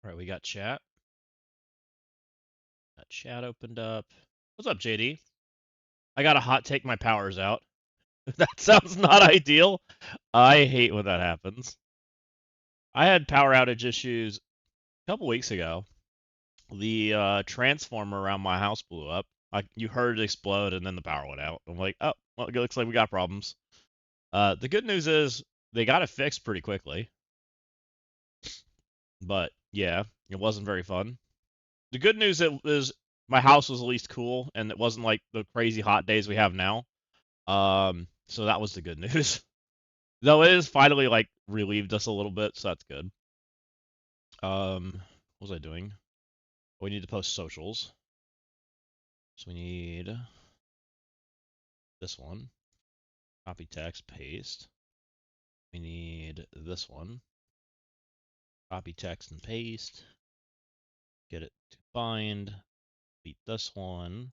All right, we got chat. Got chat opened up. What's up, JD? I got a hot take. My power's out. That sounds not ideal. I hate when that happens. I had power outage issues a couple weeks ago. The transformer around my house blew up. You heard it explode, and then the power went out. I'm like, oh, well, it looks like we got problems. The good news is they got it fixed pretty quickly. But yeah, it wasn't very fun. The good news is my house was at least cool, and it wasn't like the crazy hot days we have now. So that was the good news. Though it is finally like relieved us a little bit, so that's good. What was I doing? We need to post socials. So we need this one. Copy text, paste. We need this one. Copy text and paste. Get it to bind. Beat this one.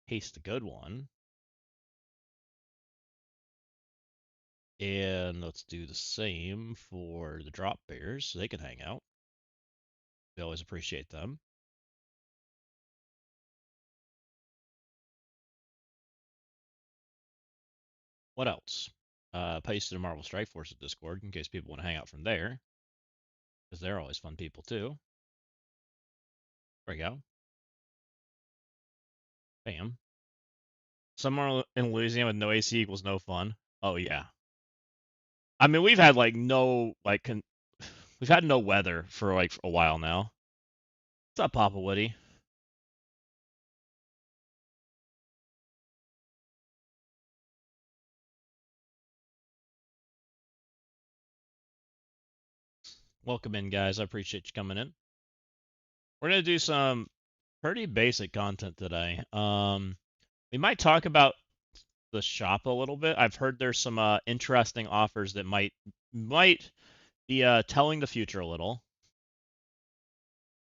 Paste the good one. And let's do the same for the drop bears so they can hang out. We always appreciate them. What else? Pasted a Marvel Strike Force Discord in case people want to hang out from there, because they're always fun people too. There we go. Bam. Somewhere in Louisiana with no AC equals no fun. Oh yeah. I mean, we've had like no we've had no weather for like a while now. What's up, Papa Woody? Welcome in, guys. I appreciate you coming in. We're gonna do some pretty basic content today. We might talk about the shop a little bit. I've heard there's some interesting offers that might be telling the future a little.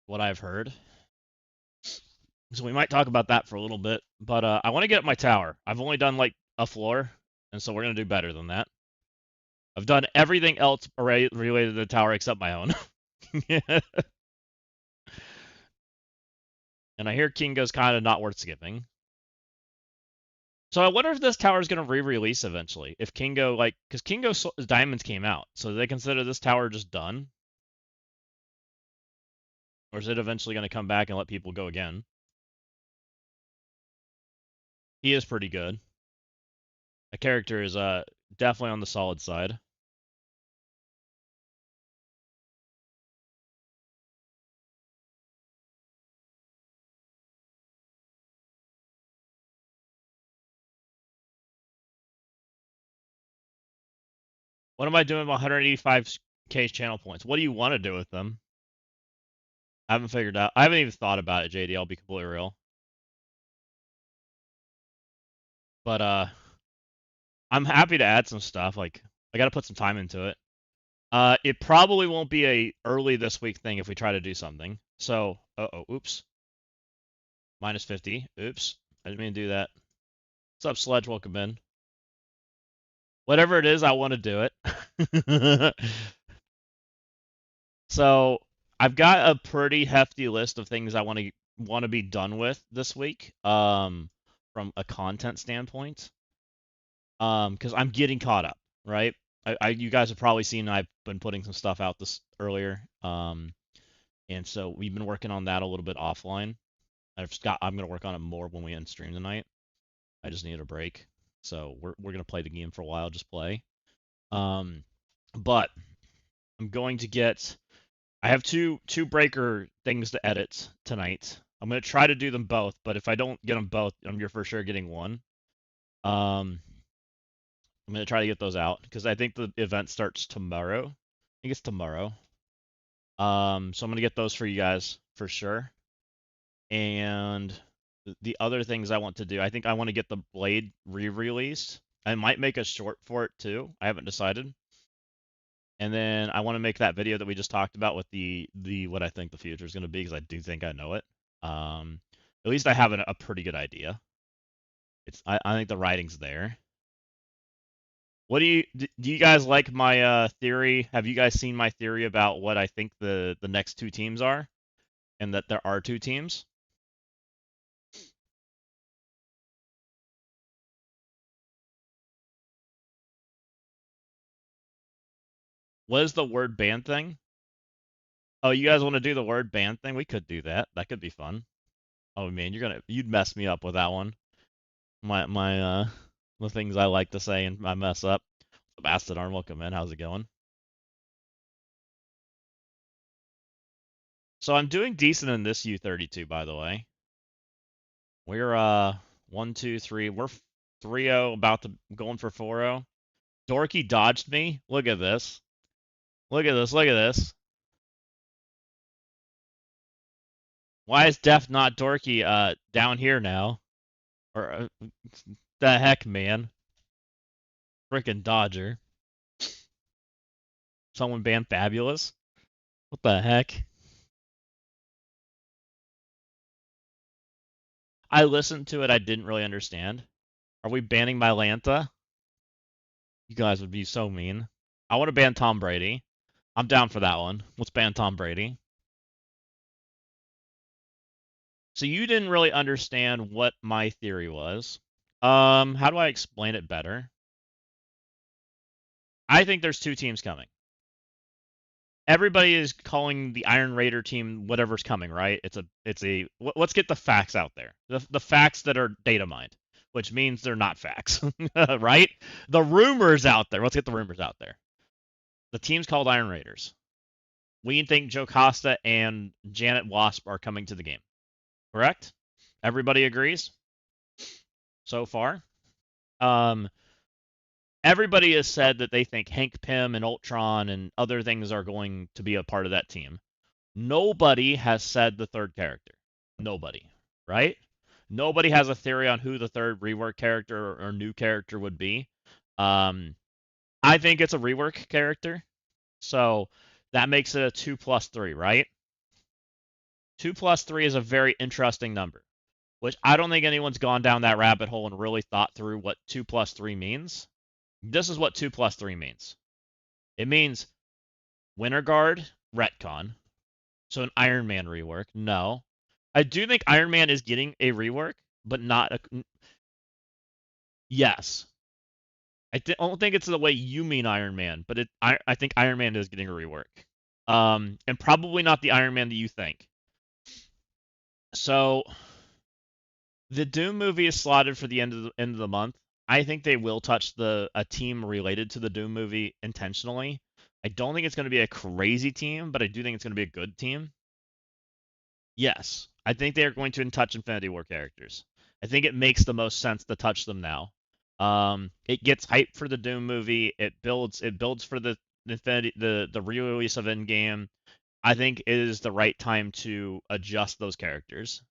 What I've heard. So we might talk about that for a little bit. But I want to get up my tower. I've only done like a floor, and so we're gonna do better than that. I've done everything else related to the tower except my own. And I hear Kingo's kind of not worth skipping. So I wonder if this tower is going to re-release eventually. If Kingo, like, because Kingo's Diamonds came out, so do they consider this tower just done? Or is it eventually going to come back and let people go again? He is pretty good. The character is definitely on the solid side. What am I doing with 185k channel points? What do you want to do with them? I haven't figured out. I haven't even thought about it, JD. I'll be completely real. But I'm happy to add some stuff. Like I got to put some time into it. It probably won't be a early this week thing if we try to do something. So, oops. Minus 50. Oops. I didn't mean to do that. What's up, Sledge? Welcome in. Whatever it is, I want to do it. So, I've got a pretty hefty list of things I want to be done with this week. From a content standpoint. Because I'm getting caught up, right? You guys have probably seen I've been putting some stuff out this earlier. And so we've been working on that a little bit offline. I'm gonna work on it more when we end stream tonight. I just need a break, so we're gonna play the game for a while, just play. But I'm going to get. I have two breaker things to edit tonight. I'm gonna try to do them both, but if I don't get them both, you're for sure getting one. I'm gonna try to get those out because I think the event starts tomorrow. I think it's tomorrow. So I'm gonna get those for you guys for sure. And the other things I want to do, I think I want to get the Blade re-released. I might make a short for it too. I haven't decided. And then I want to make that video that we just talked about with the what I think the future is going to be because I do think I know it. At least I have a pretty good idea. I think the writing's there. What do you guys like my theory? Have you guys seen my theory about what I think the next two teams are, and that there are two teams? What is the word band thing? Oh, you guys want to do the word band thing? We could do that. That could be fun. Oh man, you'd mess me up with that one. My the things I like to say and I mess up. Mastodon, welcome in. How's it going? So I'm doing decent in this U32, by the way. We're 1, 2, 3. We're 3-0, about to going for 4-0. Dorky dodged me. Look at this. Look at this. Look at this. Why is Def not Dorky down here now? Or the heck, man? Freaking Dodger. Someone banned Fabulous. What the heck? I listened to it. I didn't really understand. Are we banning Mylanta? You guys would be so mean. I want to ban Tom Brady. I'm down for that one. Let's ban Tom Brady. So you didn't really understand what my theory was. How do I explain it better? I think there's two teams coming. Everybody is calling the Iron Raider team whatever's coming, right? It's a let's get the facts out there. The facts that are data mined, which means they're not facts, right? The rumors out there. Let's get the rumors out there. The team's called Iron Raiders. We think Joe Costa and Janet Wasp are coming to the game. Correct? Everybody agrees so far. Um, Everybody has said that they think Hank Pym and Ultron and other things are going to be a part of that team. Nobody has said the third character. Nobody, right? Nobody has a theory on who the third rework character or new character would be. Um, I think it's a rework character, so that makes it a 2+3, right? 2+3 is a very interesting number, which I don't think anyone's gone down that rabbit hole and really thought through what 2+3 means. This is what 2+3 means. It means Winter Guard retcon, so an Iron Man rework. No, I do think Iron Man is getting a rework, but not a. Yes, don't think it's the way you mean Iron Man, but I think Iron Man is getting a rework. And probably not the Iron Man that you think. So the Doom movie is slotted for the end of the month. I think they will touch a team related to the Doom movie intentionally. I don't think it's going to be a crazy team, but I do think it's going to be a good team. Yes, I think they are going to touch Infinity War characters. I think it makes the most sense to touch them now. It gets hype for the Doom movie. It builds for the re-release of Endgame. I think it is the right time to adjust those characters.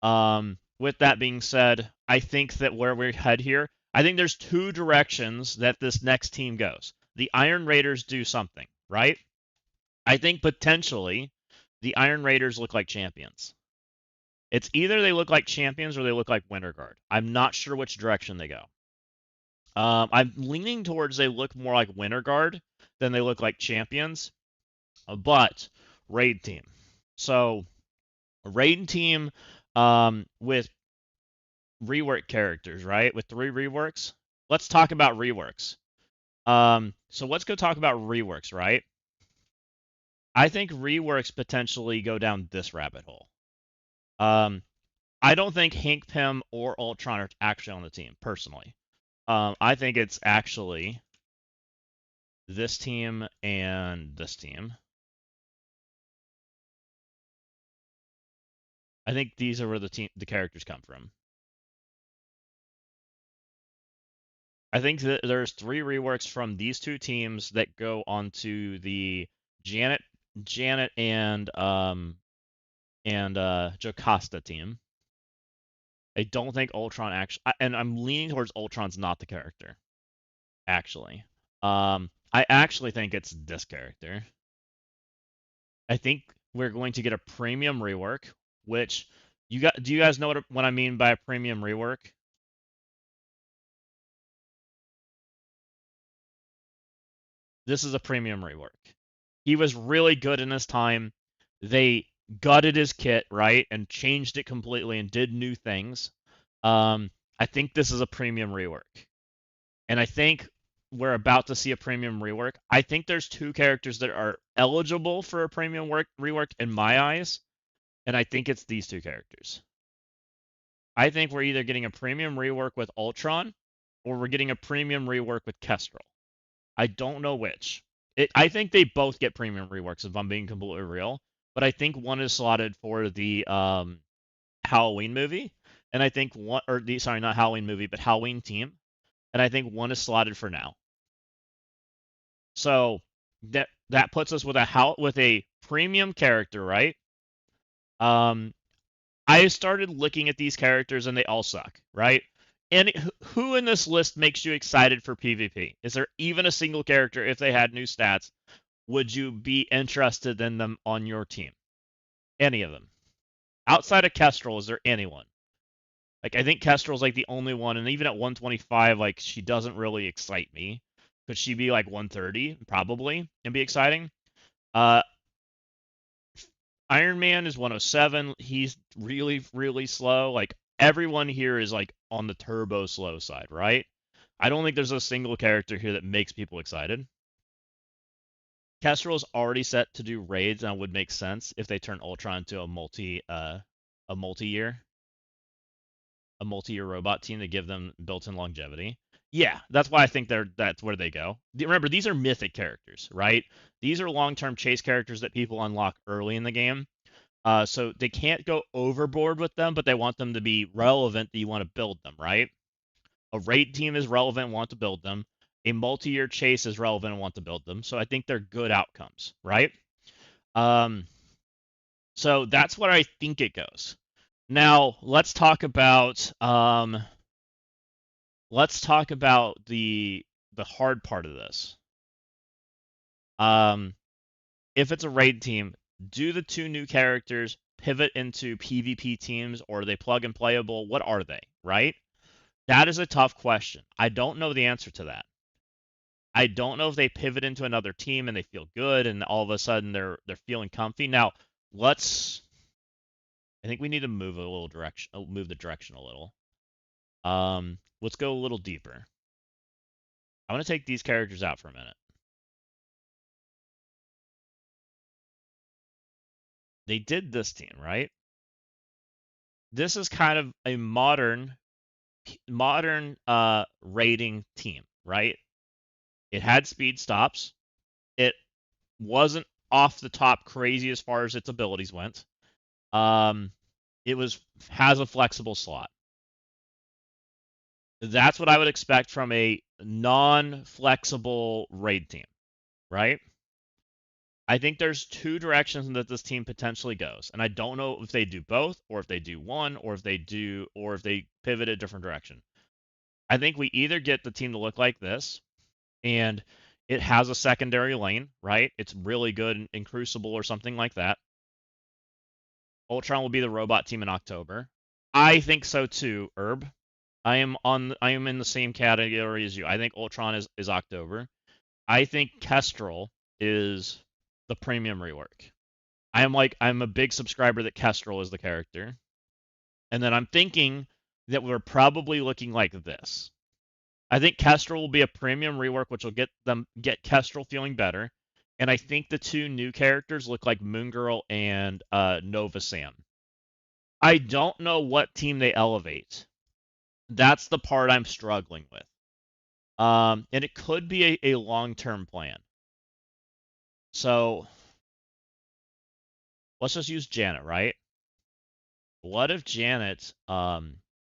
With that being said, I think that where we head here, I think there's two directions that this next team goes. The Iron Raiders do something, right? I think potentially the Iron Raiders look like champions. It's either they look like champions or they look like Winter Guard. I'm not sure which direction they go. I'm leaning towards they look more like Winter Guard than they look like champions, but raid team. So a raid team with rework characters, right? With 3 reworks. Let's talk about reworks. So let's go talk about reworks, right? I think reworks potentially go down this rabbit hole. I don't think Hank Pym or Ultron are actually on the team, personally. I think it's actually this team and this team. I think these are where the characters come from. I think that there's 3 reworks from these two teams that go onto the Janet and Jocasta team. I don't think Ultron actually, and I'm leaning towards Ultron's not the character. Actually, I actually think it's this character. I think we're going to get a premium rework, which do you guys know what I mean by a premium rework? This is a premium rework. He was really good in his time. They gutted his kit, right, and changed it completely and did new things. I think this is a premium rework. And I think we're about to see a premium rework. I think there's two characters that are eligible for a premium rework in my eyes, and I think it's these two characters. I think we're either getting a premium rework with Ultron, or we're getting a premium rework with Kestrel. I don't know which. I think they both get premium reworks if I'm being completely real, but I think one is slotted for the Halloween movie, and I think one or the sorry, not Halloween movie, but Halloween team, and I think one is slotted for now. So that puts us with a premium character, right? Um, I started looking at these characters and they all suck, right? And who in this list makes you excited for PvP? Is there even a single character, if they had new stats, would you be interested in them on your team? Any of them? Outside of Kestrel, is there anyone? Like, I think Kestrel's like the only one, and even at 125, like, she doesn't really excite me. Could she be like 130? Probably, and be exciting. Uh, Iron Man is 107. He's really, really slow. Like, everyone here is like on the turbo slow side, right? I don't think there's a single character here that makes people excited. Kestrel is already set to do raids, and it would make sense if they turn Ultron into a multi-year robot team to give them built-in longevity. Yeah, that's why I think that's where they go. Remember, these are mythic characters, right? These are long-term chase characters that people unlock early in the game. So they can't go overboard with them, but they want them to be relevant that you want to build them, right? A raid team is relevant and want to build them. A multi-year chase is relevant and want to build them. So I think they're good outcomes, right? Um, so that's what I think it goes. Now let's talk about the hard part of this. If it's a raid team, do the two new characters pivot into PvP teams, or are they plug and playable? What are they, right? That is a tough question. I don't know the answer to that. I don't know if they pivot into another team and they feel good and all of a sudden they're feeling comfy. Now, I think we need to move move the direction a little. Let's go a little deeper. I want to take these characters out for a minute. They did this team, right? This is kind of a modern rating team, right? It had speed stops. It wasn't off the top crazy as far as its abilities went. It has a flexible slot. That's what I would expect from a non-flexible raid team, right? I think there's two directions that this team potentially goes, and I don't know if they do both, or if they do one, or if they pivot a different direction. I think we either get the team to look like this, and it has a secondary lane, right? It's really good in Crucible or something like that. Ultron will be the robot team in October. I think so too, Herb. I am in the same category as you. I think Ultron is October. I think Kestrel is the premium rework. I'm a big subscriber that Kestrel is the character. And then I'm thinking that we're probably looking like this. I think Kestrel will be a premium rework, which will get Kestrel feeling better. And I think the two new characters look like Moon Girl and Nova Sam. I don't know what team they elevate. That's the part I'm struggling with. And it could be a long-term plan. So let's just use Janet, right? What if Janet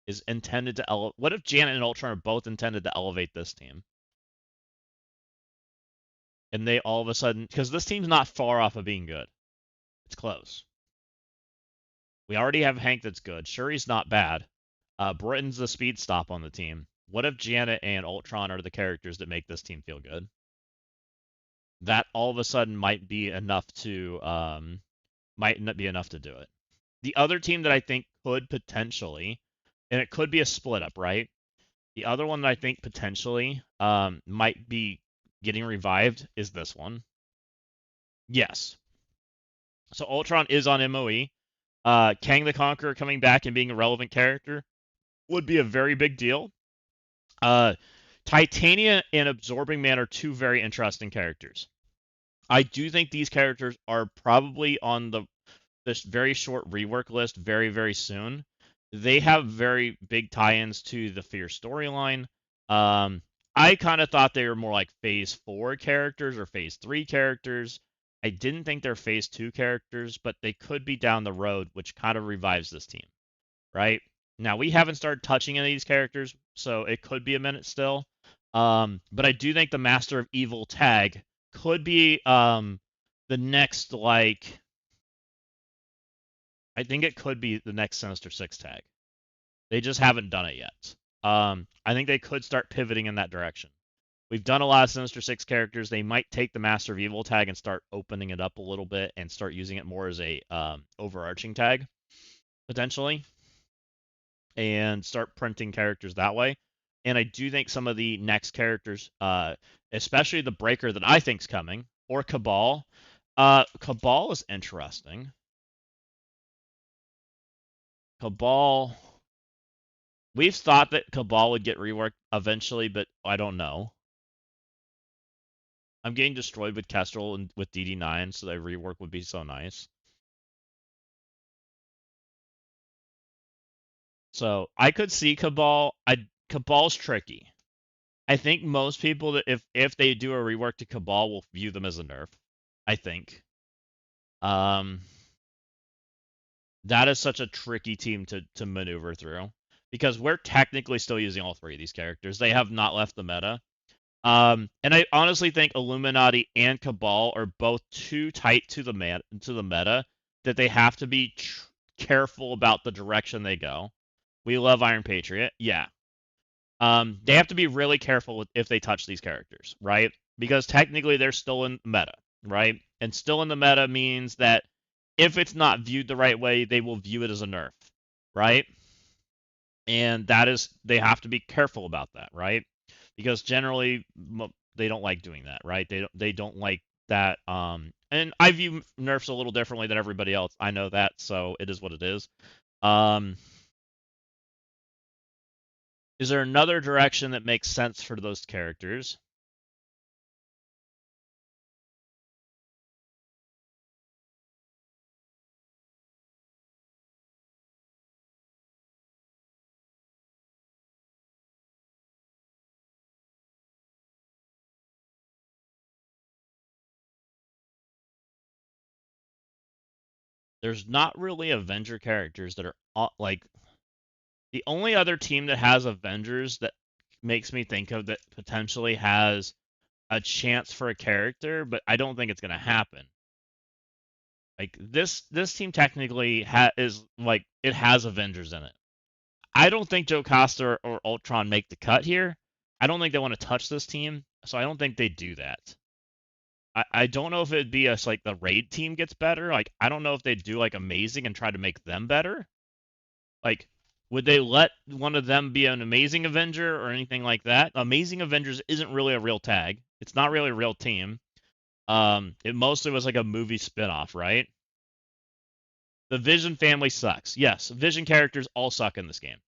is intended to what if Janet and Ultron are both intended to elevate this team? And they all of a sudden, because this team's not far off of being good. It's close. We already have Hank that's good. Shuri's not bad. Britain's the speed stop on the team. What if Janet and Ultron are the characters that make this team feel good? That all of a sudden might be enough to might not be enough to do it. The other team that I think could potentially, and it could be a split up, right? The other one that I think potentially might be getting revived is this one. Yes. So Ultron is on MOE. Kang the Conqueror coming back and being a relevant character would be a very big deal. Uh, Titania and Absorbing Man are two very interesting characters. I do think these characters are probably on this very short rework list very, very soon. They have very big tie-ins to the Fear storyline. Um, I kind of thought they were more like Phase 4 characters or Phase 3 characters. I didn't think they're Phase 2 characters, but they could be down the road, which kind of revives this team, right? Now, we haven't started touching any of these characters, so it could be a minute still. But I do think the Master of Evil tag could be the next, like, I think it could be the next Sinister Six tag. They just haven't done it yet. I think they could start pivoting in that direction. We've done a lot of Sinister Six characters. They might take the Master of Evil tag and start opening it up a little bit and start using it more as a overarching tag, potentially, and start printing characters that way. And I do think some of the next characters, especially the Breaker that I think's coming, or Cabal. Cabal is interesting. Cabal. We've thought that Cabal would get reworked eventually, but I don't know. I'm getting destroyed with Kestrel and with DD9, so that rework would be so nice. So I could see Cabal. Cabal's tricky. I think most people that if they do a rework to Cabal will view them as a nerf. I think. Um, that is such a tricky team to maneuver through because we're technically still using all three of these characters. They have not left the meta. And I honestly think Illuminati and Cabal are both too tight to the meta that they have to be careful about the direction they go. We love Iron Patriot, yeah. They have to be really careful if they touch these characters, right? Because technically they're still in meta, right? And still in the meta means that if it's not viewed the right way, they will view it as a nerf, right? And that is they have to be careful about that, right? Because generally they don't like doing that, right? They don't like that. And I view nerfs a little differently than everybody else. I know that, so it is what it is. Is there another direction that makes sense for those characters? There's not really Avenger characters that are like the only other team that has Avengers that makes me think of that potentially has a chance for a character, but I don't think it's going to happen. Like this team technically is like it has Avengers in it. I don't think Joe Costa or Ultron make the cut here. I don't think they want to touch this team, so I don't think they do that. I don't know if it'd be us like the raid team gets better. Like I don't know if they'd do like amazing and try to make them better. Like would they let one of them be an amazing Avenger or anything like that? Amazing Avengers isn't really a real tag. It's not really a real team. It mostly was like a movie spinoff, right? The Vision family sucks. Yes, Vision characters all suck in this game.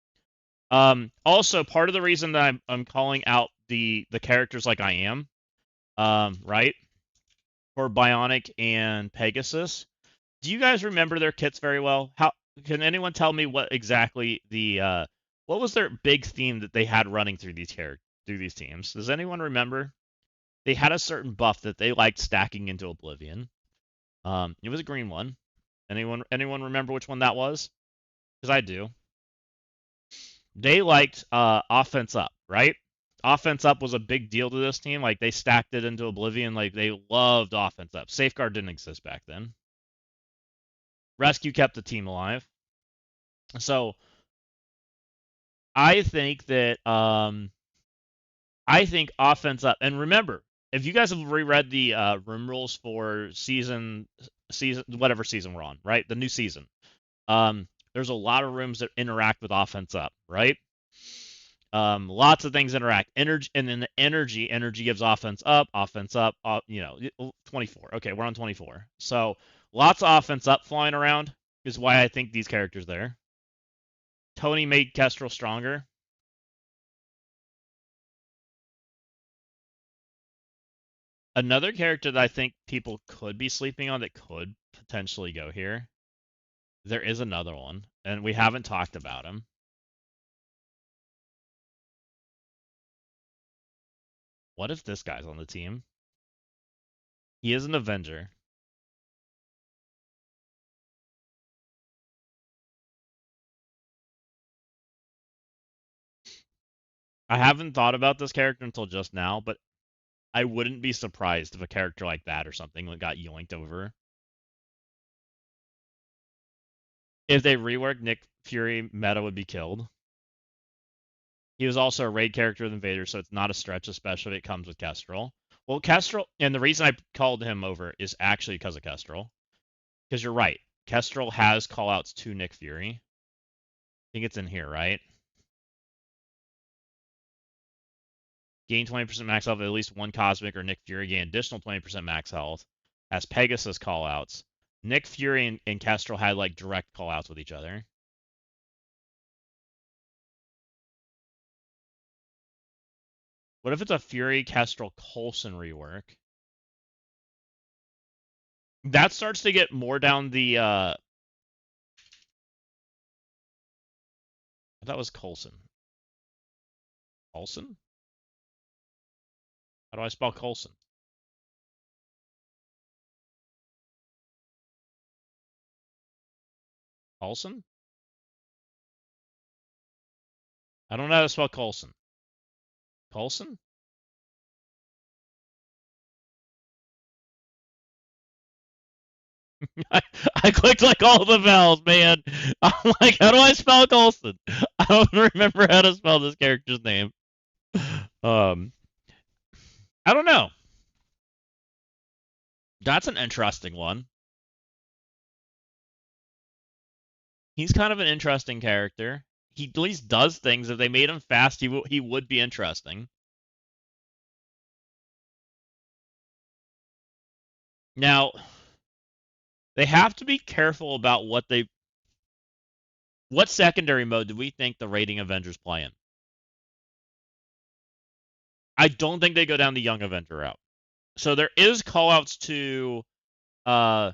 Also, part of the reason that I'm calling out the characters like I am, right, for Bionic and Pegasus. Do you guys remember their kits very well? How can anyone tell me what exactly what was their big theme that they had running through these teams? Does anyone remember? They had a certain buff that they liked stacking into Oblivion. It was a green one. Anyone remember which one that was? Because I do. They liked offense up, right? Offense up was a big deal to this team. Like they stacked it into Oblivion. Like they loved offense up. Safeguard didn't exist back then. Rescue kept the team alive. So I think that I think offense up. And remember, if you guys have reread the room rules for season whatever season we're on, right? The new season. There's a lot of rooms that interact with offense up, right? Lots of things interact. Energy, and then the energy gives offense up, 24. Okay, we're on 24. So lots of offense up flying around is why I think these characters there. Tony made Kestrel stronger. Another character that I think people could be sleeping on that could potentially go here. There is another one, and we haven't talked about him. What if this guy's on the team? He is an Avenger. I haven't thought about this character until just now, but I wouldn't be surprised if a character like that or something got yoinked over. If they reworked Nick Fury, Meta would be killed. He was also a raid character with Invader, so it's not a stretch, especially if it comes with Kestrel. Well, Kestrel, and the reason I called him over is actually because of Kestrel. Because you're right, Kestrel has callouts to Nick Fury. I think it's in here, right? Gain 20% max health, at least one Cosmic or Nick Fury gain additional 20% max health. Has Pegasus callouts. Nick Fury and Kestrel had like direct callouts with each other. What if it's a Fury Kestrel Coulson rework? That starts to get more down the that was Coulson. Coulson? How do I spell Coulson? Coulson? I don't know how to spell Coulson. Coulson? I clicked like all the bells, man. I'm like, how do I spell Coulson? I don't remember how to spell this character's name. I don't know. That's an interesting one. He's kind of an interesting character. He at least does things. If they made him fast, he would be interesting. Now, they have to be careful about what secondary mode do we think the raiding Avengers play in? I don't think they go down the Young Avenger route. So there is callouts to uh,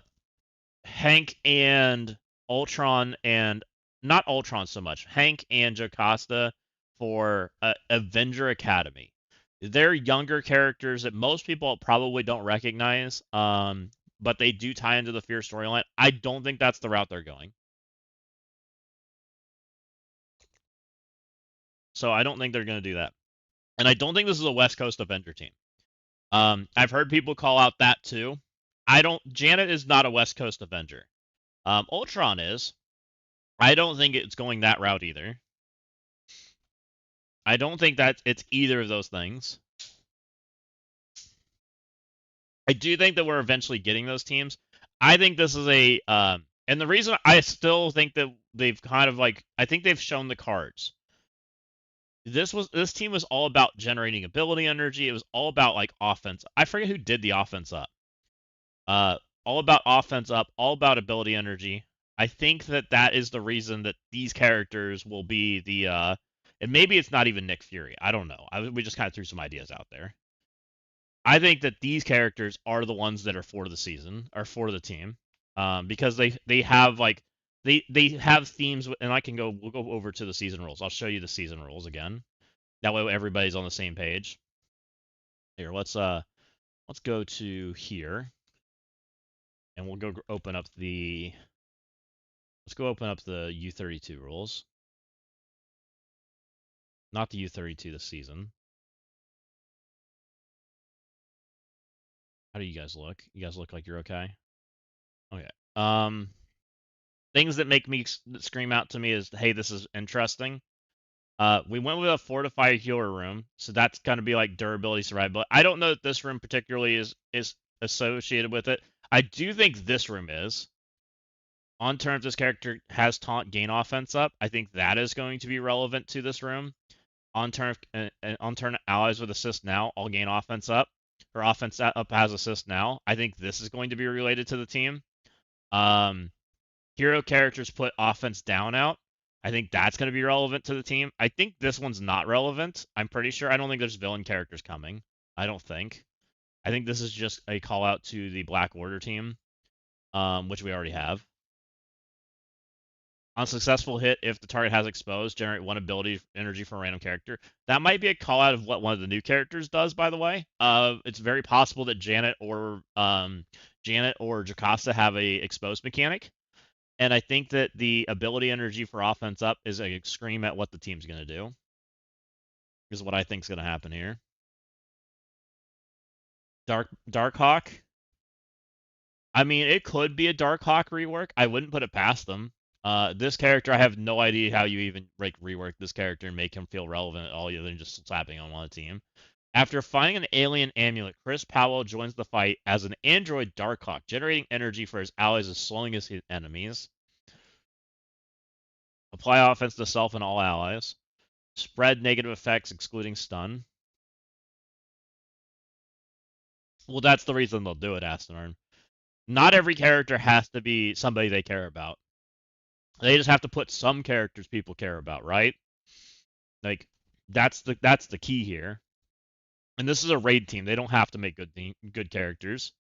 Hank and Ultron, and not Ultron so much, Hank and Jocasta for Avenger Academy. They're younger characters that most people probably don't recognize, but they do tie into the Fear storyline. I don't think that's the route they're going. So I don't think they're going to do that. And I don't think this is a West Coast Avenger team. I've heard people call out that too. Janet is not a West Coast Avenger. Ultron is. I don't think it's going that route either. I don't think that it's either of those things. I do think that we're eventually getting those teams. I think this is and the reason I still think that they've kind of like, I think they've shown the cards. This team was all about generating ability energy. It was all about like offense. I forget who did the offense up. All about offense up, all about ability energy. I think that is the reason that these characters will be the and maybe it's not even Nick Fury. I don't know. We just kind of threw some ideas out there. I think that these characters are the ones that are for the season, or for the team, because they have like they have themes, and we'll go over to the season rules. I'll show you the season rules again. That way everybody's on the same page. Here, let's go to here, and we'll go open up the U32 rules. Not the U32 this season. How do you guys look? You guys look like you're okay? Okay. Things that make me scream out to me is, hey, this is interesting. We went with a fortified healer room, so that's going to be like durability, survival. I don't know that this room particularly is associated with it. I do think this room is. On terms, this character has taunt gain offense up. I think that is going to be relevant to this room. on turn allies with assist now all gain offense up. Her offense up has assist now. I think this is going to be related to the team. Um, hero characters put offense down out. I think that's going to be relevant to the team. I think this one's not relevant. I'm pretty sure. I don't think there's villain characters coming. I don't think. I think this is just a call out to the Black Order team, which we already have. On successful hit, if the target has exposed, generate one ability energy from a random character. That might be a call out of what one of the new characters does, by the way. It's very possible that Janet or Jocasta have a exposed mechanic. And I think that the ability energy for offense up is a scream at what the team's going to do. Is what I think is going to happen here. Darkhawk. I mean, it could be a Darkhawk rework. I wouldn't put it past them. This character, I have no idea how you even rework this character and make him feel relevant at all, other than just slapping him on a team. After finding an alien amulet, Chris Powell joins the fight as an android Darkhawk, generating energy for his allies and slowing his enemies. Apply offense to self and all allies. Spread negative effects, excluding stun. Well, that's the reason they'll do it, Aston. Not every character has to be somebody they care about. They just have to put some characters people care about, right? Like that's the key here. And this is a raid team. They don't have to make good characters.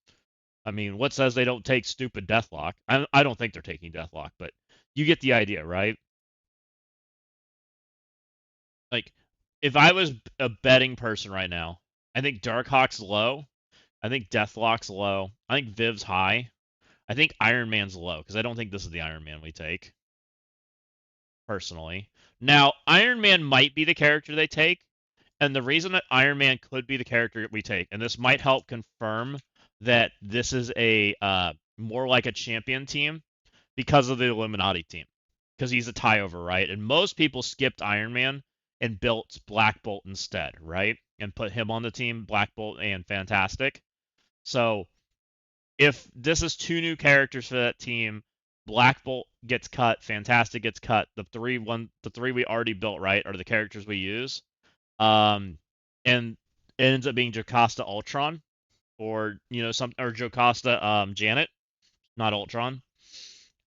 I mean, what says they don't take stupid Deathlock? I don't think they're taking Deathlock, but you get the idea, right? Like, if I was a betting person right now, I think Darkhawk's low. I think Deathlock's low. I think Viv's high. I think Iron Man's low, because I don't think this is the Iron Man we take, personally. Now, Iron Man might be the character they take, and the reason that Iron Man could be the character we take, and this might help confirm that this is a more like a champion team because of the Illuminati team, because he's a tie over, right? And most people skipped Iron Man and built Black Bolt instead, right? And put him on the team, Black Bolt and Fantastic. So if this is two new characters for that team, Black Bolt gets cut, Fantastic gets cut. The three we already built, right, are the characters we use. And it ends up being Jocasta Ultron, or Jocasta Janet, not Ultron.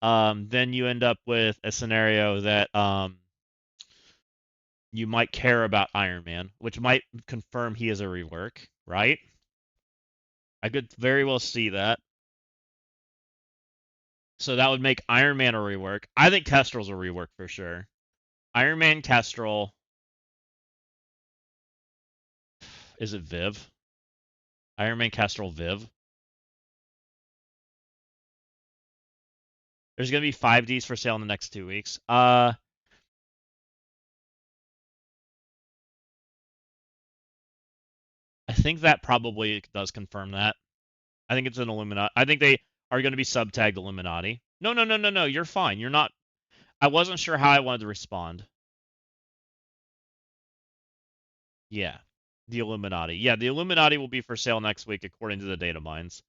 Then you end up with a scenario that you might care about Iron Man, which might confirm he is a rework, right? I could very well see that. So that would make Iron Man a rework. I think Kestrel's a rework for sure. Iron Man Kestrel. Is it Viv? Iron Man Kestrel Viv. There's gonna be 5Ds for sale in the next 2 weeks. I think that probably does confirm that. I think it's an Illuminati. I think they are going to be subtagged Illuminati. No, no, no, no, no. You're fine. You're not. I wasn't sure how I wanted to respond. Yeah, the Illuminati. Yeah, the Illuminati will be for sale next week, according to the data mines.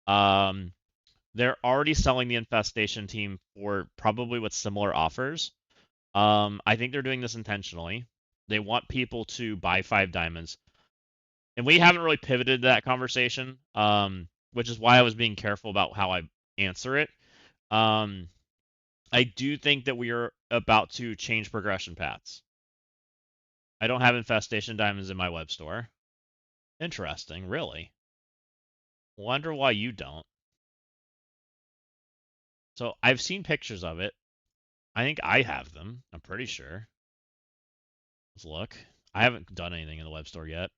They're already selling the Infestation team for probably with similar offers. I think they're doing this intentionally. They want people to buy 5 diamonds. And we haven't really pivoted to that conversation, which is why I was being careful about how I answer it. I do think that we are about to change progression paths. I don't have infestation diamonds in my web store. Interesting, really. Wonder why you don't. So I've seen pictures of it. I think I have them. I'm pretty sure. Let's look. I haven't done anything in the web store yet.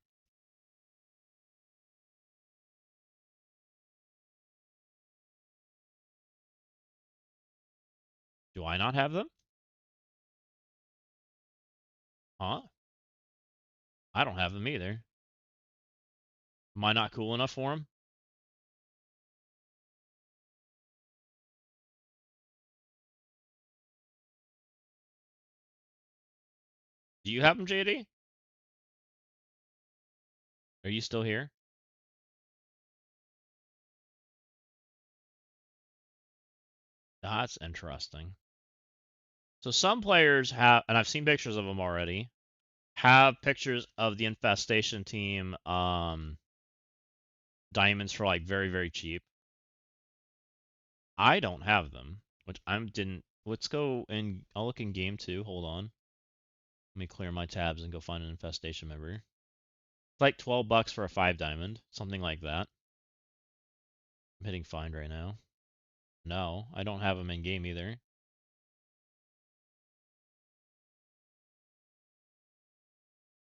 Do I not have them? Huh? I don't have them either. Am I not cool enough for them? Do you have them, JD? Are you still here? That's interesting. So some players have, and I've seen pictures of them already, have pictures of the infestation team diamonds for like very, very cheap. I don't have them, which I didn't. Let's go and I'll look in game 2. Hold on. Let me clear my tabs and go find an infestation member. It's like 12 bucks for a 5 diamond, something like that. I'm hitting find right now. No, I don't have them in game either.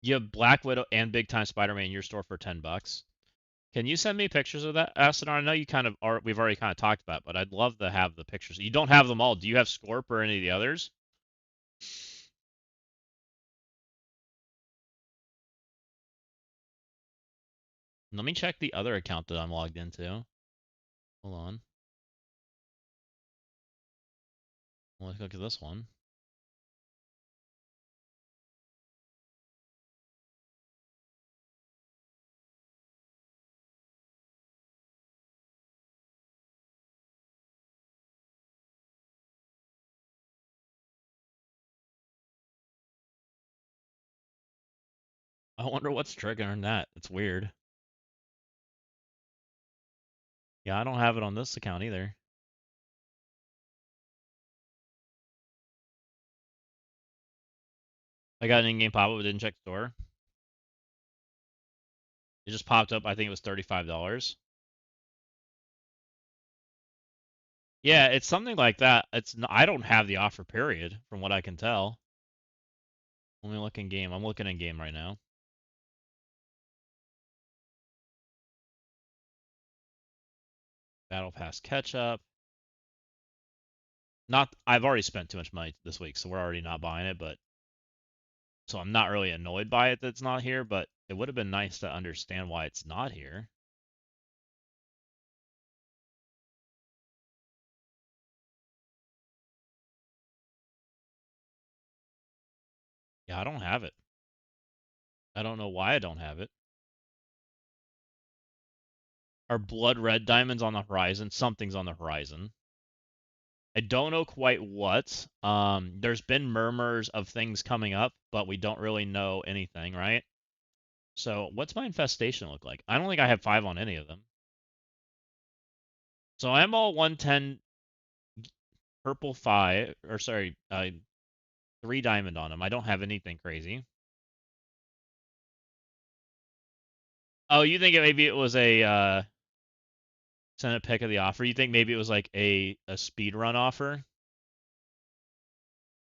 You have Black Widow and Big Time Spider-Man in your store for 10 bucks. Can you send me pictures of that, Asadon? I know you kind of are. We've already kind of talked about it, but I'd love to have the pictures. You don't have them all. Do you have Scorp or any of the others? Let me check the other account that I'm logged into. Hold on. Let's look at this one. I wonder what's triggering that. It's weird. Yeah, I don't have it on this account either. I got an in-game pop-up, but didn't check the store. It just popped up. I think it was $35. Yeah, it's something like that. I don't have the offer period from what I can tell. Let me look in game. I'm looking in game right now. Battle Pass catch up. Not I've already spent too much money this week, so we're already not buying it, but so I'm not really annoyed by it that it's not here, but it would have been nice to understand why it's not here. Yeah, I don't have it. I don't know why I don't have it. Are blood red diamonds on the horizon? Something's on the horizon. I don't know quite what. There's been murmurs of things coming up, but we don't really know anything, right? So what's my infestation look like? I don't think I have 5 on any of them. So I'm all 110 purple 5, or sorry, 3 diamond on them. I don't have anything crazy. Oh, you think maybe it was a send a pick of the offer? You think maybe it was like a speed run offer?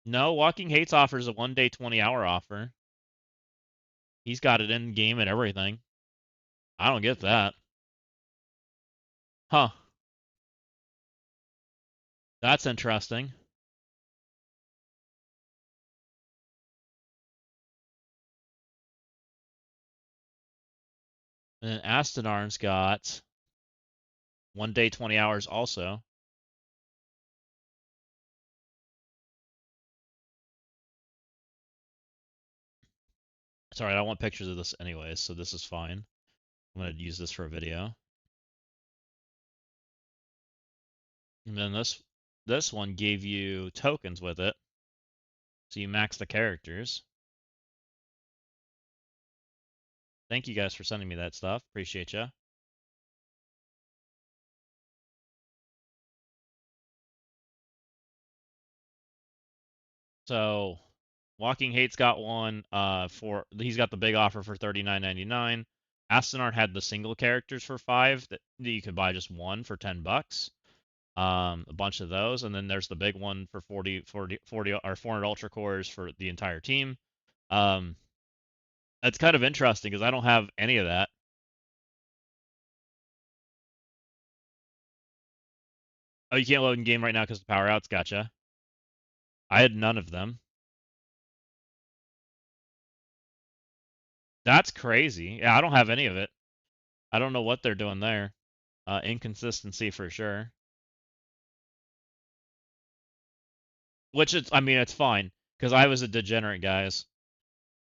No, Walking Hates offers a 1-day 20-hour offer. He's got it in game and everything. I don't get that. Huh. That's interesting. And then Astonarn's got 1-day 20 hours also. Sorry, I don't want pictures of this anyways, so this is fine. I'm going to use this for a video. And then this one gave you tokens with it. So you max the characters. Thank you guys for sending me that stuff. Appreciate ya. So Walking Hate's got one for he's got the big offer for $39.99. Astonart had the single characters for 5 that you could buy just one for 10 bucks. A bunch of those, and then there's the big one for 40 or 400 ultra cores for the entire team. That's kind of interesting because I don't have any of that. Oh, you can't load in game right now because the power outs. Gotcha. I had none of them. That's crazy. Yeah, I don't have any of it. I don't know what they're doing there. Inconsistency for sure. Which it's, I mean, it's fine because I was a degenerate, guys.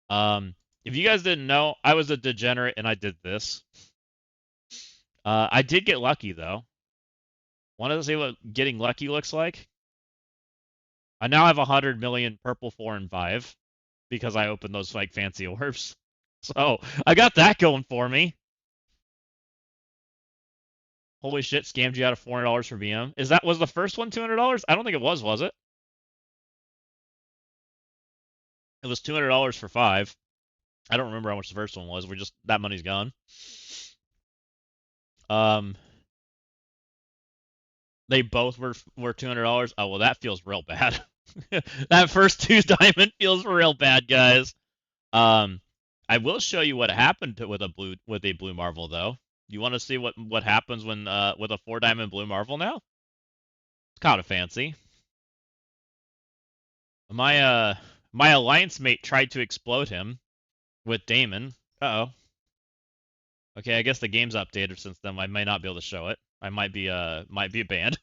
If you guys didn't know, I was a degenerate and I did this. I did get lucky though. Want to see what getting lucky looks like? I now have 100 million purple 4 and 5. because I opened those like fancy orbs. So I got that going for me. Holy shit, scammed you out of $400 for VM. Was the first one $200? I don't think it was it? It was $200 for 5. I don't remember how much the first one was. We're just that money's gone. Um, they both were $200. Oh well, that feels real bad. That first 2 diamond feels real bad, guys. Um, I will show you what happened with a blue marvel though. You want to see what happens when with a 4 diamond blue marvel now? It's kind of fancy. My alliance mate tried to explode him with Damon. Uh-oh. Okay, I guess the game's updated since then. I may not be able to show it. I might be banned.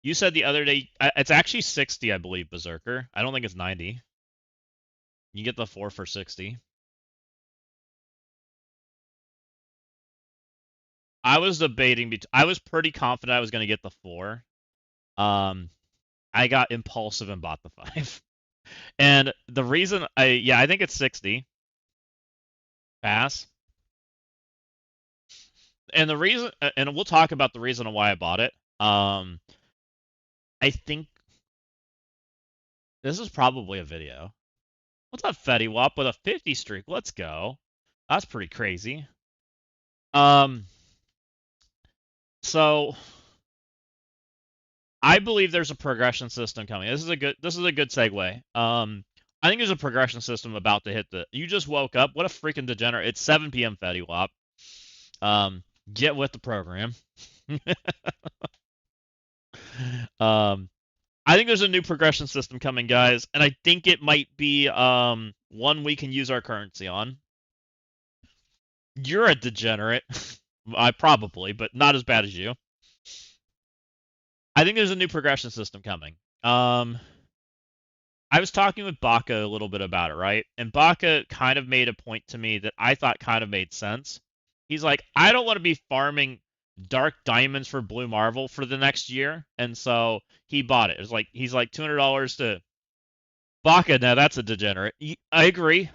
You said the other day it's actually 60, I believe, Berserker. I don't think it's 90. You get the 4 for 60. I was debating I was pretty confident I was going to get the 4. Um I got impulsive and bought the 5. And the reason I think it's 60 pass. And the reason and we'll talk about the reason why I bought it. I think this is probably a video. What's up, Fetty Wap with a 50 streak? Let's go. That's pretty crazy. Um, so I believe there's a progression system coming. This is a good segue. I think there's a progression system about to hit the. You just woke up. What a freaking degenerate! It's 7 p.m. Fetty Wap. Get with the program. I think there's a new progression system coming, guys, and I think it might be one we can use our currency on. You're a degenerate. I probably, but not as bad as you. I think there's a new progression system coming. I was talking with Baka a little bit about it, right? And Baka kind of made a point to me that I thought kind of made sense. He's like, I don't want to be farming dark diamonds for Blue Marvel for the next year, and so he bought it. It's like he's like $200 to Baka. Now that's a degenerate. I agree.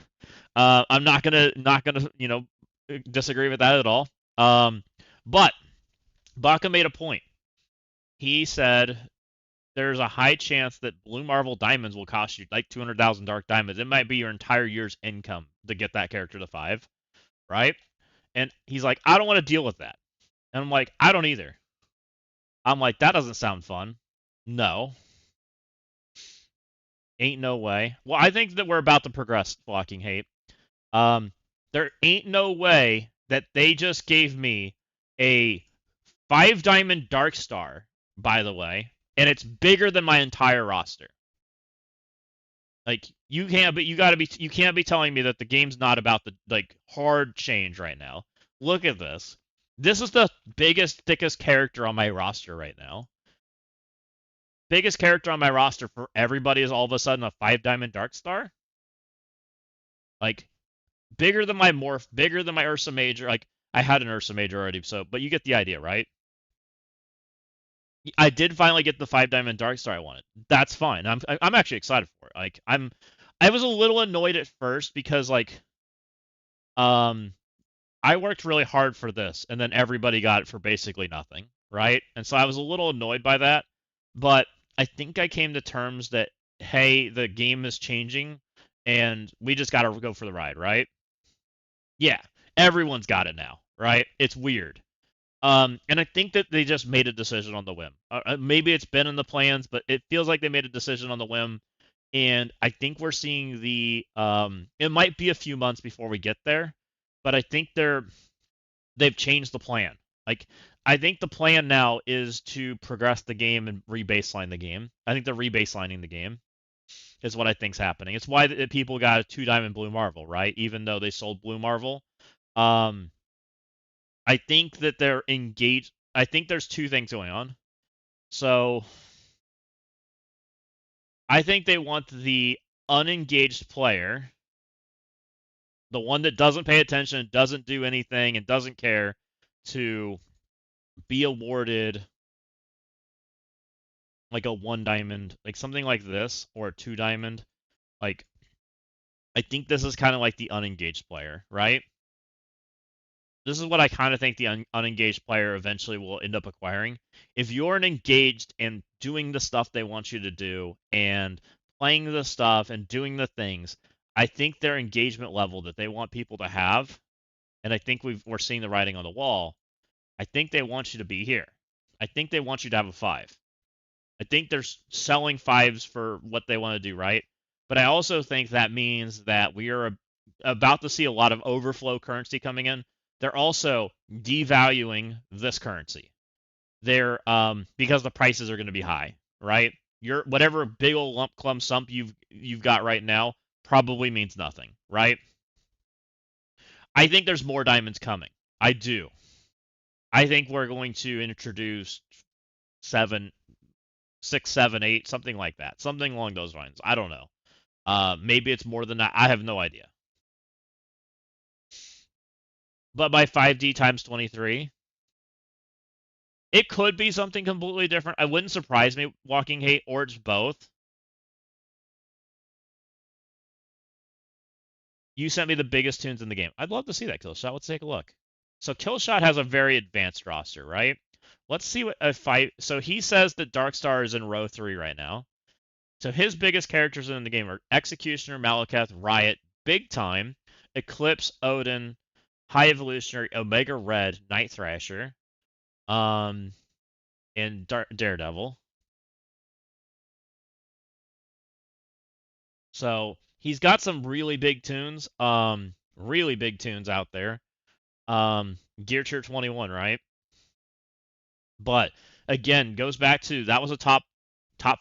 I'm not gonna disagree with that at all. But Baka made a point. He said there's a high chance that Blue Marvel diamonds will cost you like 200,000 dark diamonds. It might be your entire year's income to get that character to 5, right? And he's like, I don't want to deal with that. And I'm like, I don't either. I'm like, that doesn't sound fun. No. Ain't no way. Well, I think that we're about to progress, Flocking Hate. There ain't no way that they just gave me a 5 diamond dark star, by the way, and it's bigger than my entire roster. Like you can't be telling me that the game's not about the like hard change right now. Look at this. This is the biggest, thickest character on my roster right now. Biggest character on my roster for everybody is all of a sudden a 5 diamond dark star. Like bigger than my morph, bigger than my Ursa Major. Like I had an Ursa Major already, but you get the idea, right? I did finally get the 5 diamond dark star I wanted. That's fine. I'm actually excited for it. Like I was a little annoyed at first because like I worked really hard for this and then everybody got it for basically nothing, right? And so I was a little annoyed by that, but I think I came to terms that hey, the game is changing and we just got to go for the ride, right? Yeah, everyone's got it now, right? It's weird. And I think that they just made a decision on the whim. Maybe it's been in the plans, but it feels like they made a decision on the whim. And I think we're seeing it might be a few months before we get there, but I think they've changed the plan. Like, I think the plan now is to progress the game and rebaseline the game. I think they're rebaselining the game, is what I think's happening. It's why people got a 2 diamond Blue Marvel, right? Even though they sold Blue Marvel. I think that they're engaged. I think there's 2 things going on. So I think they want the unengaged player, the one that doesn't pay attention, doesn't do anything, and doesn't care, to be awarded like a 1 diamond, like something like this, or a 2 diamond. Like, I think this is kind of like the unengaged player, right? This is what I kind of think the unengaged player eventually will end up acquiring. If you're an engaged and doing the stuff they want you to do and playing the stuff and doing the things, I think their engagement level that they want people to have, and I think we're seeing the writing on the wall. I think they want you to be here. I think they want you to have a 5. I think they're selling 5s for what they want to do, right? But I also think that means that we are about to see a lot of overflow currency coming in. They're also devaluing this currency. They're because the prices are going to be high, right? Your whatever big old lump clump sum you've got right now probably means nothing, right? I think there's more diamonds coming. I do. I think we're going to introduce 7, 6, 7, 8, something like that, something along those lines. I don't know. Maybe it's more than that. I have no idea. But by 5D times 23, it could be something completely different. It wouldn't surprise me, Walking Hate, or it's both. You sent me the biggest tunes in the game. I'd love to see that, Killshot. Let's take a look. So Killshot has a very advanced roster, right? Let's see what a fight. So he says that Darkstar is in row 3 right now. So his biggest characters in the game are Executioner, Malekith, Riot, Big Time, Eclipse, Odin, High Evolutionary, Omega Red, Night Thrasher, um, and Daredevil. So he's got some really big tunes out there. Gear Tier 21, right? But again, goes back to that was a top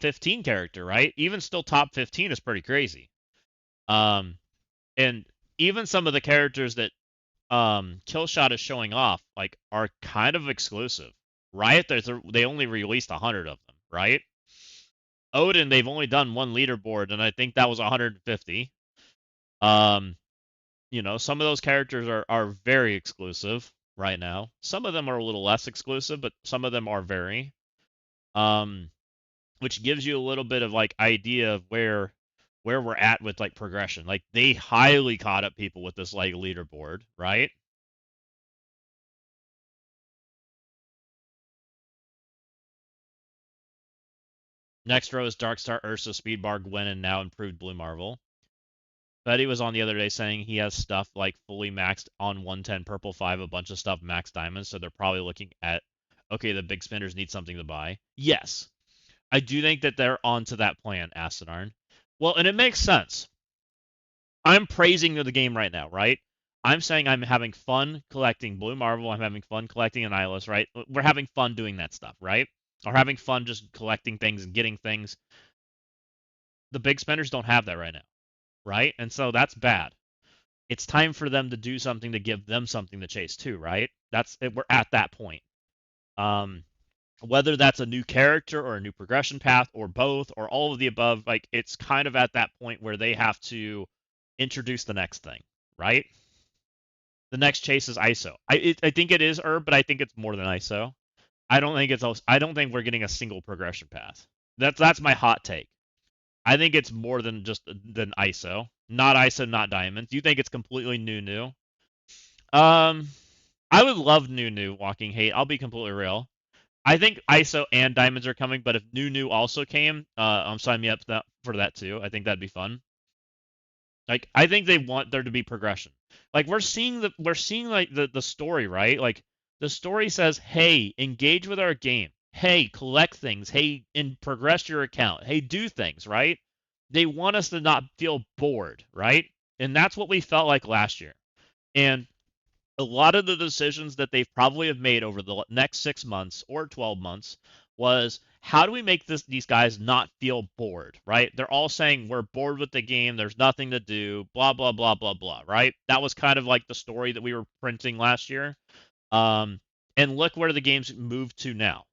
15 character, right? Even still, top 15 is pretty crazy. Um, and even some of the characters that Killshot is showing off like are kind of exclusive. Riot, they only released 100 of them, right? Odin, they've only done one leaderboard, and I think that was 150. Um, some of those characters are very exclusive right now. Some of them are a little less exclusive, but some of them are very. Um, which gives you a little bit of like idea of where we're at with like progression. Like they highly caught up people with this like leaderboard, right? Next row is Darkstar, Ursa, Speedbar, Gwen, and now improved Blue Marvel. Betty was on the other day saying he has stuff like fully maxed on 110 purple 5, a bunch of stuff max diamonds, so they're probably looking at okay, the big spinners need something to buy. Yes, I do think that they're onto that plan, Asinarn. Well, and it makes sense. I'm praising the game right now, right? I'm saying I'm having fun collecting Blue Marvel. I'm having fun collecting Annihilus, right? We're having fun doing that stuff, right? Or having fun just collecting things and getting things. The big spenders don't have that right now, right? And so that's bad. It's time for them to do something to give them something to chase too, right? We're at that point. Um, whether that's a new character or a new progression path or both or all of the above, like it's kind of at that point where they have to introduce the next thing, right? The next chase is ISO. I think it is Herb, but I think it's more than ISO. I don't think we're getting a single progression path. That's my hot take. I think it's more than just than ISO. Not ISO, not diamonds. You think it's completely new? Um, I would love new Walking Hate. I'll be completely real. I think ISO and diamonds are coming, but if new also came, I'm signing me up for that too. I think that'd be fun. Like I think they want there to be progression. Like we're seeing like the story, right? Like the story says, "Hey, engage with our game. Hey, collect things. Hey, and progress your account. Hey, do things," right? They want us to not feel bored, right? And that's what we felt like last year. And a lot of the decisions that they've probably have made over the next 6 months or 12 months was how do we make these guys not feel bored, right? They're all saying we're bored with the game, there's nothing to do, blah blah blah blah blah, right? That was kind of like the story that we were printing last year. Um, and look where the game's moved to now.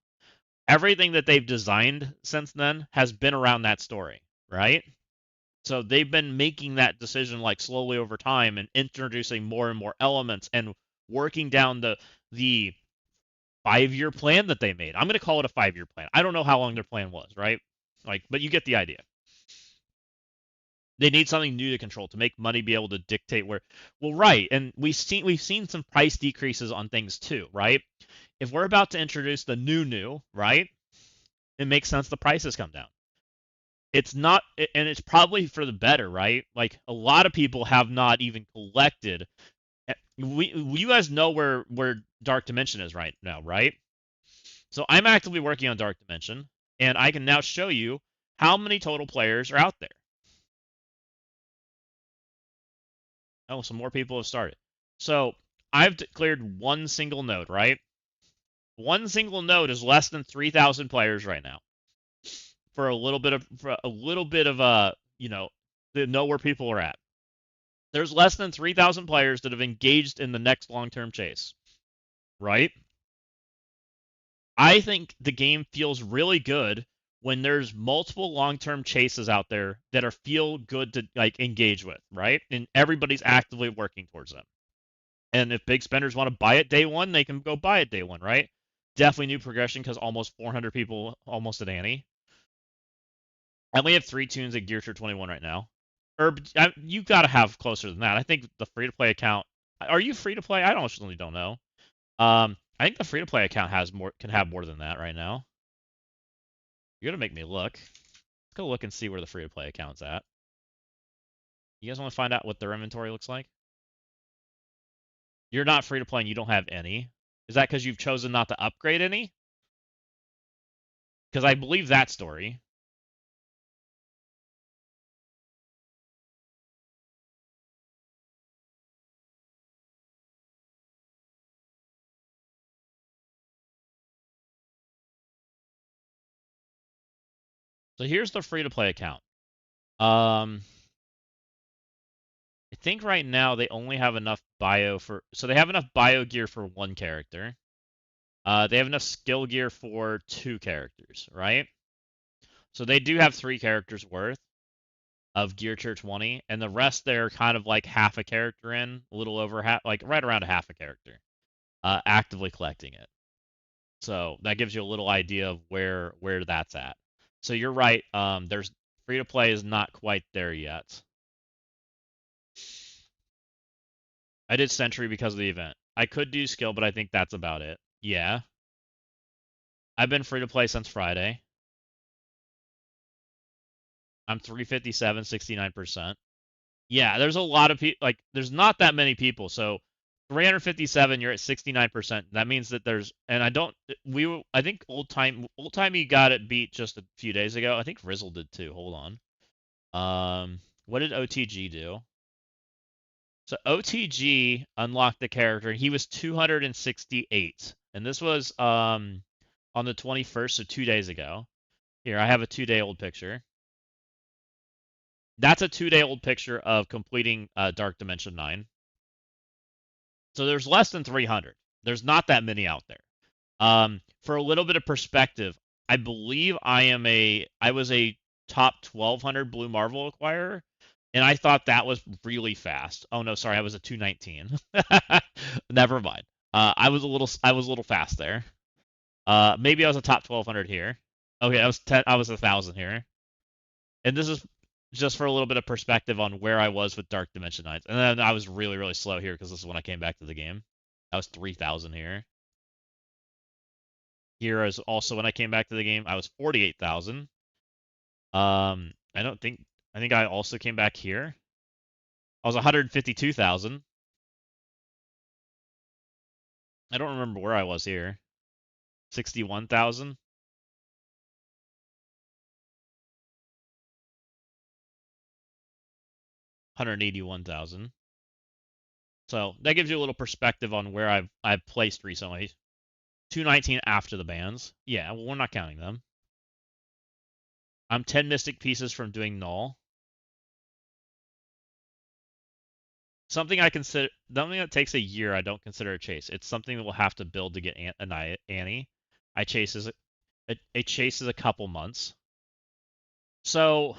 Everything that they've designed since then has been around that story, right? So they've been making that decision like slowly over time and introducing more and more elements and working down the 5-year plan that they made. I'm going to call it a 5-year plan. I don't know how long their plan was, right? Like, but you get the idea. They need something new to control to make money be able to dictate where. Well, right, and we've seen some price decreases on things too, right? If we're about to introduce the new, right? It makes sense the prices come down. It's not, and it's probably for the better, right? Like a lot of people have not even collected. You guys know where Dark Dimension is right now, right? So I'm actively working on Dark Dimension, and I can now show you how many total players are out there. Oh, some more people have started. So I've cleared one single node, right? One single node is less than 3,000 players right now. For a little bit of to know where people are at. There's less than 3,000 players that have engaged in the next long-term chase, right? I think the game feels really good when there's multiple long-term chases out there that are feel good to like engage with, right? And everybody's actively working towards them. And if big spenders want to buy it day one, they can go buy it day one, right? Definitely new progression because almost 400 people almost at Annie. I only have 3 tunes at Gear Tier 21 right now. Or you got to have closer than that. I think the free-to-play account. Are you free-to-play? I don't know. I think the free-to-play account can have more than that right now. You're gonna make me look. Let's go look and see where the free-to-play account's at. You guys want to find out what their inventory looks like? You're not free-to-play and you don't have any. Is that because you've chosen not to upgrade any? Because I believe that story. So here's the free-to-play account. I think right now they only have enough bio for. So they have enough bio gear for 1 character. They have enough skill gear for 2 characters, right? So they do have 3 characters worth of Gear Tier 20, and the rest they're kind of like half a character in, a little over half, like right around a half a character, actively collecting it. So that gives you a little idea of where that's at. So you're right. There's free to play is not quite there yet. I did Sentry because of the event. I could do skill, but I think that's about it. Yeah. I've been free to play since Friday. I'm 357, 69%. Yeah, there's a lot of people. Like, there's not that many people. So 357, you're at 69%. That means that there's, and I don't, I think old timey got it beat just a few days ago. I think Rizzle did too. Hold on. What did OTG do? So OTG unlocked the character. He was 268, and this was on the 21st, so 2 days ago. Here, I have a 2-day-old picture. That's a 2-day-old picture of completing Dark Dimension 9. So there's less than 300. There's not that many out there. For a little bit of perspective, I believe I was a top 1200 Blue Marvel acquirer, and I thought that was really fast. Oh no, sorry, I was a 219. Never mind. I was a little fast there. Maybe I was a top 1200 here. Okay, I was 1,000 here. And this is just for a little bit of perspective on where I was with Dark Dimension 9. And then I was really, really slow here because this is when I came back to the game. I was 3,000 here. Here is also when I came back to the game. I was 48,000. I think I also came back here. I was 152,000. I don't remember where I was here. 61,000. 181,000. So that gives you a little perspective on where I've placed recently. 219 after the bans. Yeah, well, we're not counting them. I'm 10 mystic pieces from doing null. Something that takes a year, I don't consider a chase. It's something that we'll have to build to get Annie. A chase is a couple months. So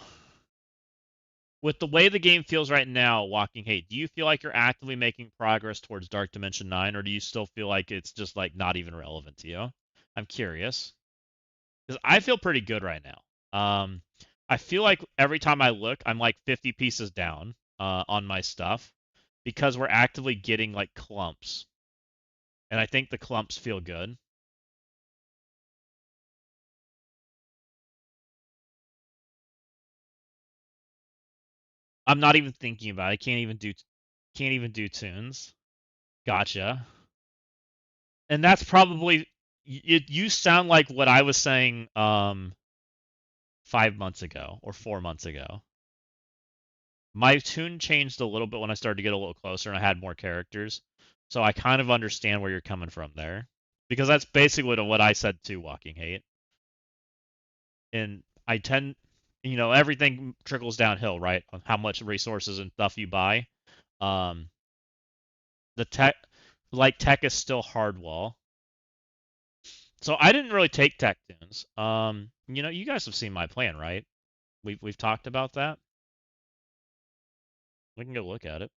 With the way the game feels right now, Walking Hate, do you feel like you're actively making progress towards Dark Dimension 9, or do you still feel like it's just like not even relevant to you? I'm curious. Because I feel pretty good right now. I feel like every time I look, I'm like 50 pieces down on my stuff because we're actively getting like clumps. And I think the clumps feel good. I'm not even thinking about it. I can't even do tunes. Gotcha. And that's probably you sound like what I was saying 5 months ago or 4 months ago. My tune changed a little bit when I started to get a little closer and I had more characters. So I kind of understand where you're coming from there. Because that's basically what I said too, Walking Hate. And I tend, everything trickles downhill, right? On how much resources and stuff you buy. Um, the tech, like tech is still hardwall. So I didn't really take tech tunes. You guys have seen my plan, right? We've talked about that. We can go look at it.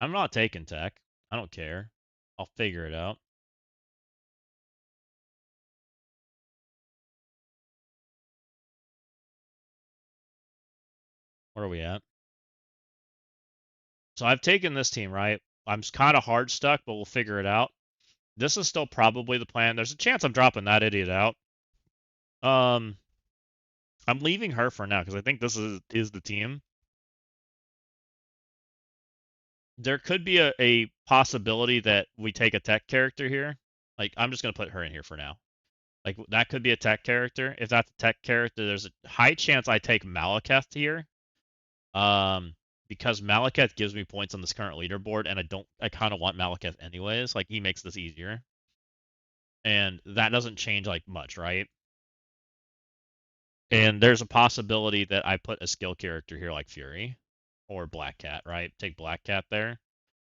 I'm not taking tech. I don't care. I'll figure it out. Where are we at? So I've taken this team, right? I'm kind of hard stuck, but we'll figure it out. This is still probably the plan. There's a chance I'm dropping that idiot out. Um, I'm leaving her for now because I think this is the team. There could be a possibility that we take a tech character here. Like I'm just gonna put her in here for now. Like that could be a tech character. If that's a tech character, there's a high chance I take Malekith here. Um, because Malekith gives me points on this current leaderboard, and I kind of want Malekith anyways. Like he makes this easier, and that doesn't change like much, right? And there's a possibility that I put a skill character here like Fury or Black Cat, right? Take Black Cat there.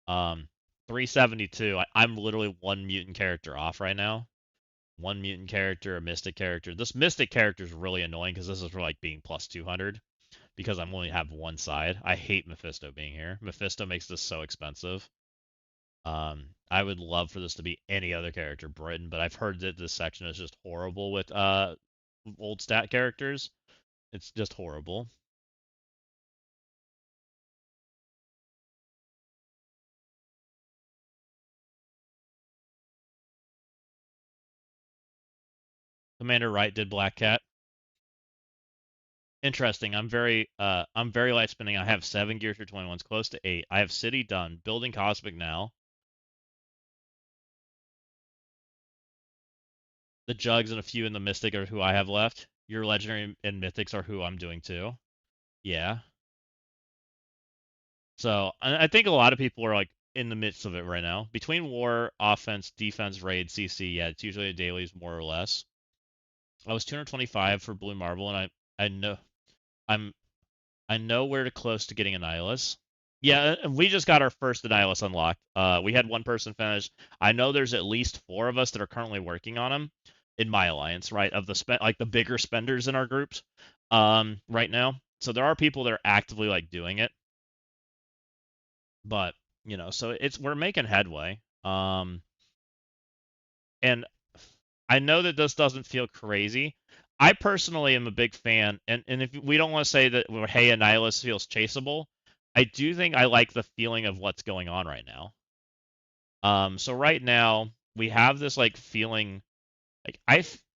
Um, 372. I'm literally one mutant character off right now. One mutant character, a mystic character. This mystic character is really annoying because this is for like being plus 200 because I'm only have one side. I hate Mephisto being here. Mephisto makes this so expensive. I would love for this to be any other character, Britain, but I've heard that this section is just horrible with old stat characters. It's just horrible. Commander Wright did Black Cat. Interesting. I'm very light spinning. I have 7 gears for 21s, close to 8. I have City done. Building Cosmic now. The Jugs and a few in the Mystic are who I have left. Your Legendary and Mythics are who I'm doing too. Yeah. So I think a lot of people are like in the midst of it right now. Between war, offense, defense, raid, CC, yeah, it's usually a dailies more or less. I was 225 for Blue Marble, and I know I'm I know we're close to getting a Nihilus. Yeah, we just got our first Nihilus unlocked. We had one person finish. I know there's at least 4 of us that are currently working on them in my alliance, right? Of the like the bigger spenders in our groups, right now. So there are people that are actively like doing it, but so we're making headway. And I know that this doesn't feel crazy. I personally am a big fan, and if we don't want to say that, well, hey, Annihilus feels chaseable, I do think I like the feeling of what's going on right now. So right now we have this like feeling, like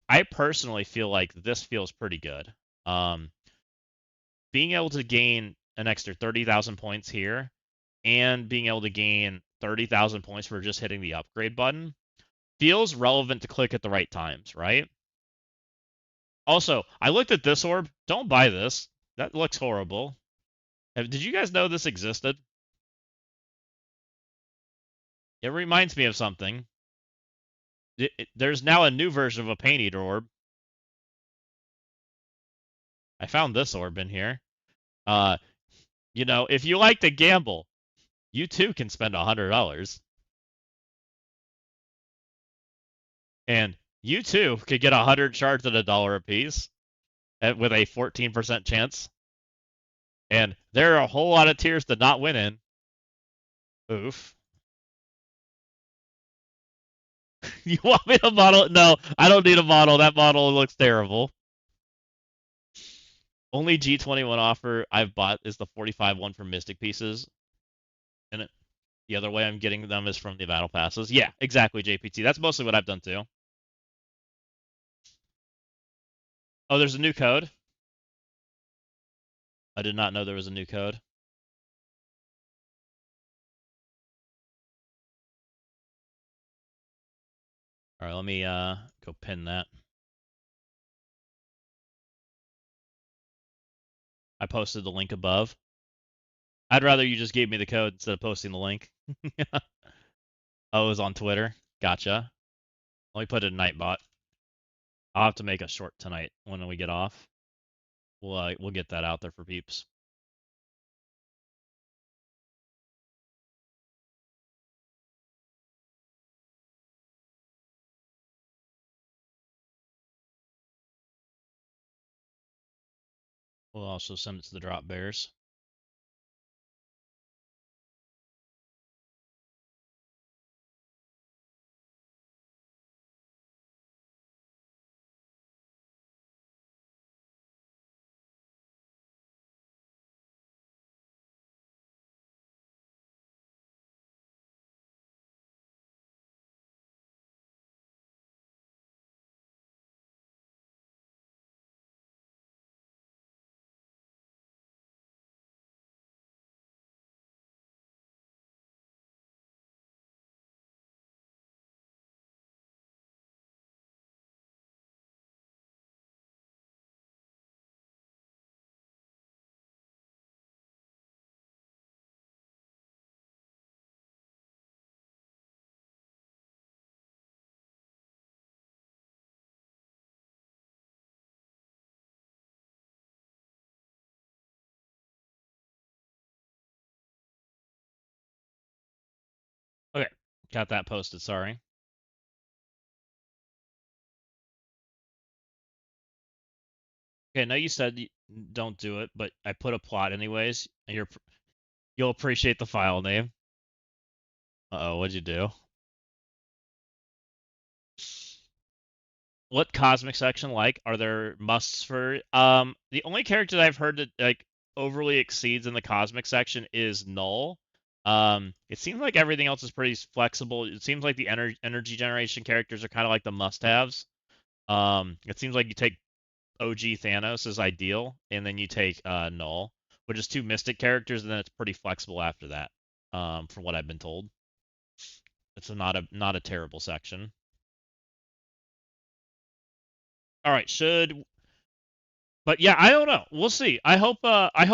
I personally feel like this feels pretty good. Um, Being able to gain an extra 30,000 points here, and being able to gain 30,000 points for just hitting the upgrade button feels relevant to click at the right times, right? Also, I looked at this orb. Don't buy this. That looks horrible. Did you guys know this existed? It reminds me of something. There's now a new version of a Pain Eater orb. I found this orb in here. Uh, if you like to gamble, you too can spend $100, and you too could get 100 shards at $1 a piece. with a 14% chance. And there are a whole lot of tiers to not win in. Oof. You want me to model it? No, I don't need a model. That model looks terrible. Only G21 offer I've bought is the 45 one from Mystic Pieces. And the other way I'm getting them is from the Battle Passes. Yeah, exactly, JPT. That's mostly what I've done too. Oh, there's a new code? I did not know there was a new code. All right, let me go pin that. I posted the link above. I'd rather you just gave me the code instead of posting the link. Oh, it was on Twitter. Gotcha. Let me put it in Nightbot. I'll have to make a short tonight when we get off. We'll get that out there for peeps. We'll also send it to the drop bears. Okay, got that posted. Sorry. Okay, now you said don't do it, but I put a plot anyways, and you'll appreciate the file name. Uh-oh, what'd you do? What cosmic section like? Are there musts for the only character that I've heard that like overly exceeds in the cosmic section is Null. It seems like everything else is pretty flexible. It seems like the energy generation characters are kind of like the must-haves. It seems like you take OG Thanos is ideal, and then you take Null, which is two Mystic characters, and then it's pretty flexible after that. From what I've been told, it's not a terrible section. All right, but yeah, I don't know. We'll see. I hope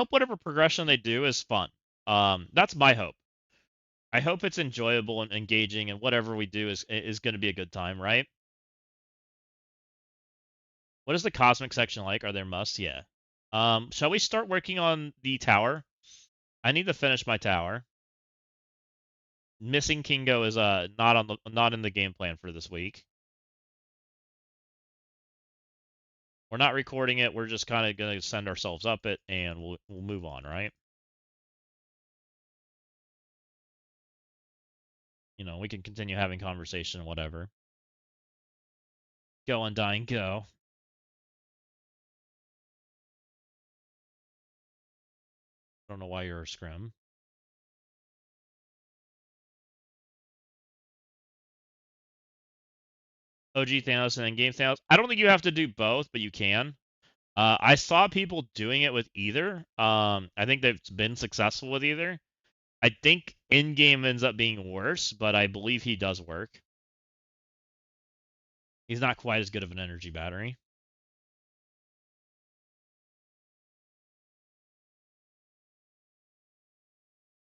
whatever progression they do is fun. That's my hope. I hope it's enjoyable and engaging, and whatever we do is going to be a good time, right? What is the cosmic section like? Are there musts? Yeah. Shall we start working on the tower? I need to finish my tower. Missing Kingo is not in the game plan for this week. We're not recording it. We're just kind of gonna send ourselves up it, and we'll move on, right? You know, we can continue having conversation, whatever. Go, Undying, go. I don't know why you're a scrim. OG Thanos and then game Thanos. I don't think you have to do both, but you can. I saw people doing it with either. I think they've been successful with either. I think in game ends up being worse, but I believe he does work. He's not quite as good of an energy battery.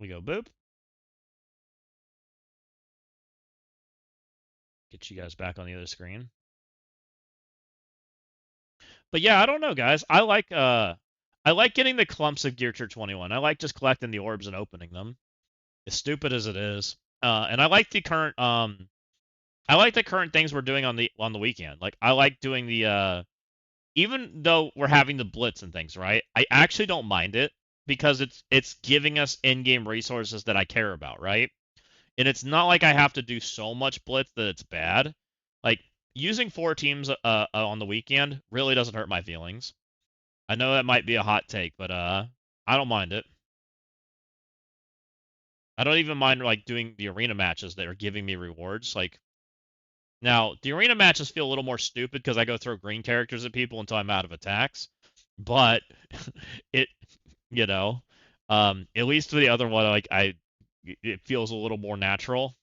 We go boop. Get you guys back on the other screen. But yeah, I don't know, guys. I like getting the clumps of Gear Tier 21. I like just collecting the orbs and opening them. As stupid as it is. And I like the current things we're doing on the weekend. Like I like doing the even though we're having the blitz and things, right? I actually don't mind it because it's giving us in-game resources that I care about, right? And it's not like I have to do so much blitz that it's bad. Like using 4 teams on the weekend really doesn't hurt my feelings. I know that might be a hot take, but I don't mind it. I don't even mind like doing the arena matches that are giving me rewards. Like now, the arena matches feel a little more stupid because I go throw green characters at people until I'm out of attacks. But it, you know, at least for the other one, like it feels a little more natural.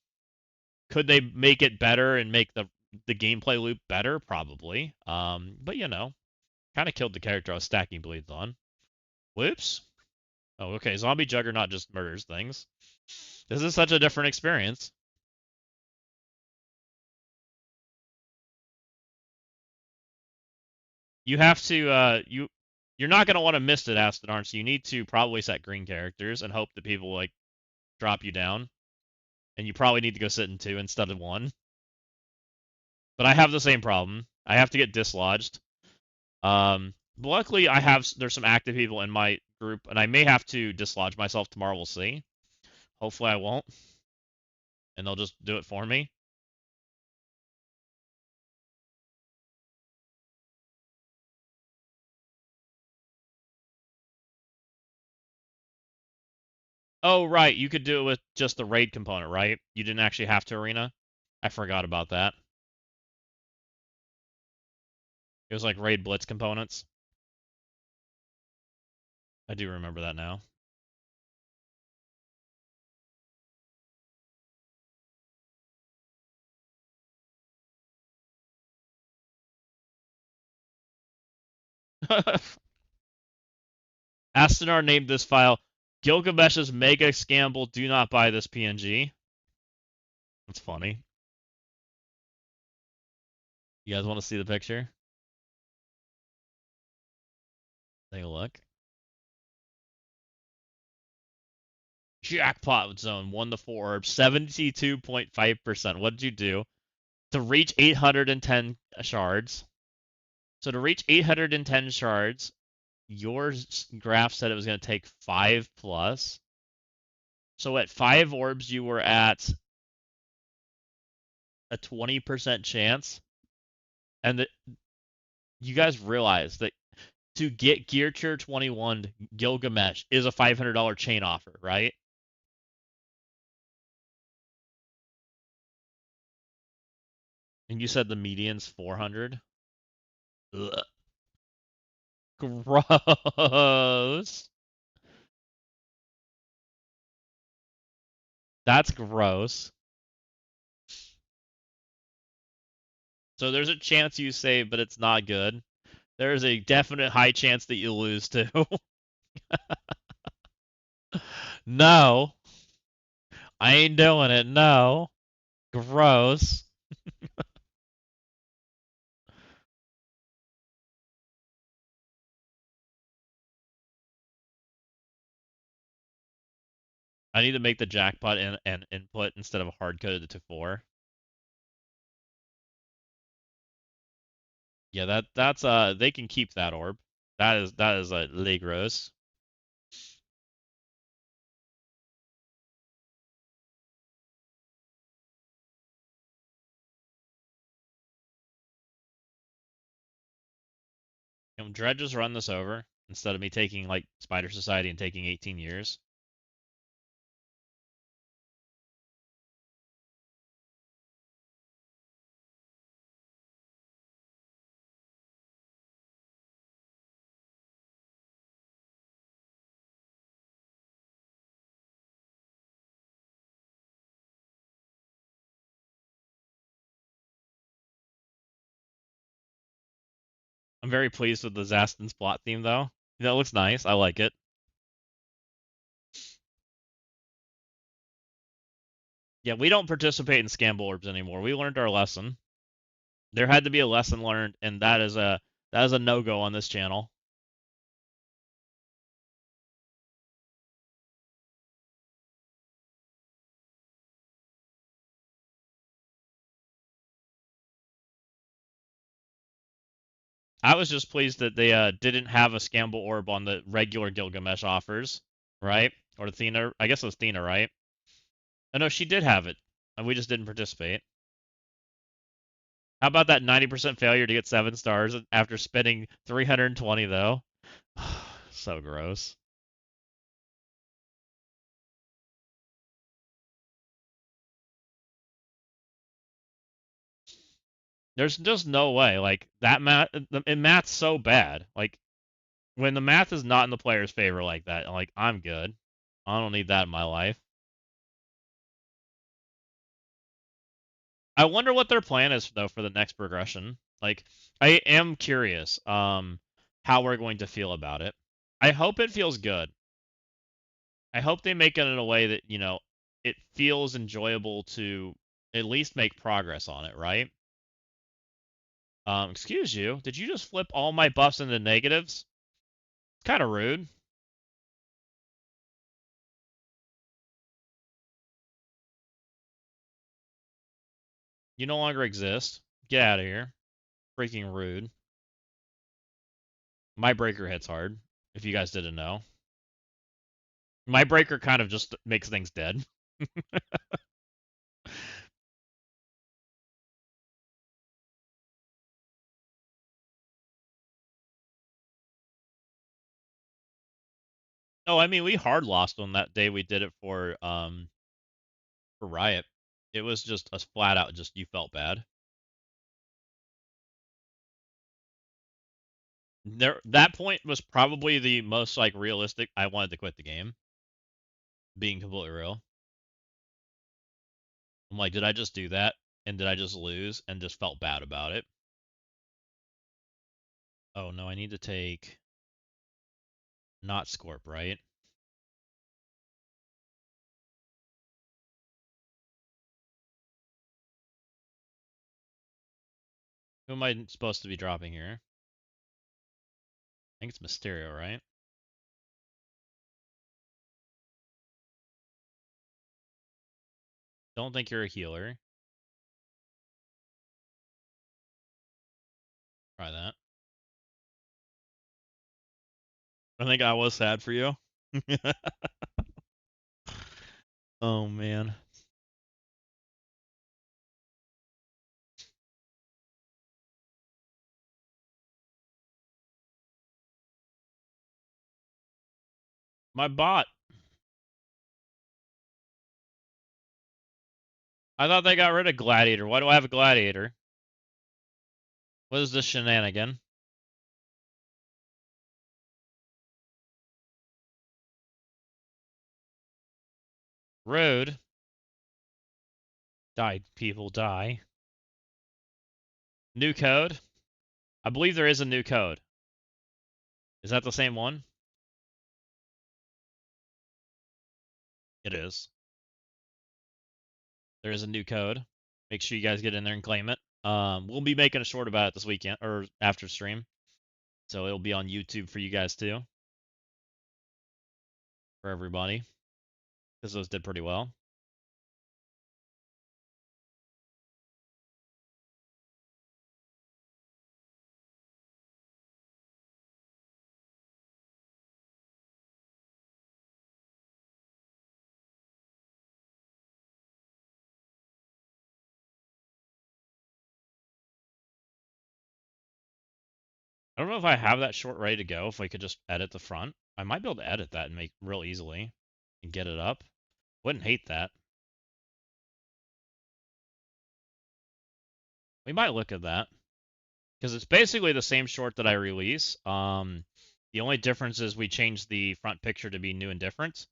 Could they make it better and make the gameplay loop better? Probably. But kind of killed the character I was stacking bleeds on. Whoops. Oh, okay. Zombie Juggernaut just murders things. This is such a different experience. You have to you're not gonna want to miss it, Astrodon, so you need to probably set green characters and hope that people like drop you down. And you probably need to go sit in 2 instead of 1. But I have the same problem. I have to get dislodged. Luckily there's some active people in my group, and I may have to dislodge myself tomorrow. We'll see. Hopefully I won't, and they'll just do it for me. Oh, right. You could do it with just the raid component, right? You didn't actually have to arena. I forgot about that. It was like raid blitz components. I do remember that now. Astanar named this file Gilgamesh's Mega Scamble. Do not buy this PNG. That's funny. You guys want to see the picture? Take a look. Jackpot zone 1 to 4 orbs, 72.5%. What did you do? To reach 810 shards. So to reach 810 shards, your graph said it was going to take 5 plus. So at 5 orbs, you were at a 20% chance. And you guys realize that to get Gear Tier 21 Gilgamesh is a $500 chain offer, right? And you said the median's 400? Ugh. Gross. That's gross. So there's a chance you save, but it's not good. There's a definite high chance that you lose too. No, I ain't doing it. No. Gross. I need to make the jackpot and input instead of hard coded to 4. Yeah, that's they can keep that orb. That is a Legros. Can Dredge just run this over instead of me taking like Spider Society and taking 18 years? I'm very pleased with the Zastin's plot theme though. That looks nice. I like it. Yeah, we don't participate in scam orbs anymore. We learned our lesson. There had to be a lesson learned, and that is a no-go on this channel. I was just pleased that they didn't have a Scamble Orb on the regular Gilgamesh offers, right? Or Athena. I guess it was Athena, right? Oh no, she did have it, and we just didn't participate. How about that 90% failure to get 7 stars after spending 320 though? So gross. There's just no way. Like that math, and math's so bad. Like when the math is not in the player's favor like that, like I'm good. I don't need that in my life. I wonder what their plan is though for the next progression. Like I am curious how we're going to feel about it. I hope it feels good. I hope they make it in a way that, it feels enjoyable to at least make progress on it, right? Excuse you, did you just flip all my buffs into negatives? It's kind of rude. You no longer exist. Get out of here. Freaking rude. My breaker hits hard, if you guys didn't know. My breaker kind of just makes things dead. Oh, I mean, we hard lost on that day we did it for Riot. It was just a flat out just you felt bad. That point was probably the most like realistic. I wanted to quit the game, being completely real. I'm like, did I just do that? And did I just lose and just felt bad about it? Oh no, I need to take not Scorp, right? Who am I supposed to be dropping here? I think it's Mysterio, right? Don't think you're a healer. Try that. I think I was sad for you. Oh man. My bot. I thought they got rid of Gladiator. Why do I have a Gladiator? What is this shenanigan? Rude. Die, people, die. New code? I believe there is a new code. Is that the same one? It is. There is a new code. Make sure you guys get in there and claim it. We'll be making a short about it this weekend or after stream, so it'll be on YouTube for you guys too, for everybody, because those did pretty well. I don't know if I have that short ready to go. If we could just edit the front, I might be able to edit that and make real easily and get it up. Wouldn't hate that. We might look at that because it's basically the same short that I release. The only difference is we changed the front picture to be new and different,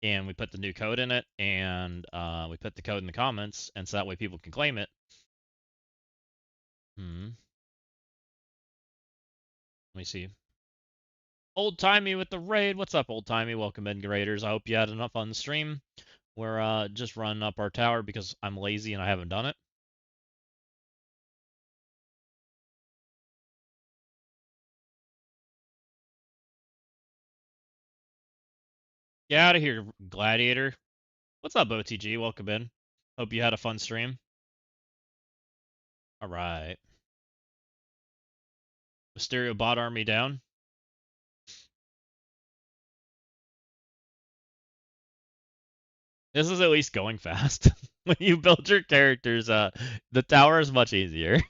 and we put the new code in it, and we put the code in the comments, and so that way people can claim it. Let me see. Old Timey with the raid. What's up, Old Timey? Welcome in, Raiders. I hope you had enough on the stream. We're just running up our tower because I'm lazy and I haven't done it. Get out of here, Gladiator. What's up, OTG? Welcome in. Hope you had a fun stream. All right. Mysterio bot army down. This is at least going fast. When you build your characters, the tower is much easier.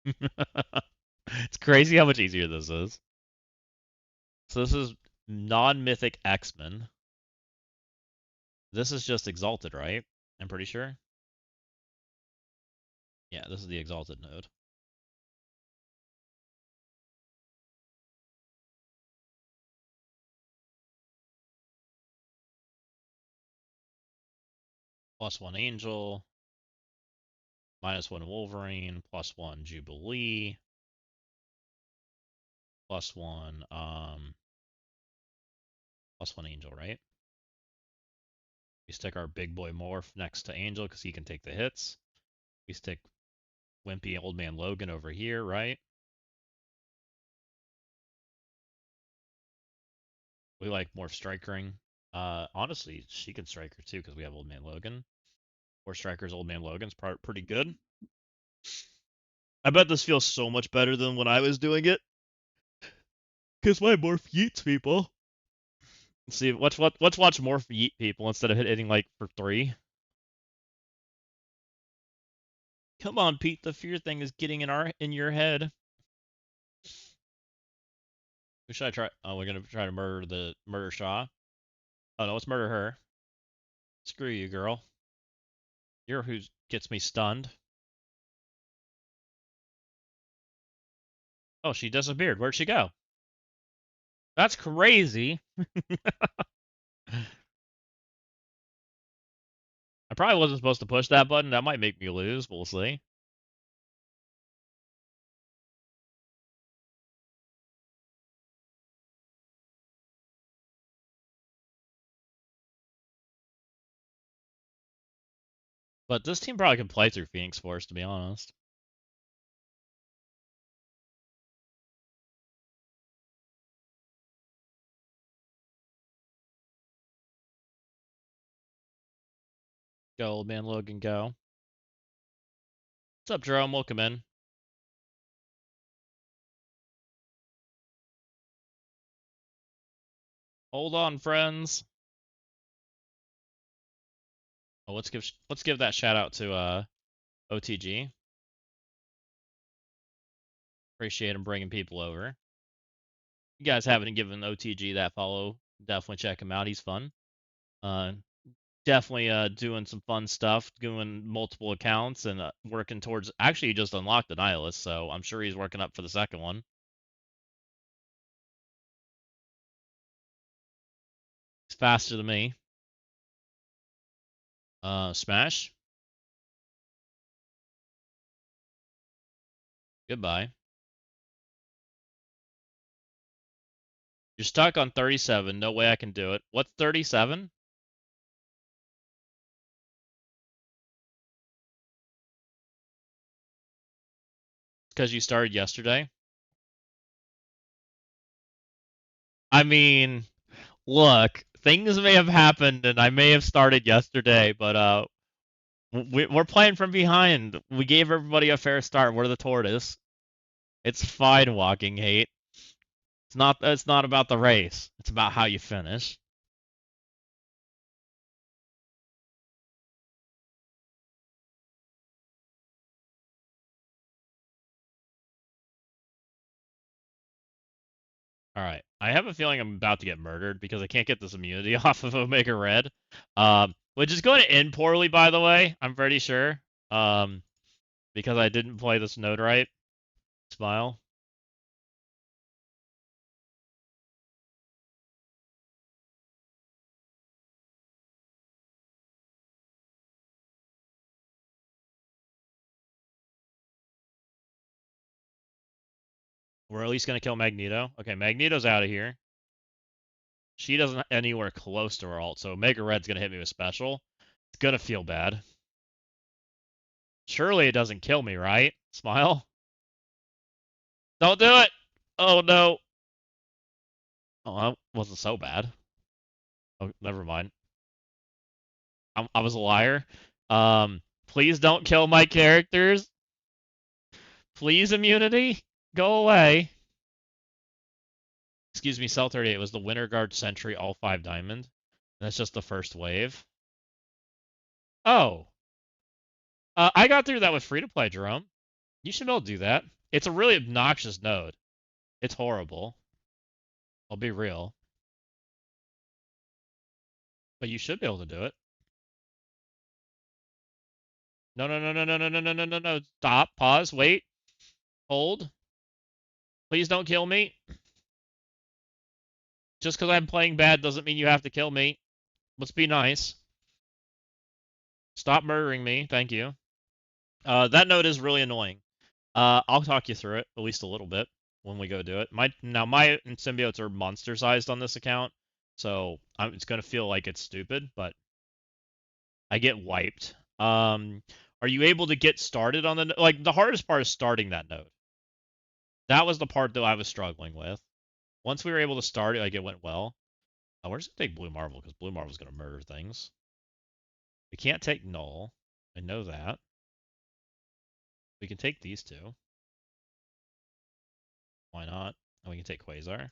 It's crazy how much easier this is. So this is non-mythic X-Men. This is just Exalted, right? I'm pretty sure. Yeah, this is the Exalted node. +1 Angel, -1 Wolverine, +1 Jubilee, +1 +1 Angel, right? We stick our big boy Morph next to Angel because he can take the hits. We stick Wimpy Old Man Logan over here, right? We like Morph Strikering. Honestly, she can Striker too because we have Old Man Logan. Or Striker's Old Man Logan's pretty good. I bet this feels so much better than when I was doing it. Because my Morph yeets people. Let's see, let's watch Morph yeet people instead of hitting like for 3. Come on, Pete, the fear thing is getting in your head. Who should I try? Oh, we're gonna try to murder Shaw. Oh no, let's murder her. Screw you, girl. You're who gets me stunned. Oh, she disappeared. Where'd she go? That's crazy. I probably wasn't supposed to push that button. That might make me lose. We'll see. But this team probably can play through Phoenix Force, to be honest. Go, old man Logan, go. What's up, Jerome? Welcome in. Hold on, friends. Oh, let's give that shout out to OTG. Appreciate him bringing people over. You guys haven't given OTG that follow, definitely check him out. He's fun. Uh, definitely doing some fun stuff, doing multiple accounts and working towards. Actually, he just unlocked the Nihilist, so I'm sure he's working up for the second one. He's faster than me. Smash. Goodbye. You're stuck on 37. No way I can do it. What's 37? Because you started yesterday. I mean, look, things may have happened and I may have started yesterday, but we're playing from behind. We gave everybody a fair start. We're the tortoise. It's fine, walking hate. It's not about the race. It's about how you finish. All right. I have a feeling I'm about to get murdered because I can't get this immunity off of Omega Red. Which is going to end poorly, by the way. I'm pretty sure. Because I didn't play this node right. Smile. We're at least going to kill Magneto. Okay, Magneto's out of here. She doesn't anywhere close to her ult, so Omega Red's going to hit me with special. It's going to feel bad. Surely it doesn't kill me, right? Smile. Don't do it! Oh, no. Oh, that wasn't so bad. Oh, never mind. I was a liar. Please don't kill my characters. Please, immunity, go away. Excuse me, Cell 38 was the Winter Guard Sentry all 5 diamond. And that's just the first wave. Oh, I got through that with free to play, Jerome. You should be able to do that. It's a really obnoxious node. It's horrible. I'll be real. But you should be able to do it. No, no, no, no, no, no, no, no, no, no, no. Stop. Pause. Wait. Hold. Please don't kill me. Just because I'm playing bad doesn't mean you have to kill me. Let's be nice. Stop murdering me. Thank you. That node is really annoying. I'll talk you through it, at least a little bit, when we go do it. My symbiotes are monster sized on this account, so it's gonna feel like it's stupid, but I get wiped. Are you able to get started on the hardest part is starting that node. That was the part that I was struggling with. Once we were able to start it, like it went well. We're just gonna take Blue Marvel because Blue Marvel's gonna murder things. We can't take Null. I know that. We can take these two. Why not? And we can take Quasar.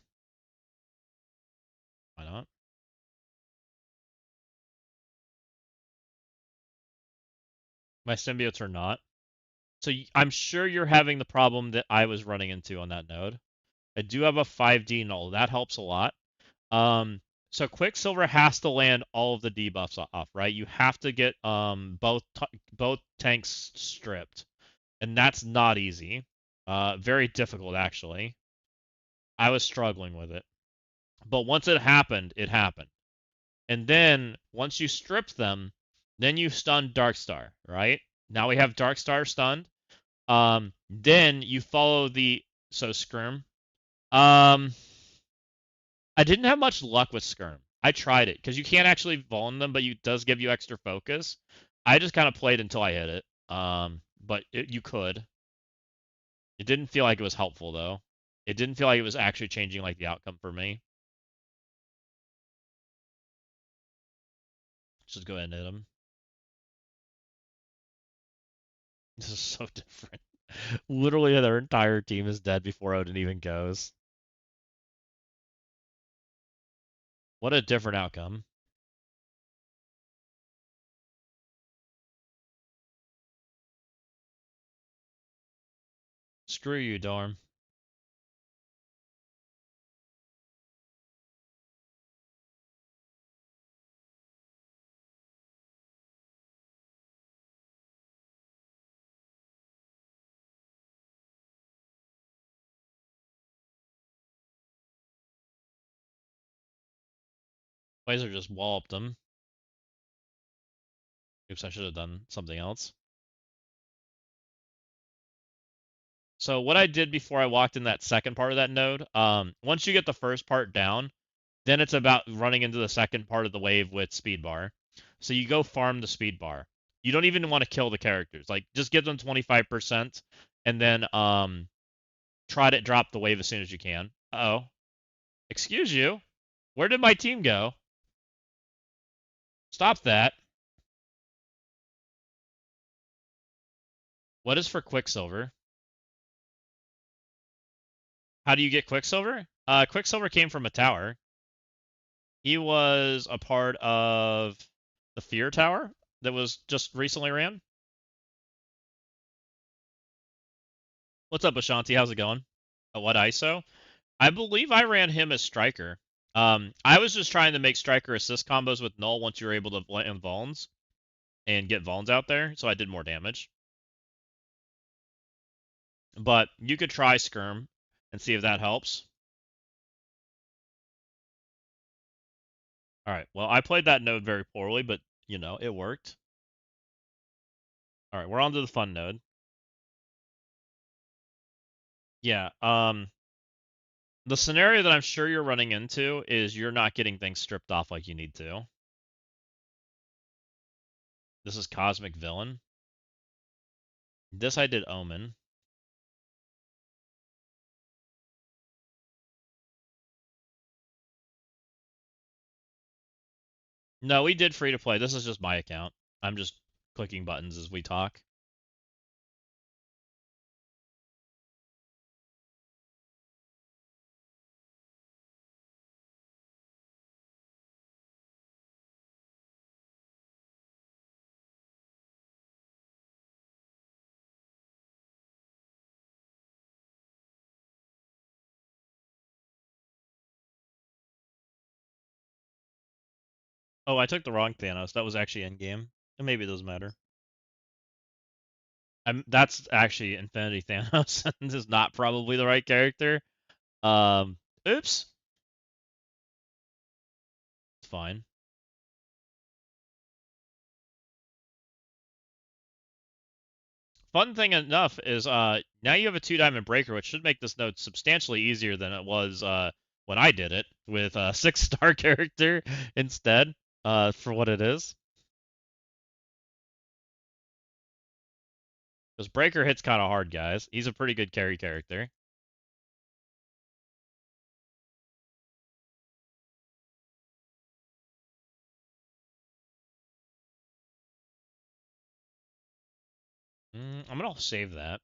Why not? My symbiotes are not. So I'm sure you're having the problem that I was running into on that node. I do have a 5D null. That helps a lot. So Quicksilver has to land all of the debuffs off, right? You have to get both tanks stripped, and that's not easy. Very difficult actually. I was struggling with it, but once it happened, it happened. And then once you stripped them, then you stunned Darkstar, right? Now we have Darkstar stunned. Then you follow Skirm. Um, I didn't have much luck with Skirm. I tried it because you can't actually vuln them, but it does give you extra focus. I just kind of played until I hit it. But you could. It didn't feel like it was helpful though. It didn't feel like it was actually changing like the outcome for me. Just go ahead and hit him. This is so different. Literally, their entire team is dead before Odin even goes. What a different outcome. Screw you, Dorm. Laser just walloped him. Oops, I should have done something else. So what I did before I walked in that second part of that node, once you get the first part down, then it's about running into the second part of the wave with speed bar. So you go farm the speed bar. You don't even want to kill the characters. Like just give them 25% and then try to drop the wave as soon as you can. Uh-oh. Excuse you. Where did my team go? Stop that. What is for Quicksilver? How do you get Quicksilver? Quicksilver came from a tower. He was a part of the Fear Tower that was just recently ran. What's up, Ashanti? How's it going? What ISO? I believe I ran him as Striker. I was just trying to make Striker assist combos with Null once you're able to land Vulns and get Vulns out there, so I did more damage. But you could try Skirm and see if that helps. All right. Well, I played that node very poorly, but it worked. All right, we're on to the fun node. Yeah. The scenario that I'm sure you're running into is you're not getting things stripped off like you need to. This is Cosmic Villain. This I did Omen. No, we did free to play. This is just my account. I'm just clicking buttons as we talk. Oh, I took the wrong Thanos. That was actually in game. And maybe it doesn't matter. That's actually Infinity Thanos. This is not probably the right character. Um, oops. It's fine. Fun thing enough is now you have a 2 diamond breaker, which should make this node substantially easier than it was when I did it with a 6-star character instead for what it is. Because breaker hits kind of hard, guys. He's a pretty good carry character. I'm gonna save that.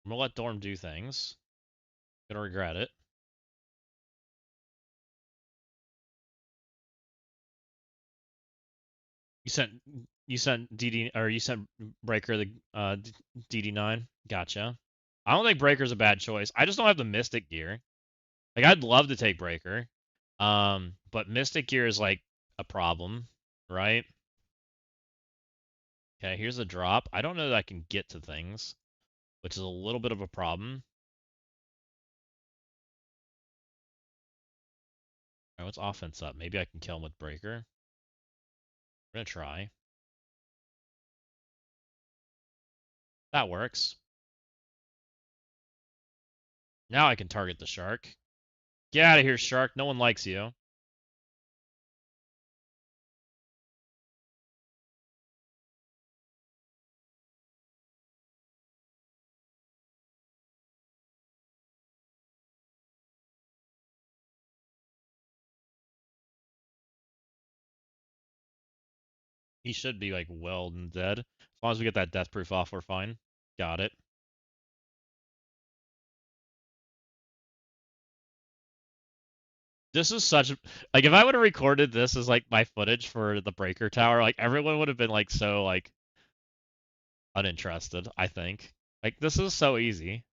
I'm gonna let Dorm do things. Gonna regret it. You sent you sent DD or you sent Breaker the DD9. Gotcha. I don't think Breaker's a bad choice. I just don't have the Mystic gear. Like I'd love to take Breaker, but Mystic gear is like a problem, right? Okay, here's a drop. I don't know that I can get to things, which is a little bit of a problem. All right, what's offense up? Maybe I can kill him with Breaker. We're gonna try. That works. Now I can target the shark. Get out of here, shark. No one likes you. He should be like well and dead. As long as we get that death proof off, we're fine. Got it. This is such like if I would have recorded this as like my footage for the breaker tower, like everyone would have been like so like uninterested, I think. Like this is so easy.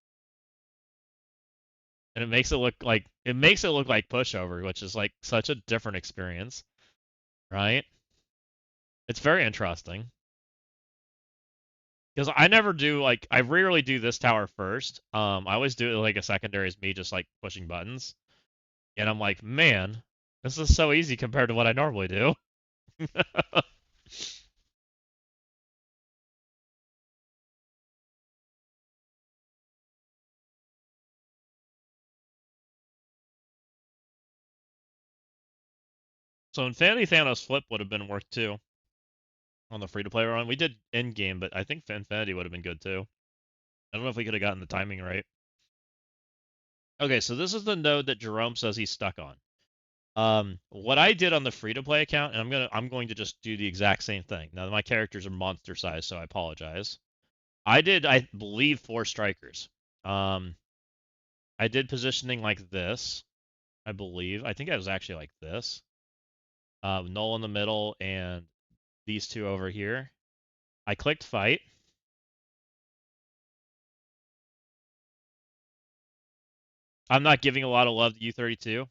And it makes it look like pushover, which is like such a different experience, right? It's very interesting. Because I never do like I rarely do this tower first. I always do it like a secondary as me just like pushing buttons. And I'm like, man, this is so easy compared to what I normally do. So Infinity Thanos flip would have been worth too on the free to play run. We did end game, but I think Infinity would have been good too. I don't know if we could have gotten the timing right. Okay, so this is the node that Jerome says he's stuck on. What I did on the free to play account, and I'm going to just do the exact same thing. Now my characters are monster size, so I apologize. I did, I believe, 4 strikers. I did positioning like this, I believe. I think I was actually like this. Null in the middle and these two over here. I clicked fight. I'm not giving a lot of love to U32.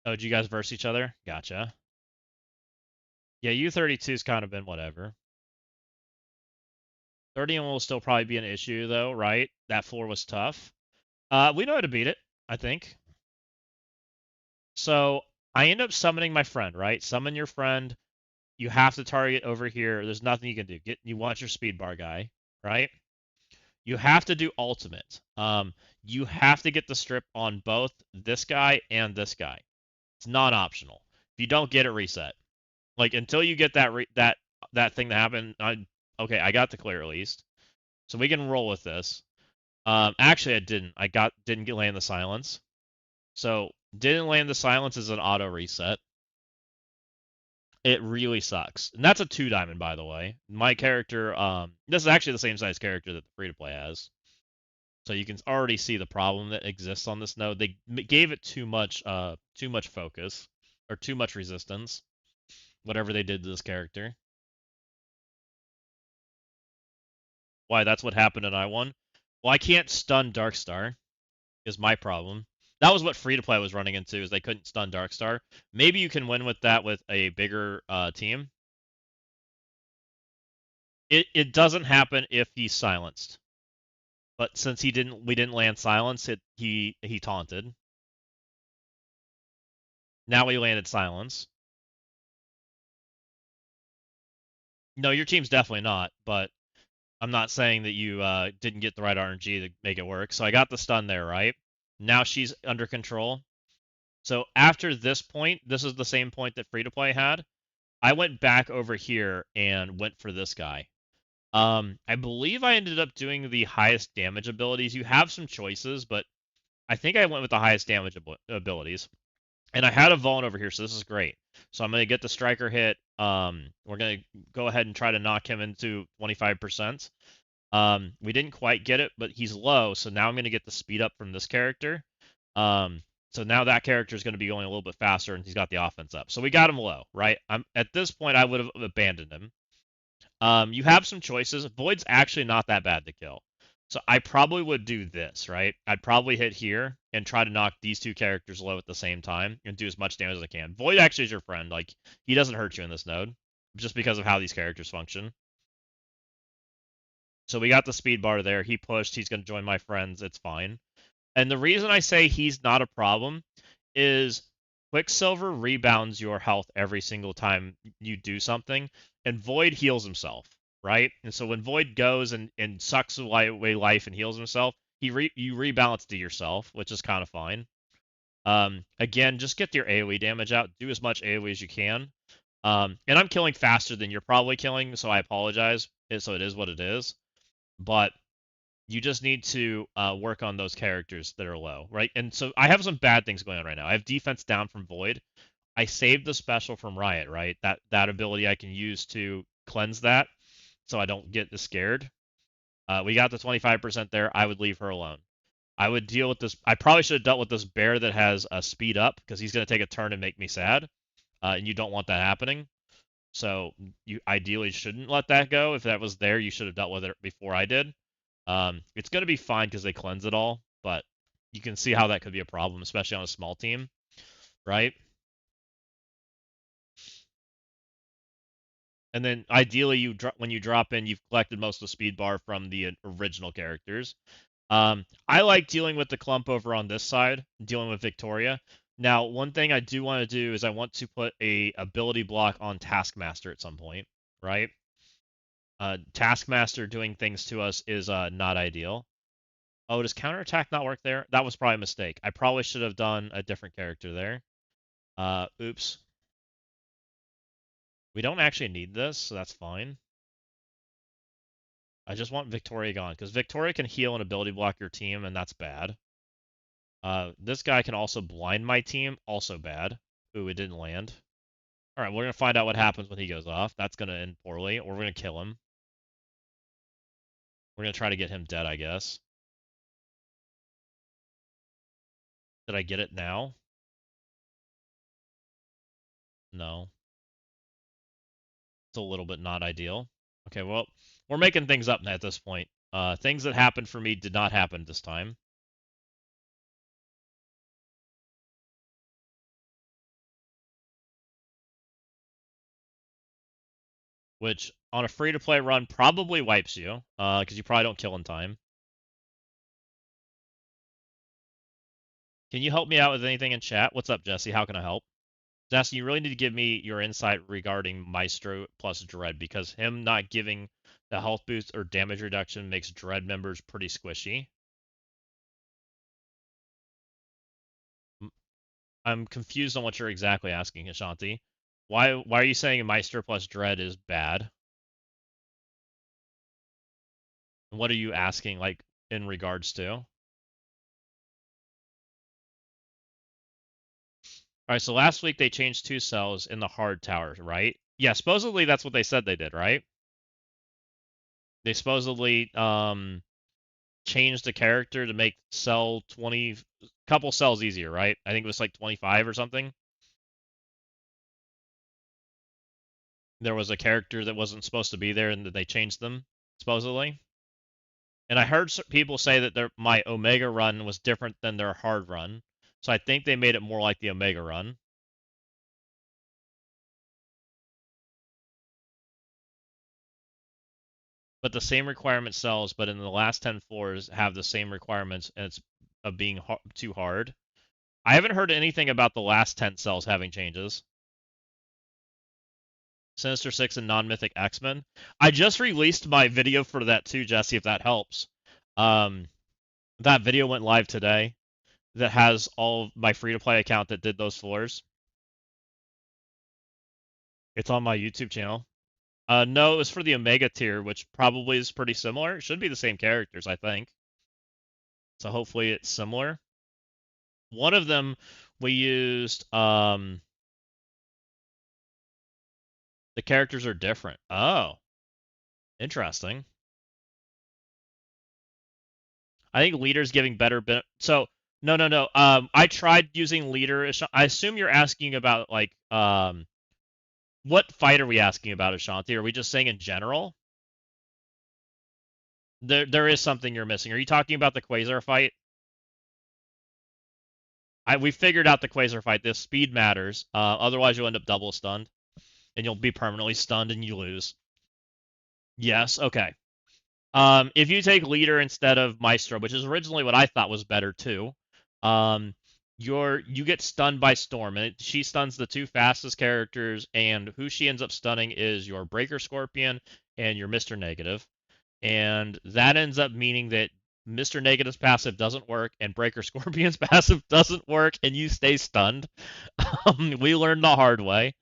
Oh, did you guys verse each other? Gotcha. Yeah, U32's kind of been whatever. 31 will still probably be an issue though, right? That floor was tough. We know how to beat it, I think. So I end up summoning my friend, right? Summon your friend. You have to target over here. There's nothing you can do. You want your speed bar guy, right? You have to do ultimate. You have to get the strip on both this guy and this guy. It's non-optional. If you don't get it, reset. Like until you get that thing that happened. Okay, I got the clear at least, so we can roll with this. Actually, I didn't. Didn't get land the silence. So didn't land the silence is an auto reset. It really sucks, and that's a 2 diamond, by the way. My character, this is actually the same size character that the free to play has. So you can already see the problem that exists on this node. They gave it too much focus or too much resistance. Whatever they did to this character. Why? That's what happened in I1. Well, I can't stun Darkstar. Is my problem. That was what free to play was running into, is they couldn't stun Darkstar. Maybe you can win with that with a bigger team. It doesn't happen if he's silenced. But since we didn't land silence, he taunted. Now we landed silence. No, your team's definitely not, but I'm not saying that you didn't get the right RNG to make it work. So I got the stun there, right? Now she's under control. So after this point, this is the same point that free to play had. I went back over here and went for this guy. I believe I ended up doing the highest damage abilities. You have some choices, but I think I went with the highest damage abilities. And I had a Vaughn over here, so this is great. So I'm going to get the striker hit. We're going to go ahead and try to knock him into 25%. We didn't quite get it, but he's low, so now I'm going to get the speed up from this character. So now that character is going to be going a little bit faster, and he's got the offense up. So we got him low, right? At this point, I would have abandoned him. You have some choices. Void's actually not that bad to kill. So I probably would do this, right? I'd probably hit here and try to knock these two characters low at the same time and do as much damage as I can. Void actually is your friend. Like, he doesn't hurt you in this node just because of how these characters function. So we got the speed bar there. He pushed. He's going to join my friends. It's fine. And the reason I say he's not a problem is Quicksilver rebounds your health every single time you do something, and Void heals himself, right? And so when Void goes and sucks away life and heals himself, you rebalance to yourself, which is kind of fine. Again, just get your AoE damage out. Do as much AoE as you can. And I'm killing faster than you're probably killing, so I apologize. So it is what it is. But you just need to work on those characters that are low, right? And so I have some bad things going on right now. I have defense down from Void. I saved the special from Riot, right? That ability I can use to cleanse that, so I don't get scared. We got the 25% there. I would leave her alone. I would deal with this. I probably should have dealt with this bear that has a speed up because he's going to take a turn and make me sad, and you don't want that happening. So you ideally shouldn't let that go. If that was there, you should have dealt with it before I did. It's going to be fine because they cleanse it all, but you can see how that could be a problem, especially on a small team, right? And then ideally, when you drop in, you've collected most of the speed bar from the original characters. I like dealing with the clump over on this side, dealing with Victoria. Now, one thing I do want to do is I want to put a ability block on Taskmaster at some point, right? Taskmaster doing things to us is not ideal. Oh, does counterattack not work there? That was probably a mistake. I probably should have done a different character there. Oops. We don't actually need this, so that's fine. I just want Victoria gone, because Victoria can heal and ability block your team, and that's bad. This guy can also blind my team, also bad. Ooh, it didn't land. Alright, we're going to find out what happens when he goes off. That's going to end poorly, or we're going to kill him. We're going to try to get him dead, I guess. Did I get it now? No. It's a little bit not ideal. Okay, well, we're making things up at this point. Things that happened for me did not happen this time. Which, on a free-to-play run, probably wipes you, because you probably don't kill in time. Can you help me out with anything in chat? What's up, Jesse? How can I help? Jesse, you really need to give me your insight regarding Maestro plus Dread, because him not giving the health boost or damage reduction makes Dread members pretty squishy. I'm confused on what you're exactly asking, Ashanti. Why are you saying Maestro plus Dread is bad? What are you asking, like, in regards to? All right, so last week they changed 2 cells in the hard tower, right? Yeah, supposedly that's what they said they did, right? They supposedly changed the character to make cell 20, couple cells easier, right? I think it was like 25 or something. There was a character that wasn't supposed to be there, and they changed them, supposedly. And I heard people say that my Omega run was different than their hard run. So I think they made it more like the Omega run. But the same requirement cells, but in the last 10 floors have the same requirements, and it's of being too hard. I haven't heard anything about the last 10 cells having changes. Sinister Six and non-mythic X-Men. I just released my video for that too, Jesse, if that helps. Um, that video went live today. That has all my free-to-play account that did those floors. It's on my YouTube channel. No, it was for the Omega tier, which probably is pretty similar. It should be the same characters, I think. So hopefully it's similar. One of them we used the characters are different. Oh, interesting. I think leader's giving better so no. I tried using leader. I assume you're asking about like what fight are we asking about, Ashanti? Are we just saying in general? There is something you're missing. Are you talking about the Quasar fight? We figured out the Quasar fight. This speed matters. Otherwise you'll end up double stunned, and you'll be permanently stunned and you lose. Yes. Okay. If you take leader instead of Maestro, which is originally what I thought was better too, you get stunned by Storm, and she stuns the two fastest characters, and who she ends up stunning is your Breaker Scorpion and your Mr. Negative, and that ends up meaning that Mr. Negative's passive doesn't work, and Breaker Scorpion's passive doesn't work, and you stay stunned. We learned the hard way.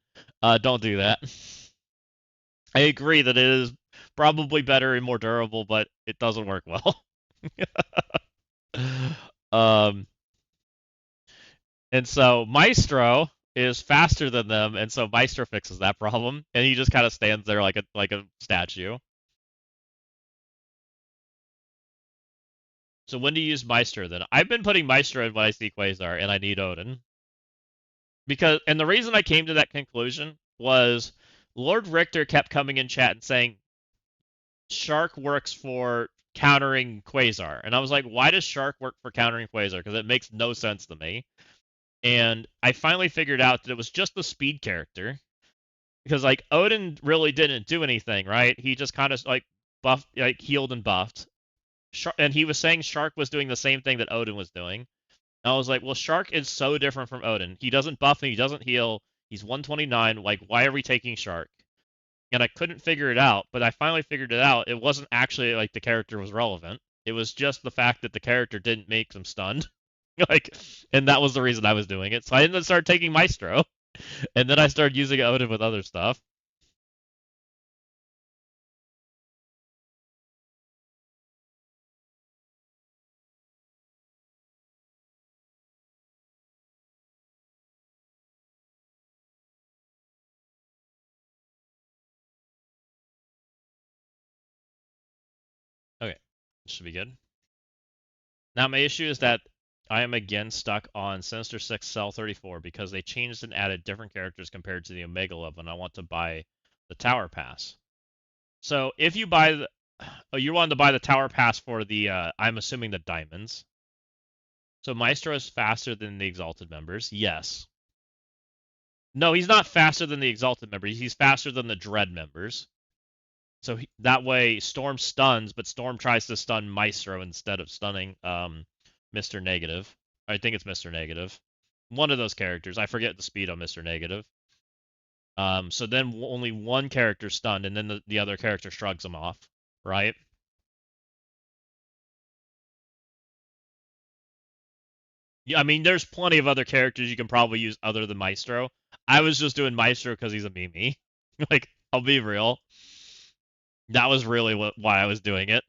Don't do that. I agree that it is probably better and more durable, but it doesn't work well. um, and so Maestro is faster than them, and so Maestro fixes that problem, and he just kind of stands there like a statue. So when do you use Maestro then? I've been putting Maestro in when I see Quasar, and I need Odin. And the reason I came to that conclusion was Lord Richter kept coming in chat and saying Shark works for countering Quasar. And I was like, why does Shark work for countering Quasar? Because it makes no sense to me. And I finally figured out that it was just the speed character. Because like Odin really didn't do anything, right? He just kind of like buffed, like healed and buffed. And he was saying Shark was doing the same thing that Odin was doing. And I was like, well, Shark is so different from Odin. He doesn't buff and he doesn't heal. He's 129. Like, why are we taking Shark? And I couldn't figure it out, but I finally figured it out. It wasn't actually like the character was relevant. It was just the fact that the character didn't make them stunned. Like, and that was the reason I was doing it. So I ended up start taking Maestro, and then I started using Odin with other stuff. Okay, should be good. Now my issue is that I am again stuck on Sinister Six Cell 34 because they changed and added different characters compared to the Omega level, and I want to buy the Tower Pass. So if you buy the, oh, you wanted to buy the Tower Pass for the, I'm assuming the diamonds. So Maestro is faster than the Exalted members. Yes. No, he's not faster than the Exalted members. He's faster than the Dread members. So that way, Storm stuns, but Storm tries to stun Maestro instead of stunning Mr. Negative. I think it's Mr. Negative. One of those characters. I forget the speed on Mr. Negative. So then only one character stunned, and then the other character shrugs him off, right? Yeah, I mean, there's plenty of other characters you can probably use other than Maestro. I was just doing Maestro because he's a meme. Like, I'll be real. That was really why I was doing it.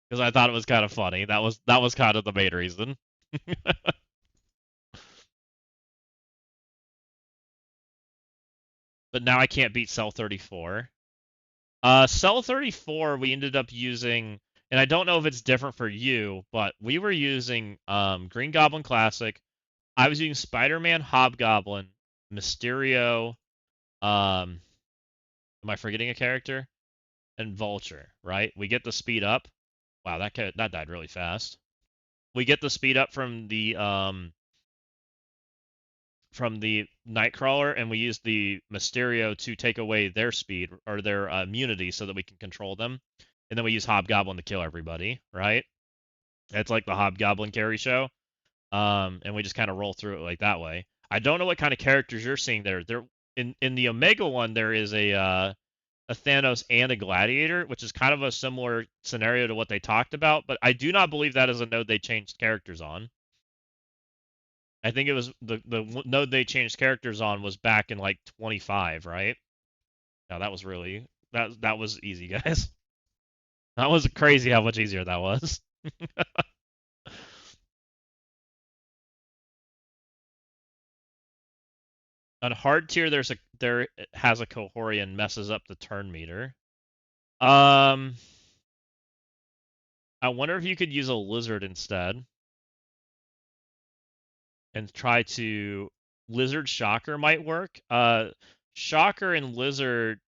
Because I thought it was kind of funny. That was kind of the main reason. But now I can't beat Cell 34. Cell 34 we ended up using, and I don't know if it's different for you, but we were using Green Goblin Classic. I was using Spider-Man, Hobgoblin, Mysterio. Am I forgetting a character? And Vulture, right? We get the speed up. Wow, that died really fast. We get the speed up from the Nightcrawler, and we use the Mysterio to take away their speed or their immunity so that we can control them. And then we use Hobgoblin to kill everybody, right? It's like the Hobgoblin carry show. And we just kind of roll through it like that way. I don't know what kind of characters you're seeing there. There in the Omega one, there is a Thanos and a Gladiator, which is kind of a similar scenario to what they talked about. But I do not believe that is a node they changed characters on. I think it was the node they changed characters on was back in like 25, right? Yeah, that was really that was easy, guys. That was crazy how much easier that was. On hard tier, there has a Cohorian messes up the turn meter. Um, I wonder if you could use a lizard instead and try to lizard shocker might work. Shocker and lizard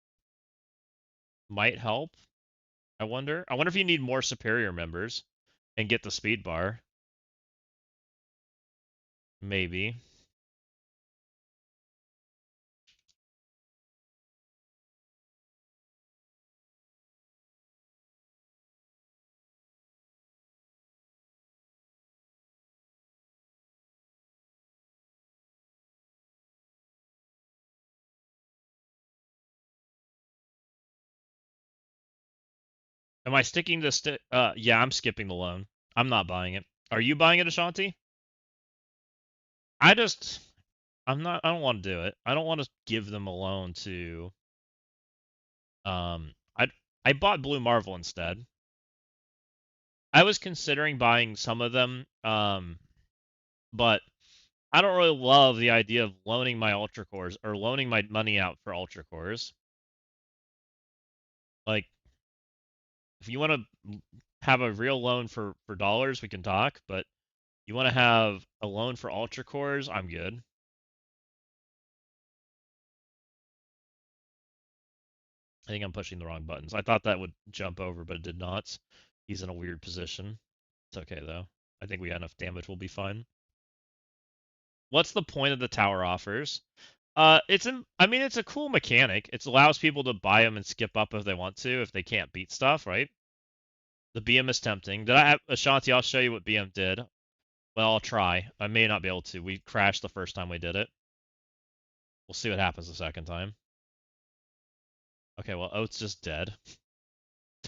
might help. I wonder. I wonder if you need more superior members and get the speed bar. Maybe. Am I sticking to yeah, I'm skipping the loan. I'm not buying it. Are you buying it, Ashanti? I just I don't want to do it. I don't want to give them a loan to I bought Blue Marvel instead. I was considering buying some of them, but I don't really love the idea of loaning my Ultra Cores or loaning my money out for Ultra Cores. Like, if you want to have a real loan for dollars, we can talk. But you want to have a loan for Ultra Cores, I'm good. I think I'm pushing the wrong buttons. I thought that would jump over, but it did not. He's in a weird position. It's okay though. I think we got enough damage. We'll be fine. What's the point of the tower offers? I mean, it's a cool mechanic. It allows people to buy them and skip up if they want to, if they can't beat stuff, right? The BM is tempting. Did I have Ashanti? I'll show you what BM did. Well, I'll try. I may not be able to. We crashed the first time we did it. We'll see what happens the second time. Okay, well, Oat's just dead.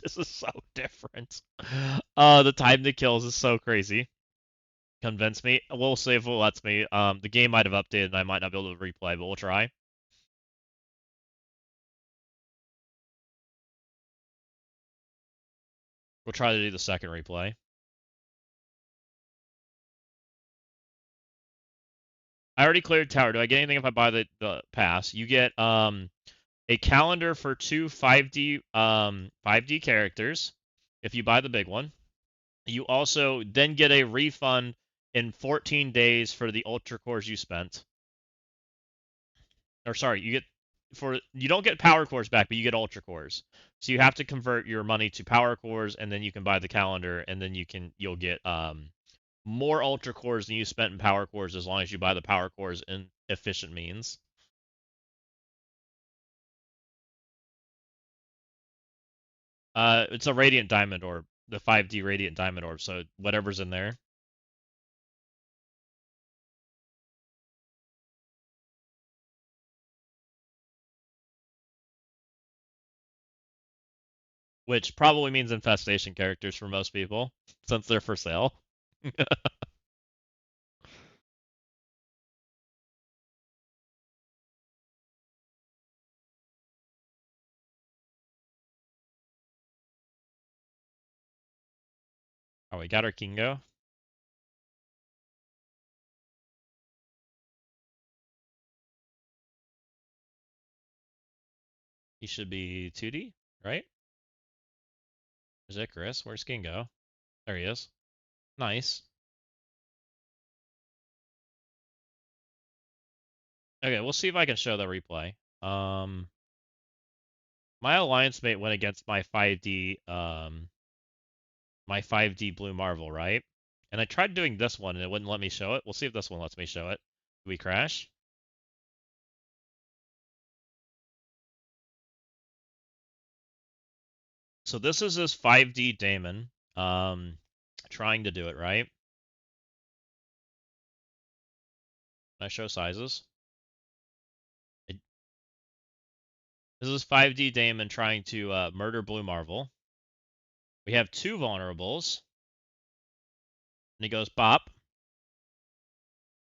This is so different. The time to kills is so crazy. Convince me. We'll see if it lets me. The game might have updated and I might not be able to replay, but we'll try. We'll try to do the second replay. I already cleared tower. Do I get anything if I buy the pass? You get a calendar for two 5D characters if you buy the big one. You also then get a refund in 14 days for the ultra cores you spent. Or sorry, you don't get power cores back, but you get ultra cores. So you have to convert your money to power cores, and then you can buy the calendar, and then you'll get more ultra cores than you spent in power cores as long as you buy the power cores in efficient means. It's a radiant diamond orb, the 5D radiant diamond orb. So whatever's in there. Which probably means infestation characters for most people, since they're for sale. Oh, we got our Kingo. He should be 2D, right? There's Icarus. Where's Kingo? There he is. Nice. Okay, we'll see if I can show the replay. My alliance mate went against my 5D my 5D Blue Marvel, right? And I tried doing this one and it wouldn't let me show it. We'll see if this one lets me show it. Do we crash? So this is this 5D Damon trying to do it, right? Can I show sizes? This is 5D Damon trying to murder Blue Marvel. We have two vulnerables. And he goes bop.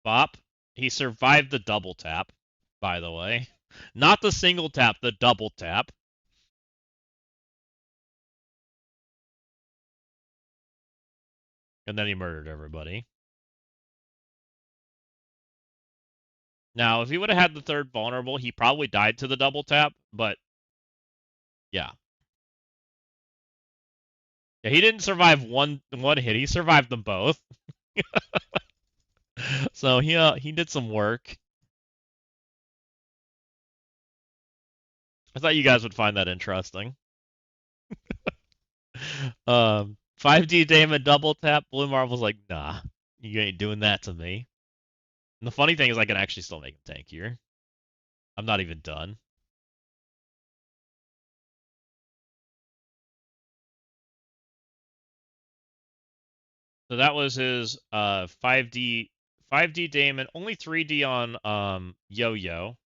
Bop. He survived the double tap, by the way. Not the single tap, the double tap. And then he murdered everybody. Now, if he would have had the third vulnerable, he probably died to the double tap, but yeah. Yeah, he didn't survive one hit. He survived them both. So he did some work. I thought you guys would find that interesting. 5D Damon double tap. Blue Marvel's like, nah, you ain't doing that to me. And the funny thing is, I can actually still make him tankier. I'm not even done. So that was his 5D Damon, only 3D on Yo-Yo.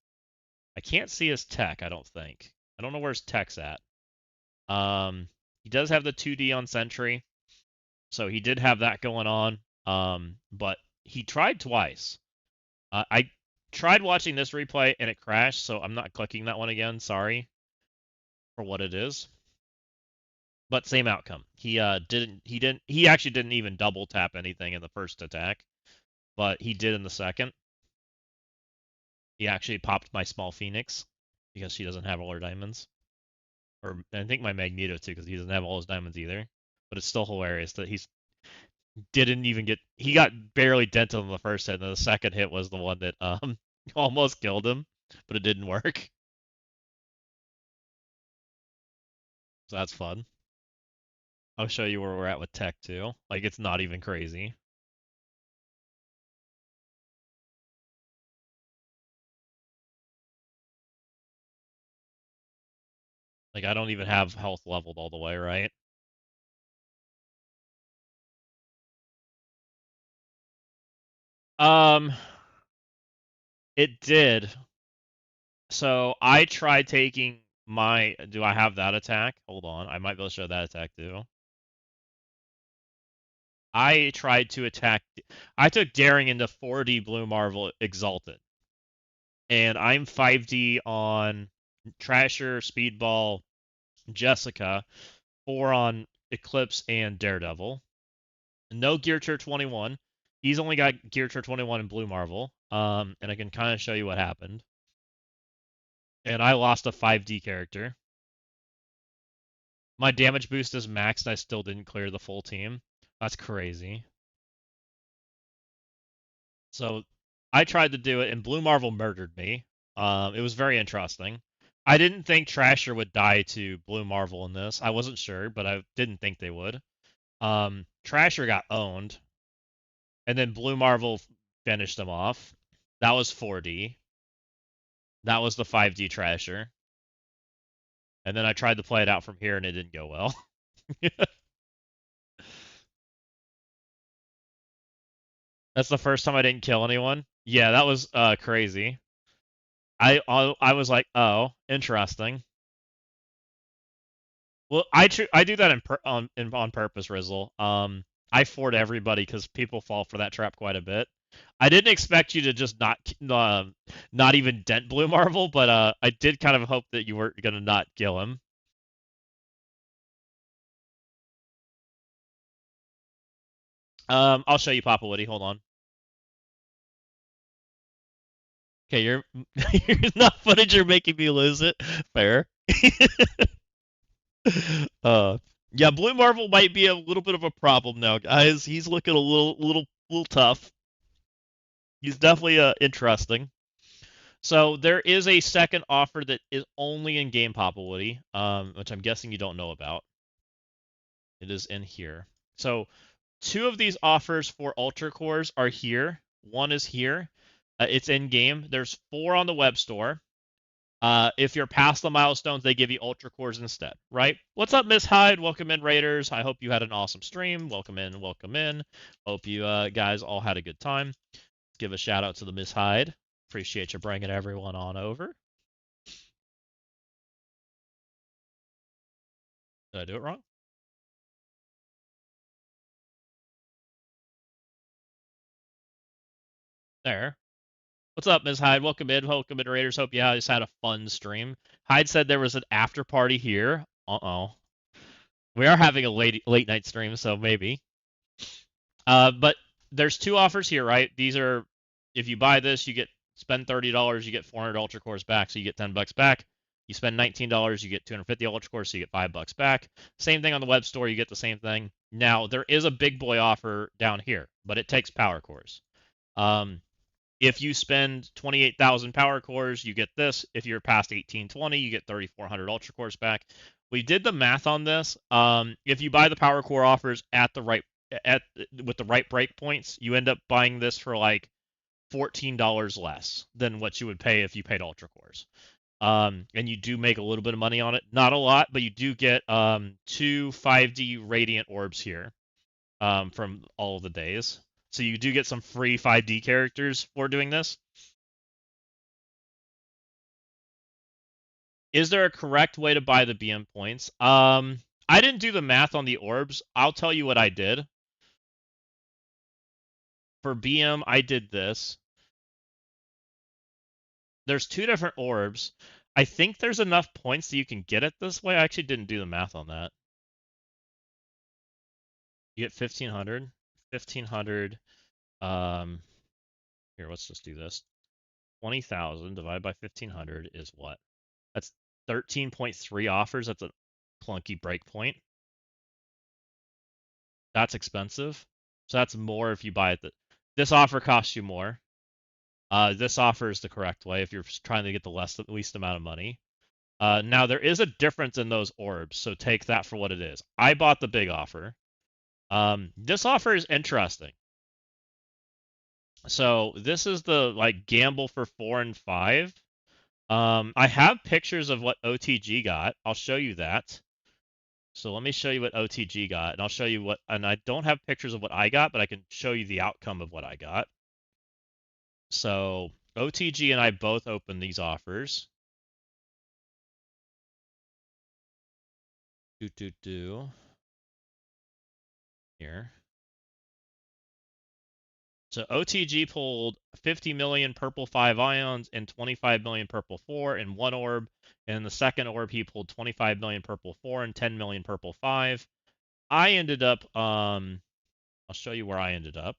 I can't see his tech, I don't think. I don't know where his tech's at. He does have the 2D on Sentry, so he did have that going on. But he tried twice. I tried watching this replay and it crashed, so I'm not clicking that one again. Sorry for what it is. But same outcome. He actually didn't even double tap anything in the first attack, but he did in the second. He actually popped my small Phoenix because she doesn't have all her diamonds. Or I think my Magneto too, because he doesn't have all his diamonds either. But it's still hilarious that he got barely dented on the first hit, and then the second hit was the one that almost killed him, but it didn't work. So that's fun. I'll show you where we're at with tech too. Like, it's not even crazy. Like, I don't even have health leveled all the way, right? Um, it did. So I tried taking my. Do I have that attack? Hold on. I might be able to show that attack too. I tried to attack. I took Daring into 4D Blue Marvel Exalted. And I'm 5D on Trasher, Speedball, Jessica, 4 on Eclipse and Daredevil. No Gear Tier 21. He's only got Gear Tier 21 in Blue Marvel. And I can kind of show you what happened. And I lost a 5D character. My damage boost is maxed, and I still didn't clear the full team. That's crazy. So I tried to do it, and Blue Marvel murdered me. It was very interesting. I didn't think Trasher would die to Blue Marvel in this. I wasn't sure, but I didn't think they would. Trasher got owned, and then Blue Marvel finished him off. That was 4D. That was the 5D Trasher. And then I tried to play it out from here, and it didn't go well. That's the first time I didn't kill anyone. Yeah, that was crazy. I was like, oh, interesting. Well, I do that on purpose, Rizzle. I fort everybody because people fall for that trap quite a bit. I didn't expect you to just not even dent Blue Marvel, but I did kind of hope that you weren't gonna not kill him. I'll show you Papa Woody. Hold on. Okay, you're not footage. You're making me lose it. Fair. uh, yeah, Blue Marvel might be a little bit of a problem now, guys. He's looking a little tough. He's definitely interesting. So there is a second offer that is only in game, Papa Woody, which I'm guessing you don't know about. It is in here. So two of these offers for Ultra Cores are here. One is here. It's in game. There's 4 on the web store. If you're past the milestones, they give you Ultra Cores instead, right? What's up, Miss Hyde? Welcome in, Raiders. I hope you had an awesome stream. Welcome in, welcome in. Hope you guys all had a good time. Give a shout out to the Miss Hyde. Appreciate you bringing everyone on over. Did I do it wrong? There. What's up, Ms. Hyde? Welcome in, Raiders. Hope you guys had a fun stream. Hyde said there was an after party here. Uh-oh. We are having a late night stream, so maybe. But there's 2 offers here, right? These are, if you buy this, you get spend $30, you get 400 Ultra Cores back, so you get $10 back. You spend $19, you get 250 Ultra Cores, so you get $5 back. Same thing on the web store, you get the same thing. Now there is a big boy offer down here, but it takes power cores. If you spend 28,000 power cores, you get this. If you're past 1820, you get 3,400 Ultra Cores back. We did the math on this. If you buy the power core offers with the right breakpoints, you end up buying this for like $14 less than what you would pay if you paid Ultra Cores. And you do make a little bit of money on it. Not a lot, but you do get 2 5D Radiant Orbs here from all of the days. So you do get some free 5D characters for doing this. Is there a correct way to buy the BM points? I didn't do the math on the orbs. I'll tell you what I did. For BM, I did this. There's 2 different orbs. I think there's enough points that you can get it this way. I actually didn't do the math on that. You get 1,500. 1,500. Here, let's just do this. 20,000 divided by 1,500 is what? That's 13.3 offers. That's a clunky breakpoint. That's expensive. So that's more if you buy it. This offer costs you more. This offer is the correct way if you're trying to get the least amount of money. Now, there is a difference in those orbs, so take that for what it is. I bought the big offer. This offer is interesting. So this is the like gamble for 4 and 5. I have pictures of what OTG got. I'll show you that. So let me show you what OTG got, and I'll show you what, and I don't have pictures of what I got, but I can show you the outcome of what I got. So OTG and I both opened these offers. Here. So OTG pulled 50 million purple 5 ions and 25 million purple 4 in one orb. And in the second orb, he pulled 25 million purple 4 and 10 million purple 5. I ended up, I'll show you where I ended up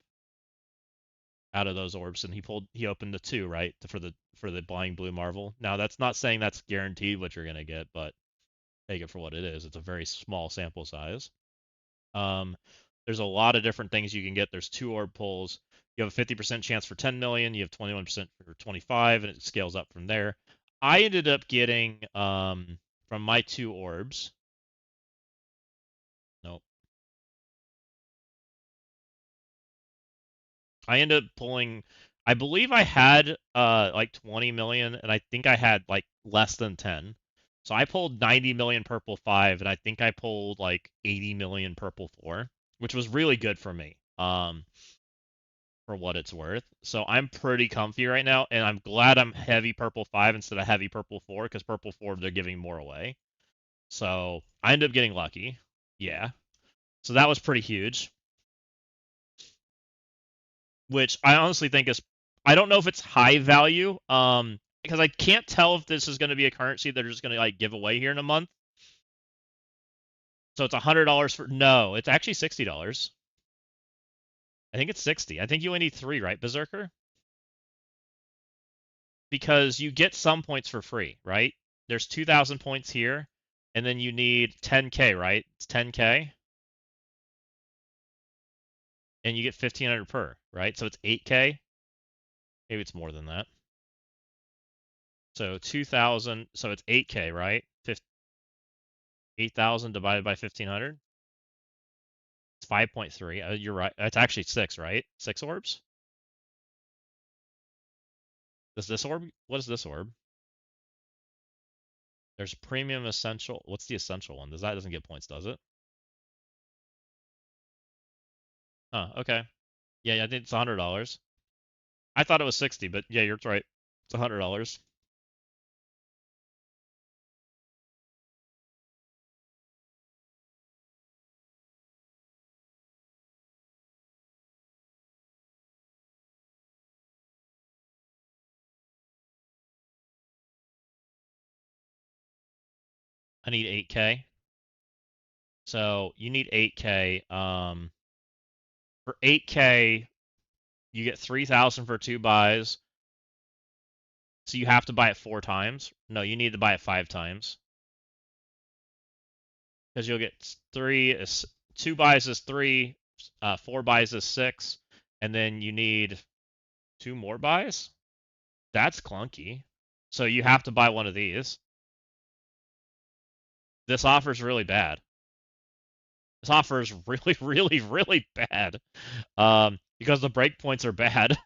out of those orbs. And he opened the 2, right, for the Blind Blue Marvel. Now, that's not saying that's guaranteed what you're going to get, but take it for what it is. It's a very small sample size. There's a lot of different things you can get. There's 2 orb pulls. You have a 50% chance for 10 million. You have 21% for 25, and it scales up from there. I ended up getting from my 2 orbs. Nope. I ended up pulling. I believe I had like 20 million, and I think I had like less than 10. So I pulled 90 million purple 5, and I think I pulled like 80 million purple 4, which was really good for me. For what it's worth. So I'm pretty comfy right now, and I'm glad I'm heavy purple 5 instead of heavy purple 4, because purple 4, they're giving more away. So I ended up getting lucky. Yeah. So that was pretty huge. Which I honestly think is, I don't know if it's high value, because I can't tell if this is going to be a currency that they're just going to like give away here in a month. So it's $100 for, no, it's actually $60. I think it's 60. I think you only need 3, right, Berserker? Because you get some points for free, right? There's 2,000 points here, and then you need 10K, right? It's 10K, and you get 1,500 per, right? So it's 8K. Maybe it's more than that. So 2,000, so it's 8K, right? 8,000 divided by 1,500. It's 5.3. You're right. It's actually 6, right? 6 orbs? Does this orb? What is this orb? There's premium essential. What's the essential one? That doesn't get points, does it? Huh, okay. Yeah, I think it's $100. I thought it was 60, but yeah, you're right. It's $100. I need 8K. So you need 8K. For 8K, you get 3,000 for 2 buys. So you have to buy it 4 times. No, you need to buy it 5 times. Because you'll get 2 buys is 3, 4 buys is 6, and then you need 2 more buys? That's clunky. So you have to buy one of these. This offer is really bad. This offer is really, really, really bad. Because the breakpoints are bad.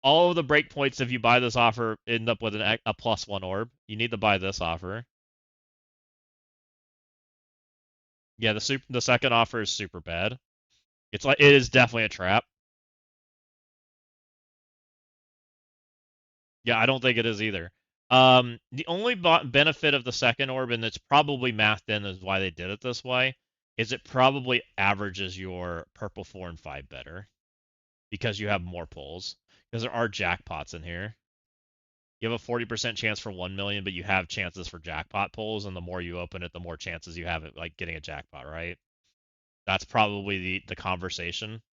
All of the breakpoints, if you buy this offer, end up with a +1 orb. You need to buy this offer. Yeah, the second offer is super bad. It is definitely a trap. Yeah, I don't think it is either. The only benefit of the second orb, and it's probably mathed in is why they did it this way, is it probably averages your purple 4 and 5 better because you have more pulls. Because there are jackpots in here. You have a 40% chance for 1 million, but you have chances for jackpot pulls, and the more you open it, the more chances you have it like getting a jackpot, right? That's probably the conversation.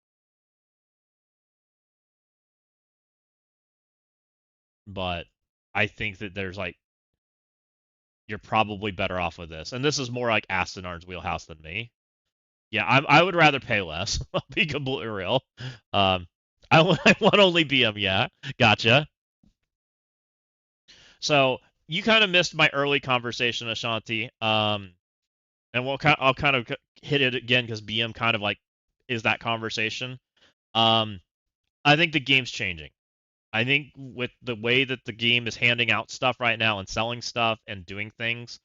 But I think that there's like you're probably better off with this. And this is more like Astonar's wheelhouse than me. Yeah, I would rather pay less. I'll be completely real. I want only BM. Yeah, gotcha. So you kind of missed my early conversation, Ashanti. And I'll kind of hit it again because BM kind of like is that conversation. Um, I think the game's changing. I think with the way that the game is handing out stuff right now and selling stuff and doing things,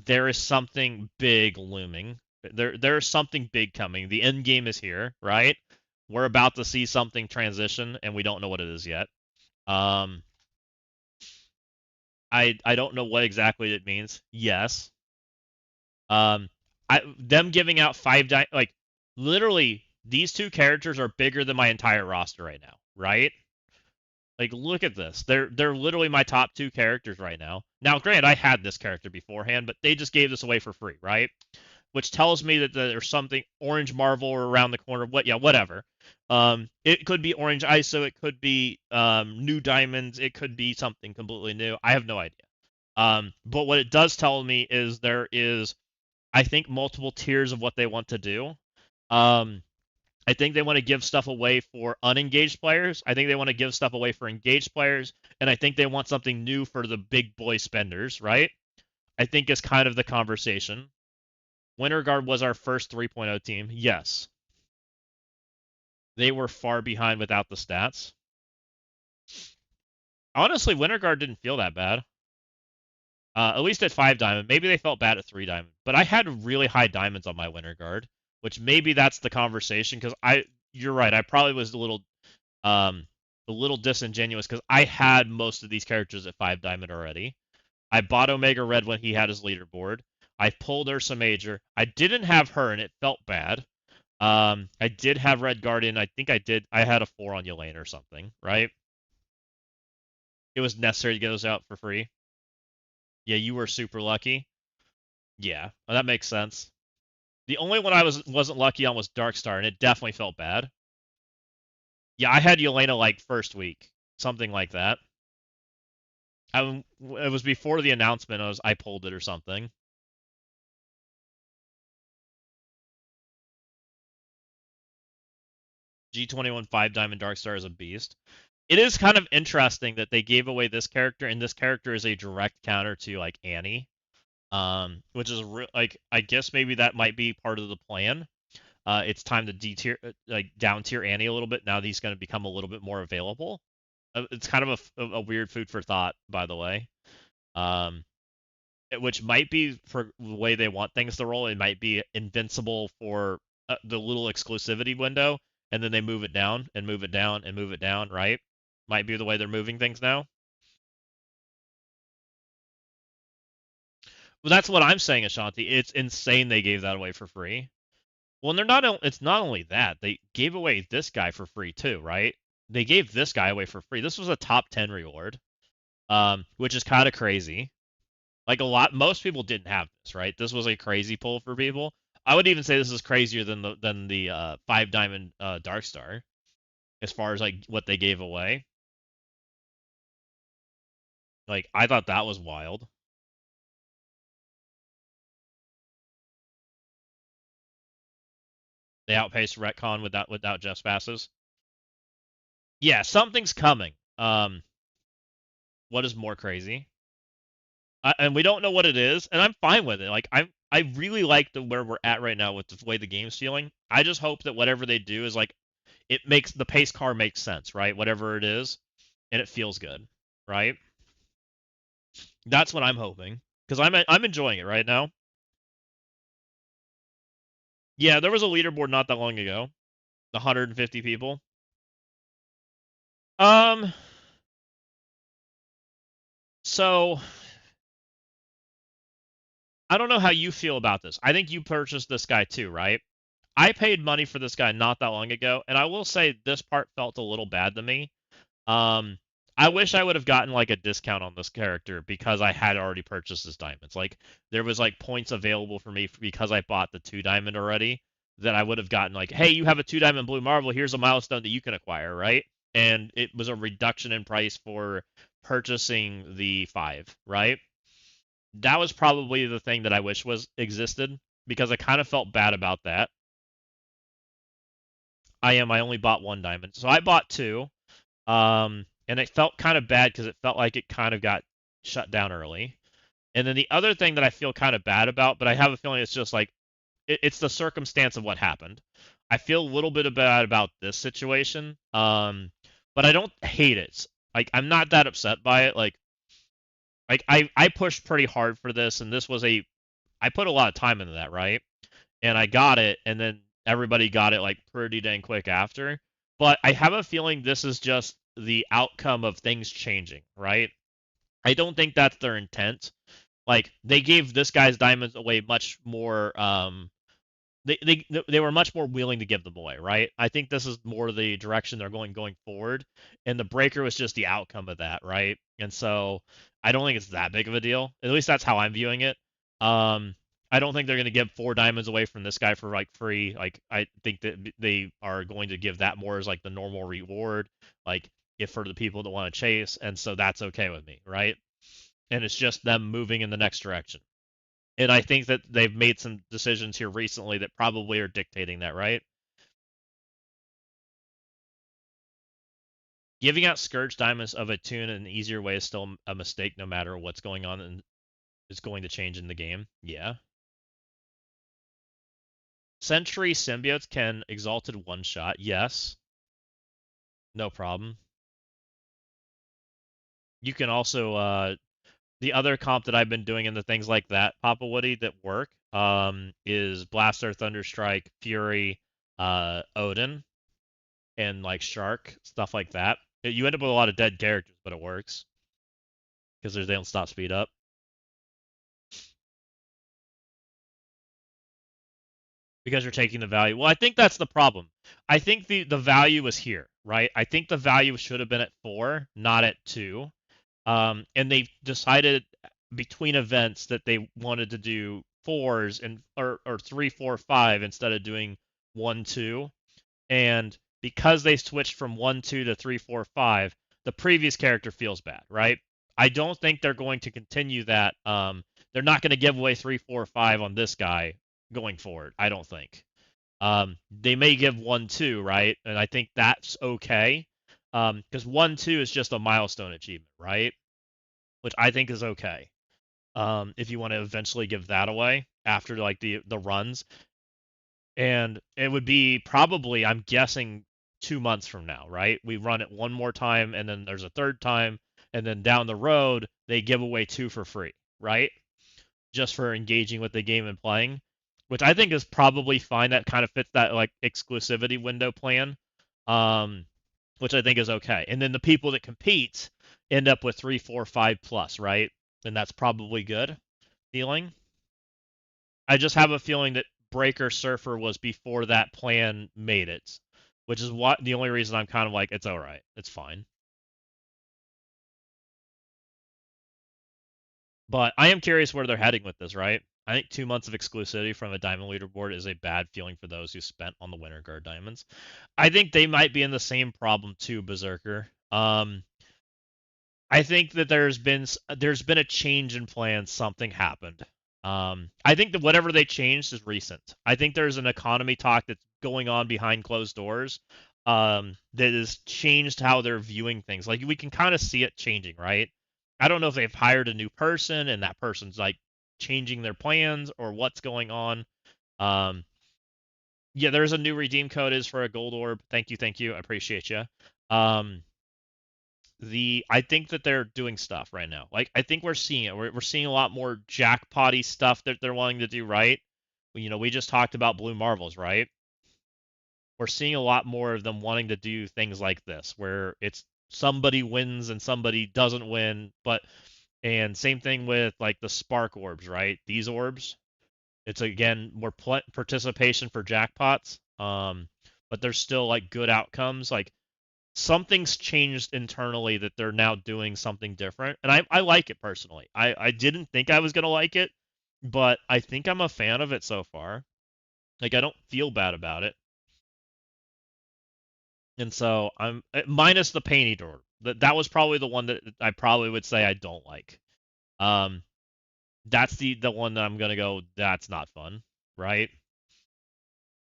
there is something big looming. There is something big coming. The end game is here, right? We're about to see something transition, and we don't know what it is yet. Um, I don't know what exactly it means. Yes. Um, them giving out like literally these 2 characters are bigger than my entire roster right now, right? Like, look at this. They're literally my top 2 characters right now. Now, granted, I had this character beforehand, but they just gave this away for free, right? Which tells me that there's something Orange Marvel around the corner. Whatever. It could be Orange ISO. It could be new diamonds. It could be something completely new. I have no idea. But what it does tell me is there is, I think, multiple tiers of what they want to do. I think they want to give stuff away for unengaged players. I think they want to give stuff away for engaged players. And I think they want something new for the big boy spenders, right? I think is kind of the conversation. Winter Guard was our first 3.0 team. Yes. They were far behind without the stats. Honestly, Winter Guard didn't feel that bad. At least at 5 diamond. Maybe they felt bad at 3 diamond. But I had really high diamonds on my Winter Guard, which maybe that's the conversation because you're right. I probably was a little disingenuous because I had most of these characters at 5 diamond already. I bought Omega Red when he had his leaderboard. I pulled Ursa Major. I didn't have her, and it felt bad. I did have Red Guardian. I think I did. I had a 4 on Yelena or something, right? It was necessary to get those out for free. Yeah, you were super lucky. Yeah, well, that makes sense. The only one I wasn't lucky on was Darkstar, and it definitely felt bad. Yeah, I had Yelena like first week, something like that. It was before the announcement. I pulled it or something. G21 5 Diamond Darkstar is a beast. It is kind of interesting that they gave away this character, and this character is a direct counter to like Annie. which is like I guess maybe that might be part of the plan. It's time to like down tier Annie a little bit now that he's going to become a little bit more available. It's kind of a weird food for thought, by the way. Um, which might be for the way they want things to roll. It might be invincible for the little exclusivity window, and then they move it down and move it down and move it down. Right? Might be the way they're moving things now. Well, that's what I'm saying, Ashanti. It's insane they gave that away for free. Well, they're not. It's not only that they gave away this guy for free too, right? They gave this guy away for free. This was a top 10 reward, which is kind of crazy. Like most people didn't have this, right? This was a crazy pull for people. I would even say this is crazier than the 5 diamond Dark Star as far as like what they gave away. Like I thought that was wild. They outpaced retcon without just passes. Yeah, something's coming. What is more crazy? And we don't know what it is, and I'm fine with it. Like I really like where we're at right now with the way the game's feeling. I just hope that whatever they do is like it makes the pace car makes sense, right? Whatever it is, and it feels good, right? That's what I'm hoping because I'm enjoying it right now. Yeah, there was a leaderboard not that long ago, 150 people. Um, so I don't know how you feel about this. I think you purchased this guy too, right? I paid money for this guy not that long ago, and I will say this part felt a little bad to me. Um, I wish I would have gotten like a discount on this character because I had already purchased his diamonds. Like there was like points available for me because I bought the 2 diamond already that I would have gotten like, hey, you have a 2 diamond blue marble. Here's a milestone that you can acquire, right? And it was a reduction in price for purchasing the 5, right? That was probably the thing that I wish was existed because I kind of felt bad about that. I only bought 1 diamond, so I bought 2. And it felt kind of bad because it felt like it kind of got shut down early. And then the other thing that I feel kind of bad about, but I have a feeling it's just like it's the circumstance of what happened. I feel a little bit bad about this situation, but I don't hate it. Like I'm not that upset by it. Like I pushed pretty hard for this, and this was I put a lot of time into that, right? And I got it, and then everybody got it like pretty dang quick after. But I have a feeling this is just the outcome of things changing, right? I don't think that's their intent. Like they gave this guy's diamonds away much more they were much more willing to give them away, right? I think this is more the direction they're going forward, and the breaker was just the outcome of that, right? And so I don't think it's that big of a deal. At least that's how I'm viewing it. Um, I don't think they're going to give 4 diamonds away from this guy for like free. Like I think that they are going to give that more as like the normal reward, like if for the people that want to chase, and so that's okay with me, right? And it's just them moving in the next direction. And I think that they've made some decisions here recently that probably are dictating that, right? Giving out Scourge Diamonds of a tune in an easier way is still a mistake no matter what's going on and is going to change in the game. Yeah. Sentry symbiotes can exalted one shot. Yes. No problem. You can also the other comp that I've been doing in the things like that, Papa Woody, that work, is Blaster, Thunderstrike, Fury, Odin, and like Shark, stuff like that. You end up with a lot of dead characters, but it works because they don't stop speed up. Because you're taking the value. Well, I think that's the problem. I think the value was here, right? I think the value should have been at 4, not at 2. And they decided between events that they wanted to do 4s and or 3, 4, 5 instead of doing 1, 2. And because they switched from 1, 2 to 3, 4, 5, the previous character feels bad, right? I don't think they're going to continue that. They're not going to give away 3, 4, 5 on this guy going forward. I don't think. They may give 1, 2, right? And I think that's okay. Because 1, 2 is just a milestone achievement, right? Which I think is okay. if you want to eventually give that away after like the runs, and it would be probably, I'm guessing, 2 months from now, right? We run it one more time, and then there's a third time, and then down the road they give away two for free, right? Just for engaging with the game and playing, which I think is probably fine. That kind of fits that like exclusivity window plan, um, which I think is okay. And then the people that compete end up with 3, 4, 5 plus, right? And that's probably good feeling. I just have a feeling that Breaker Surfer was before that plan made it, which is what the only reason I'm kind of like, it's all right, it's fine. But I am curious where they're heading with this, right? I think 2 months of exclusivity from a diamond leaderboard is a bad feeling for those who spent on the winter guard diamonds. I think they might be in the same problem too, Berserker. I think that there's been a change in plans. Something happened. I think that whatever they changed is recent. I think there's an economy talk that's going on behind closed doors, that has changed how they're viewing things. Like we can kind of see it changing, right? I don't know if they've hired a new person and that person's like changing their plans or what's going on. Um, yeah, there's a new redeem code is for a gold orb. Thank you, I appreciate you. Um, the I think that they're doing stuff right now. Like I think we're seeing it. We're seeing a lot more jackpotty stuff that they're wanting to do right. We just talked about Blue Marvels, right? We're seeing a lot more of them wanting to do things like this, where it's somebody wins and somebody doesn't win. But and same thing with like the spark orbs, right? These orbs, it's again more participation for jackpots. But there's still like good outcomes. Like something's changed internally that they're now doing something different, and I like it personally. I didn't think I was gonna like it, but I think I'm a fan of it so far. Like I don't feel bad about it, and so I'm minus the painted order. That was probably the one that I probably would say I don't like. Um, that's the one that I'm gonna go. That's not fun, right?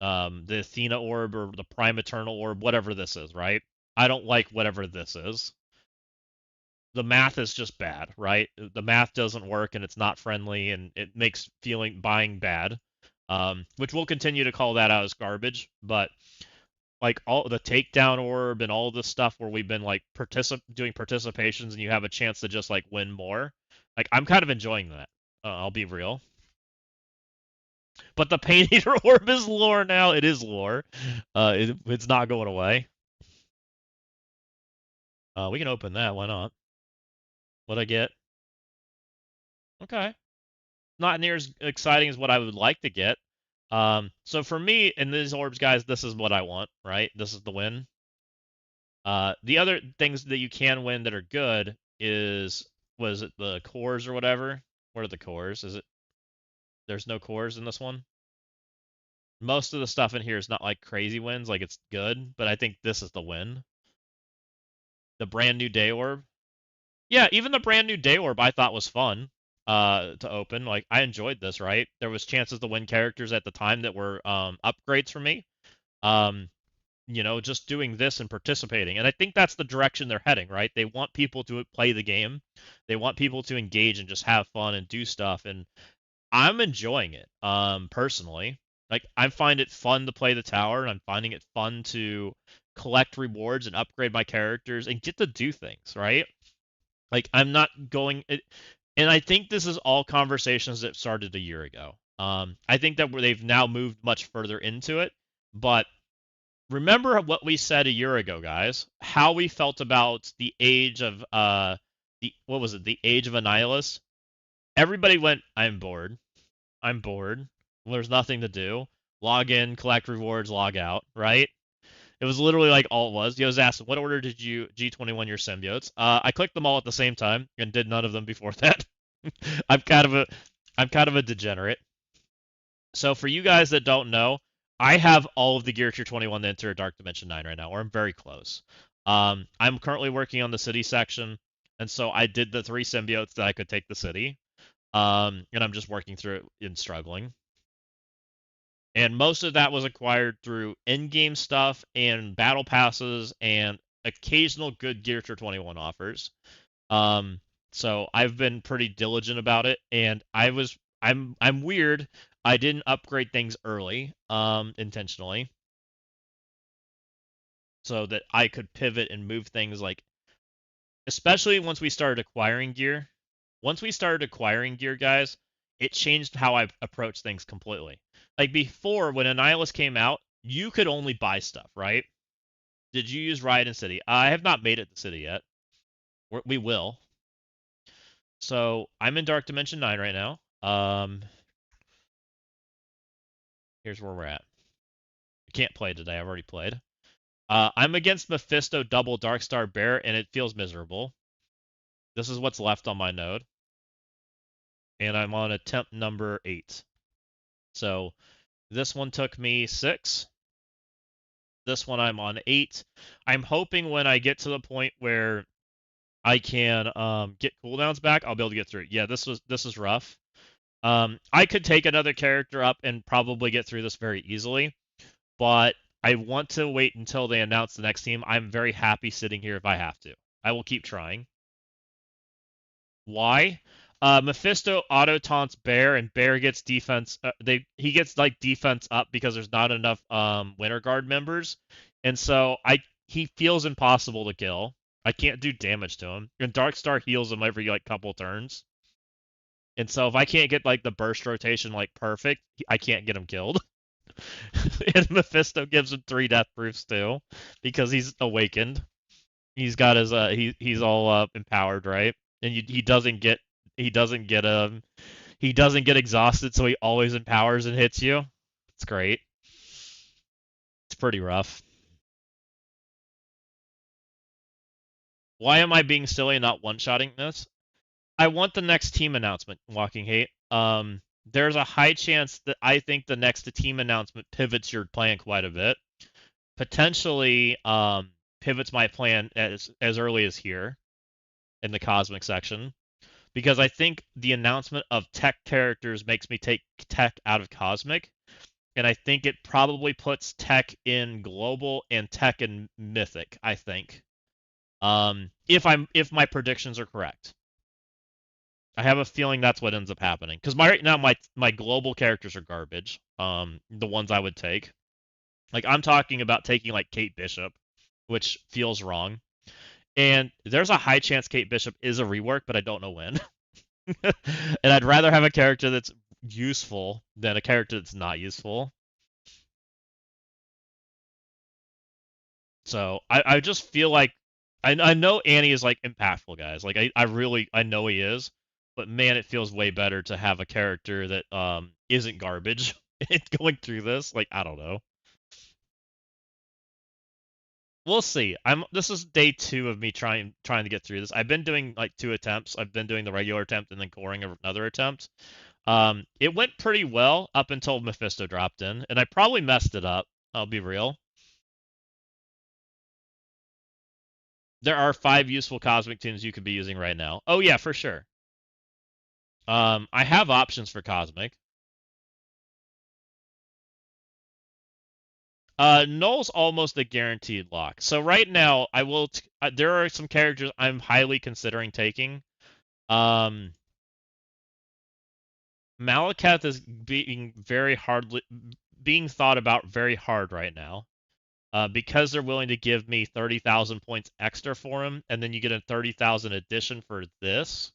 The Athena orb or the Prime Eternal orb, whatever this is, right? I don't like whatever this is. The math is just bad, right? The math doesn't work and it's not friendly and it makes feeling buying bad. Which we'll continue to call that out as garbage, but like all the takedown orb and all this stuff where we've been like doing participations and you have a chance to just like win more. Like I'm kind of enjoying that. I'll be real. But the Pain Eater orb is lore now. It is lore. It's not going away. We can open that. Why not? What I get? Okay. Not near as exciting as what I would like to get. So for me in these orbs, guys, this is what I want, right? This is the win. The other things that you can win that are good is, was it the cores or whatever? What are the cores? Is it there's no cores in this one? Most of the stuff in here is not like crazy wins, like it's good, but I think this is the win. The brand new day orb. Yeah, even the brand new day orb I thought was fun to open. Like I enjoyed this, right? There was chances to win characters at the time that were upgrades for me. Um, just doing this and participating. And I think that's the direction they're heading, right? They want people to play the game. They want people to engage and just have fun and do stuff. And I'm enjoying it, personally. Like I find it fun to play the tower, and I'm finding it fun to collect rewards and upgrade my characters and get to do things, right? Like I'm not going it, and I think this is all conversations that started a year ago. I think that they've now moved much further into it, but remember what we said a year ago, guys. How we felt about the age of the what was it? The age of Annihilus. Everybody went, I'm bored. I'm bored. Well, there's nothing to do. Log in, collect rewards, log out, right? It was literally like all it was. He was asked, what order did you G21 your symbiotes? I clicked them all at the same time and did none of them before that. I'm kind of a I'm kind of a degenerate. So for you guys that don't know, I have all of the Gear Tier 21 to enter Dark Dimension 9 right now, or I'm very close. I'm currently working on the city section, and so I did the 3 symbiotes that I could take the city. And I'm just working through it and struggling. And most of that was acquired through in-game stuff and battle passes and occasional good Gear Tier 21 offers. Um, So I've been pretty diligent about it, and I'm weird. I didn't upgrade things early, intentionally, so that I could pivot and move things like, especially once we started acquiring gear. Once we started acquiring gear, guys, it changed how I approach things completely. Like before, when Annihilus came out, you could only buy stuff, right? Did you use Riot in City? I have not made it to City yet. We will. So I'm in Dark Dimension 9 right now. Here's where we're at. I can't play today. I've already played. I'm against Mephisto double Darkstar Bear, and it feels miserable. This is what's left on my node, and I'm on attempt number 8. So this one took me 6. This one I'm on 8. I'm hoping when I get to the point where I can get cooldowns back, I'll be able to get through it. Yeah, this is rough. I could take another character up and probably get through this very easily, but I want to wait until they announce the next team. I'm very happy sitting here if I have to. I will keep trying. Why? Mephisto auto taunts Bear, and Bear gets defense. He gets like defense up because there's not enough Winter Guard members, and so I he feels impossible to kill. I can't do damage to him, and Darkstar heals him every like couple turns. And so if I can't get like the burst rotation like perfect, I can't get him killed. And Mephisto gives him 3 death proofs too, because he's awakened. He's got his he's all empowered, right? And he doesn't get he doesn't get exhausted, so he always empowers and hits you. It's great. It's pretty rough. Why am I being silly and not one-shotting this? I want the next team announcement, Walking Hate. There's a high chance that I think the next team announcement pivots your plan quite a bit. Potentially pivots my plan as early as here in the cosmic section, because I think the announcement of tech characters makes me take tech out of cosmic, and I think it probably puts tech in global and tech in mythic. I think, if my predictions are correct. I have a feeling that's what ends up happening. Because right now my global characters are garbage. The ones I would take. Like I'm talking about taking like Kate Bishop, which feels wrong. And there's a high chance Kate Bishop is a rework, but I don't know when. And I'd rather have a character that's useful than a character that's not useful. So I just feel like I know Annie is like impactful, guys. Like I really I know he is, but man, it feels way better to have a character that isn't garbage going through this. Like I don't know. We'll see. This is day 2 of me trying to get through this. I've been doing like 2 attempts. I've been doing the regular attempt and then coring another attempt. It went pretty well up until Mephisto dropped in, and I probably messed it up. I'll be real. There are 5 useful cosmic tunes you could be using right now. Oh yeah, for sure. I have options for cosmic. Null's almost a guaranteed lock. So right now, I will. There are some characters I'm highly considering taking. Um, Malekith is being thought about very hard right now. Because they're willing to give me 30,000 points extra for him, and then you get a 30,000 addition for this.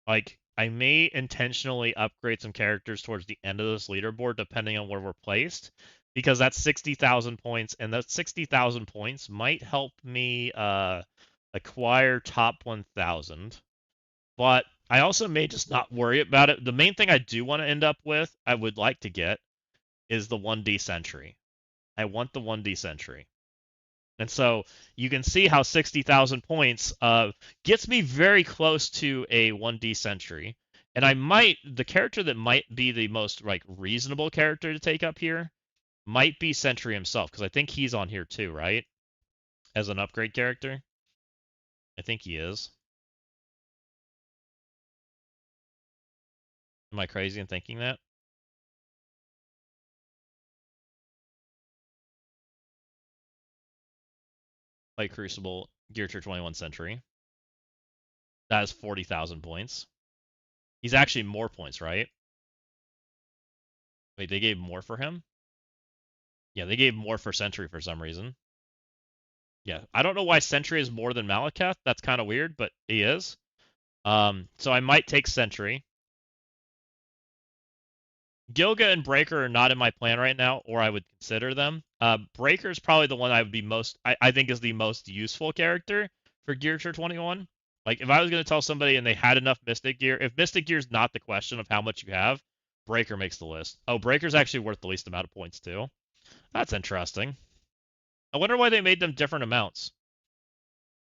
Like, I may intentionally upgrade some characters towards the end of this leaderboard, depending on where we're placed, because that's 60,000 points, and that 60,000 points might help me acquire top 1,000. But I also may just not worry about it. The main thing I do want to end up with, I would like to get, is the 1D Sentry. I want the 1D Sentry. And so you can see how 60,000 points gets me very close to a 1D Sentry. And the character that might be the most like reasonable character to take up here might be Sentry himself, because I think he's on here too, right? As an upgrade character. I think he is. Am I crazy in thinking that? Like Crucible, Gear Tier 21 Sentry. That is 40,000 points. He's actually more points, right? Wait, they gave more for him? Yeah, they gave more for Sentry for some reason. Yeah, I don't know why Sentry is more than Malekith. That's kind of weird, but he is. So I might take Sentry. Gilga and Breaker are not in my plan right now, or I would consider them. Breaker is probably the one I would be most, I think is the most useful character for Gear Tier 21. Like, if I was going to tell somebody and they had enough Mystic Gear, if Mystic Gear is not the question of how much you have, Breaker makes the list. Oh, Breaker's actually worth the least amount of points, too. That's interesting. I wonder why they made them different amounts.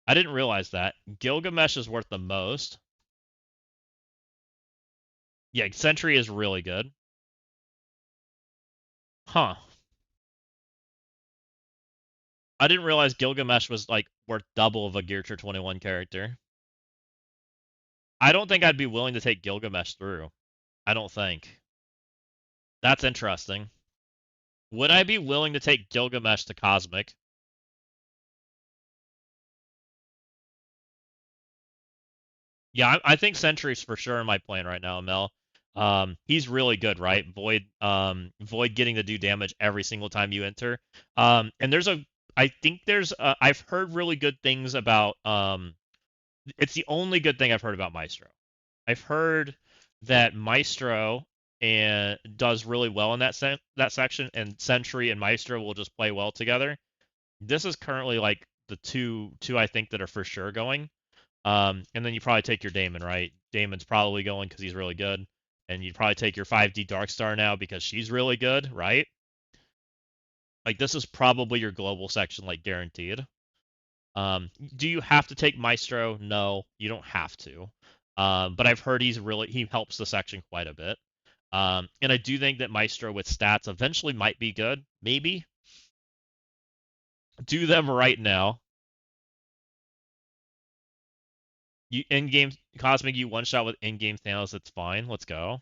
I didn't realize that. Gilgamesh is worth the most. Yeah, Sentry is really good. Huh. I didn't realize Gilgamesh was like worth double of a Gear Tier 21 character. I don't think I'd be willing to take Gilgamesh through. I don't think. That's interesting. Would I be willing to take Gilgamesh to Cosmic? Yeah, I think Sentry's for sure in my plan right now, Mel. He's really good, right? Void getting to do damage every single time you enter. And I think I've heard really good things about, it's the only good thing I've heard about Maestro. I've heard that Maestro and does really well in that section, and Sentry and Maestro will just play well together. This is currently like the two I think that are for sure going. And then you probably take your Daemon, right? Daemon's probably going because he's really good, and you'd probably take your 5D Darkstar now because she's really good, right? Like this is probably your global section, like guaranteed. Do you have to take Maestro? No, you don't have to. But I've heard he helps the section quite a bit. And I do think that Maestro with stats eventually might be good. Maybe. Do them right now. You in-game Cosmic, you one shot with in-game Thanos, it's fine. Let's go.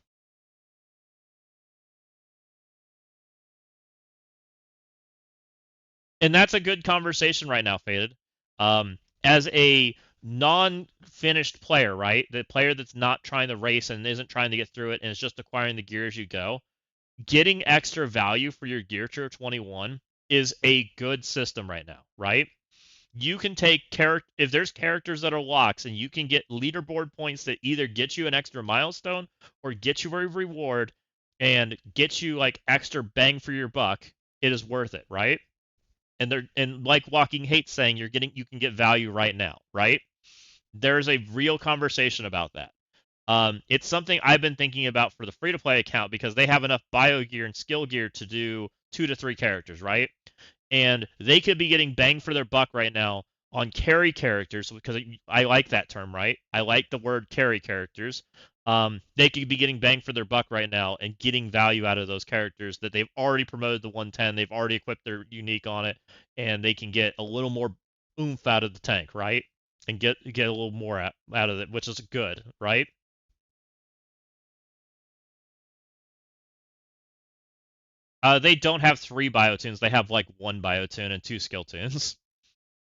And that's a good conversation right now, Faded. As a non-finished player, right? The player that's not trying to race and isn't trying to get through it and is just acquiring the gear as you go, getting extra value for your Gear Tier 21 is a good system right now, right? You can take if there's characters that are locks and you can get leaderboard points that either get you an extra milestone or get you a reward and get you like extra bang for your buck, it is worth it, right? And like Walking Hate saying, you can get value right now, right? There's a real conversation about that. It's something I've been thinking about for the free to play account because they have enough bio gear and skill gear to do 2 to 3 characters, right? And they could be getting bang for their buck right now on carry characters because I like that term, right? I like the word carry characters. They could be getting bang for their buck right now and getting value out of those characters that they've already promoted the 110, they've already equipped their unique on it, and they can get a little more oomph out of the tank, right? And get a little more out of it, which is good, right? They don't have 3 biotunes. They have like 1 biotune and 2 skill tunes.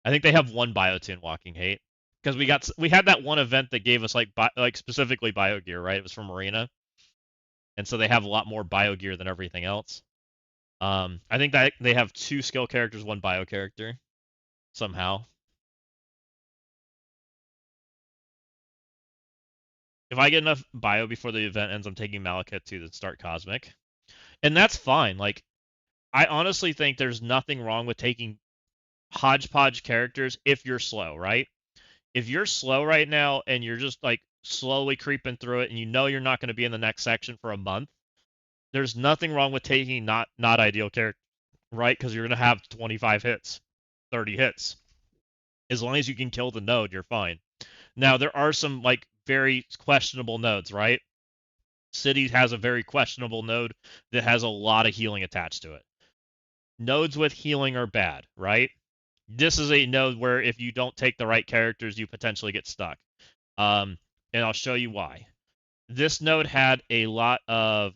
I think they have 1 biotune Walking Hate because we had that one event that gave us like specifically bio gear, right? It was from Arena, and so they have a lot more bio gear than everything else. I think that they have 2 skill characters, 1 bio character somehow. If I get enough bio before the event ends, I'm taking Malekith to start Cosmic, and that's fine. Like I honestly think there's nothing wrong with taking hodgepodge characters if you're slow, right? If you're slow right now and you're just like slowly creeping through it and you know you're not going to be in the next section for a month, there's nothing wrong with taking not ideal character, right? Because you're going to have 25 hits, 30 hits. As long as you can kill the node, you're fine. Now there are some like very questionable nodes, right? City has a very questionable node that has a lot of healing attached to it. Nodes with healing are bad, right? This is a node where if you don't take the right characters, you potentially get stuck. And I'll show you why. This node had a lot of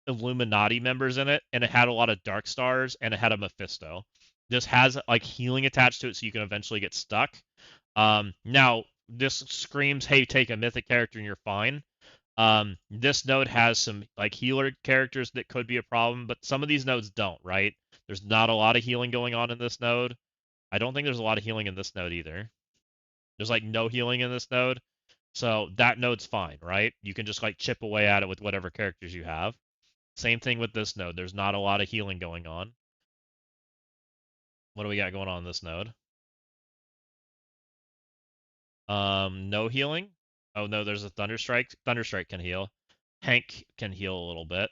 Illuminati members in it, and it had a lot of Dark Stars, and it had a Mephisto. This has like healing attached to it, so you can eventually get stuck. Now, this screams, hey, take a mythic character and you're fine. This node has some like healer characters that could be a problem, but some of these nodes don't, right? There's not a lot of healing going on in this node. I don't think there's a lot of healing in this node either. There's like no healing in this node. So that node's fine, right? You can just like chip away at it with whatever characters you have. Same thing with this node. There's not a lot of healing going on. What do we got going on in this node? No healing. Oh no, there's a Thunderstrike. Thunderstrike can heal. Hank can heal a little bit.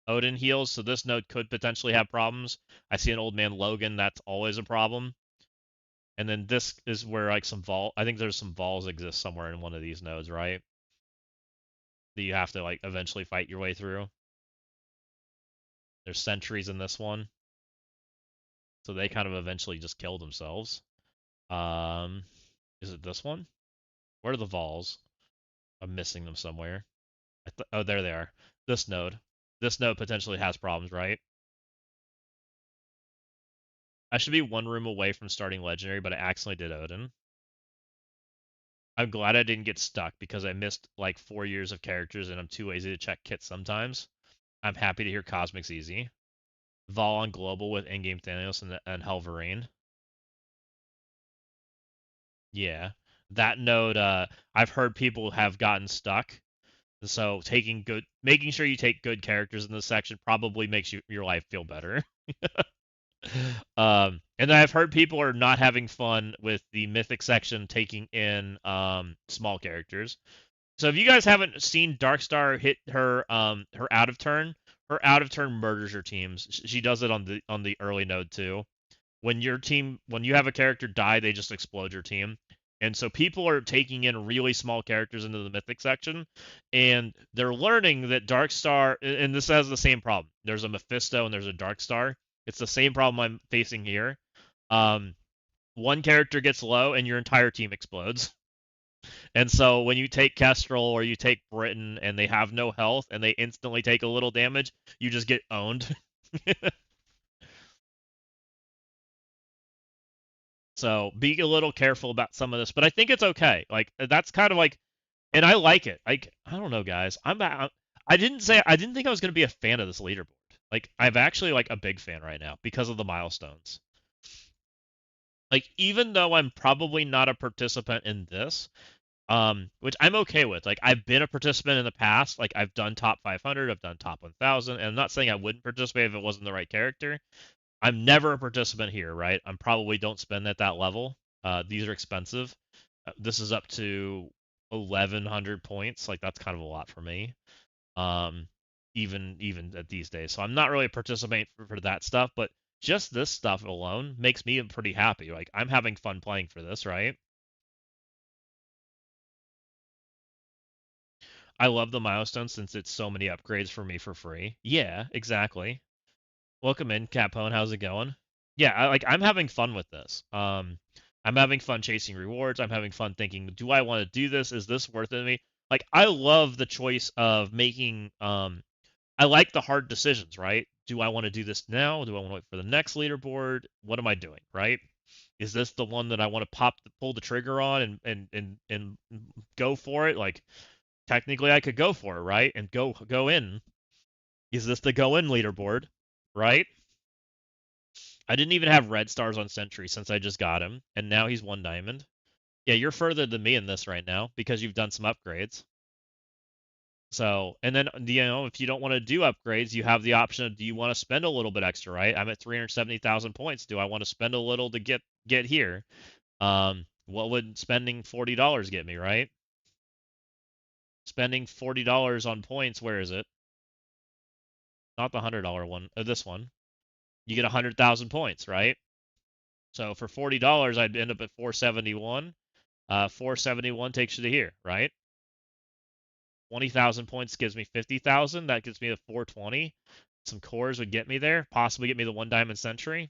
Odin heals, so this node could potentially have problems. I see an old man Logan, that's always a problem. And then this is where like some vault. I think there's some Vols exist somewhere in one of these nodes, right? That you have to like eventually fight your way through. There's sentries in this one, so they kind of eventually just kill themselves. Um, is it this one? Where are the Vols? I'm missing them somewhere. Oh, there they are. This node. This node potentially has problems, right? I should be one room away from starting Legendary, but I accidentally did Odin. I'm glad I didn't get stuck because I missed like 4 years of characters and I'm too lazy to check kits sometimes. I'm happy to hear Cosmic's easy. Vol on Global with in-game Thanos and Helverine. Yeah. That node, I've heard people have gotten stuck. So making sure you take good characters in this section probably makes your life feel better. And I've heard people are not having fun with the mythic section taking in small characters. So if you guys haven't seen Darkstar hit her out of turn, her out of turn murders your teams. She does it on the early node too. When you have a character die, they just explode your team. And so people are taking in really small characters into the mythic section, and they're learning that Darkstar, and this has the same problem. There's a Mephisto and there's a Darkstar. It's the same problem I'm facing here. Um, One character gets low and your entire team explodes. And so when you take Kestrel or you take Britain and they have no health and they instantly take a little damage, you just get owned. So be a little careful about some of this, but I think it's okay. Like that's kind of like, and I like it. Like I don't know, guys. I didn't think I was gonna be a fan of this leaderboard. Like I'm actually like a big fan right now because of the milestones. Like even though I'm probably not a participant in this, which I'm okay with. Like I've been a participant in the past. Like I've done top 500, I've done top 1,000, and I'm not saying I wouldn't participate if it wasn't the right character. I'm never a participant here, right? I'm probably don't spend at that level. These are expensive. This is up to 1,100 points. Like that's kind of a lot for me. Um, even at these days. So I'm not really a participant for that stuff, but just this stuff alone makes me pretty happy. Like I'm having fun playing for this, right? I love the milestone since it's so many upgrades for me for free. Yeah, exactly. Welcome in, Capone. How's it going? Yeah, I'm having fun with this. I'm having fun chasing rewards. I'm having fun thinking, do I want to do this? Is this worth it to me? Like I love the choice of making I like the hard decisions, right? Do I want to do this now? Do I want to wait for the next leaderboard? What am I doing, right? Is this the one that I want to pull the trigger on and go for it? Like technically I could go for it, right? And go in. Is this the go in leaderboard, right? I didn't even have red stars on Sentry since I just got him, and now he's 1 diamond. Yeah, you're further than me in this right now because you've done some upgrades. So, and then if you don't want to do upgrades, you have the option of do you want to spend a little bit extra, right? I'm at 370,000 points. Do I want to spend a little to get here? What would spending $40 get me, right? Spending $40 on points, where is it? Not the $100 one, this one. You get 100,000 points, right? So for $40, I'd end up at 471. 471 takes you to here, right? 20,000 points gives me 50,000. That gives me the 420. Some cores would get me there, possibly get me the 1 diamond Sentry.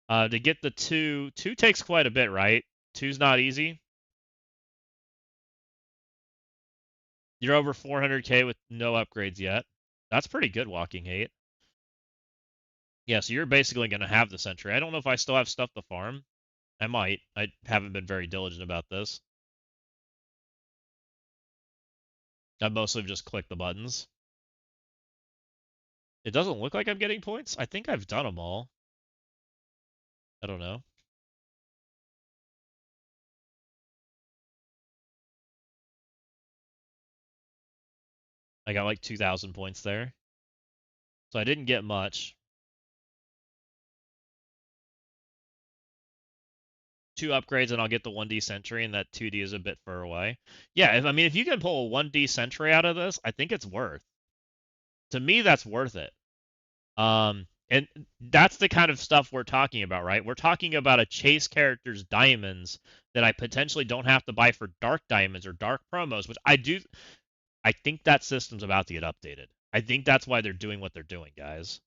To get the two takes quite a bit, right? Two's not easy. You're over 400k with no upgrades yet. That's pretty good, Walking Hate. Yeah, so you're basically going to have the Sentry. I don't know if I still have stuff to farm. I might. I haven't been very diligent about this. I mostly just click the buttons. It doesn't look like I'm getting points. I think I've done them all. I don't know. I got like 2,000 points there. So I didn't get much. 2 upgrades and I'll get the 1D Sentry, and that 2D is a bit far away. Yeah, I mean, if you can pull a 1D Sentry out of this, I think it's worth. To me, that's worth it. And that's the kind of stuff we're talking about, right? We're talking about a chase character's diamonds that I potentially don't have to buy for dark diamonds or dark promos, which I do. I think that system's about to get updated. I think that's why they're doing what they're doing, guys.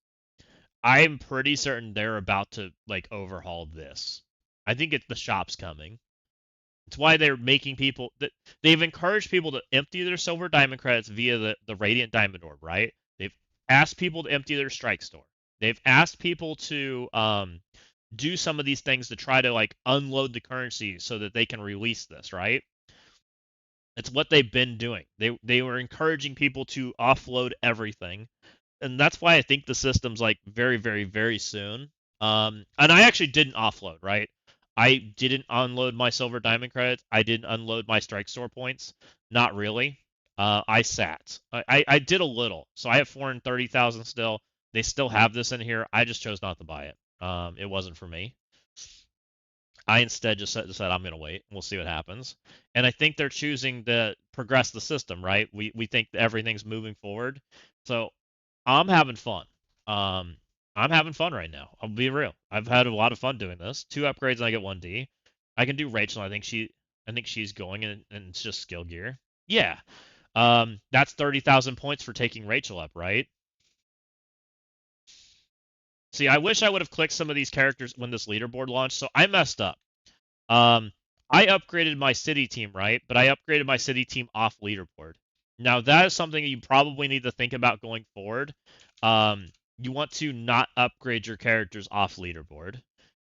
I'm pretty certain they're about to like overhaul this. I think the shop's coming. It's why they're making people that they've encouraged people to empty their silver diamond credits via the radiant diamond orb, right? They've asked people to empty their strike store. They've asked people to do some of these things to try to like unload the currency so that they can release this, right? It's what they've been doing. They were encouraging people to offload everything, and that's why I think the system's like very, very, very soon. And I actually didn't offload, right? I didn't unload my silver diamond credits. I didn't unload my strike store points. Not really. I sat. I did a little. So I have 430,000 still. They still have this in here. I just chose not to buy it. It wasn't for me. I instead just said I'm going to wait. We'll see what happens. And I think they're choosing to progress the system, right? We think that everything's moving forward. So I'm having fun. Um, I'm having fun right now. I'll be real. I've had a lot of fun doing this. 2 upgrades and I get 1D. I can do Rachel. I think she's going, and it's just skill gear. Yeah. That's 30,000 points for taking Rachel up, right? See, I wish I would have clicked some of these characters when this leaderboard launched. So I messed up. Um, I upgraded my city team, right? But I upgraded my city team off leaderboard. Now that is something you probably need to think about going forward. You want to not upgrade your characters off leaderboard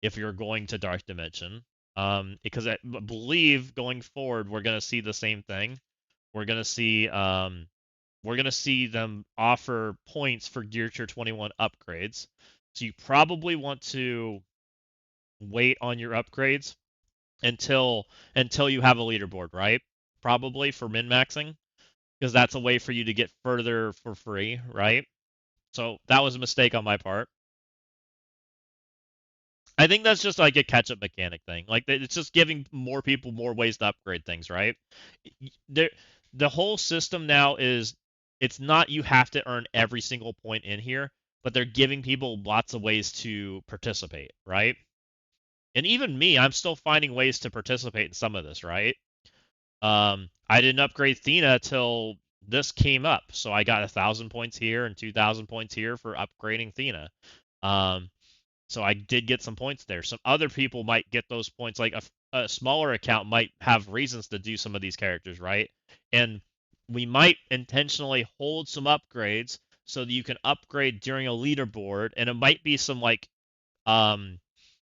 if you're going to Dark Dimension. Because I believe going forward we're gonna see the same thing. We're gonna see we're gonna see them offer points for Gear Tier 21 upgrades. So you probably want to wait on your upgrades until you have a leaderboard, right? Probably for min maxing, because that's a way for you to get further for free, right? So that was a mistake on my part. I think that's just like a catch-up mechanic thing. Like it's just giving more people more ways to upgrade things, right? There, the whole system now is it's not you have to earn every single point in here, but they're giving people lots of ways to participate, right? And even me, I'm still finding ways to participate in some of this, right? I didn't upgrade Thena till this came up, so I got 1,000 points here and 2,000 points here for upgrading Thena. Um, so I did get some points there. Some other people might get those points, like a smaller account might have reasons to do some of these characters, right? And we might intentionally hold some upgrades so that you can upgrade during a leaderboard, and it might be some like um,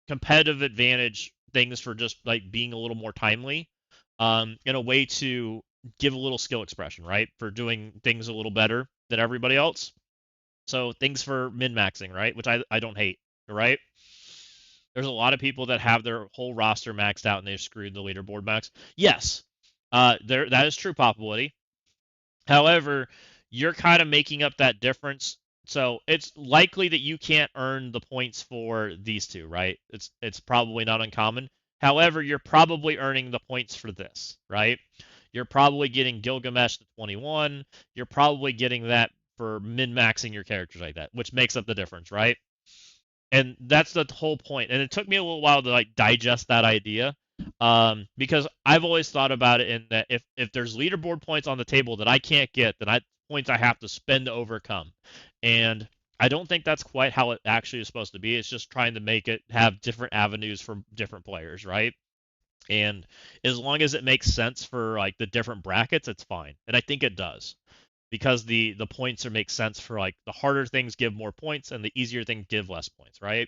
competitive advantage things for just like being a little more timely, in a way to give a little skill expression, right? For doing things a little better than everybody else. So things for min maxing, right? Which I don't hate, right? There's a lot of people that have their whole roster maxed out and they've screwed the leaderboard max. Yes, there that is true possibility. However, you're kind of making up that difference. So it's likely that you can't earn the points for these two, right? It's probably not uncommon. However, you're probably earning the points for this, right? You're probably getting Gilgamesh to 21. You're probably getting that for min-maxing your characters like that, which makes up the difference, right? And that's the whole point. And it took me a little while to like digest that idea, because I've always thought about it in that if there's leaderboard points on the table that I can't get, then points I have to spend to overcome. And I don't think that's quite how it actually is supposed to be. It's just trying to make it have different avenues for different players, right? And as long as it makes sense for like the different brackets, it's fine. And I think it does, because the points are make sense for like the harder things give more points and the easier things give less points, right?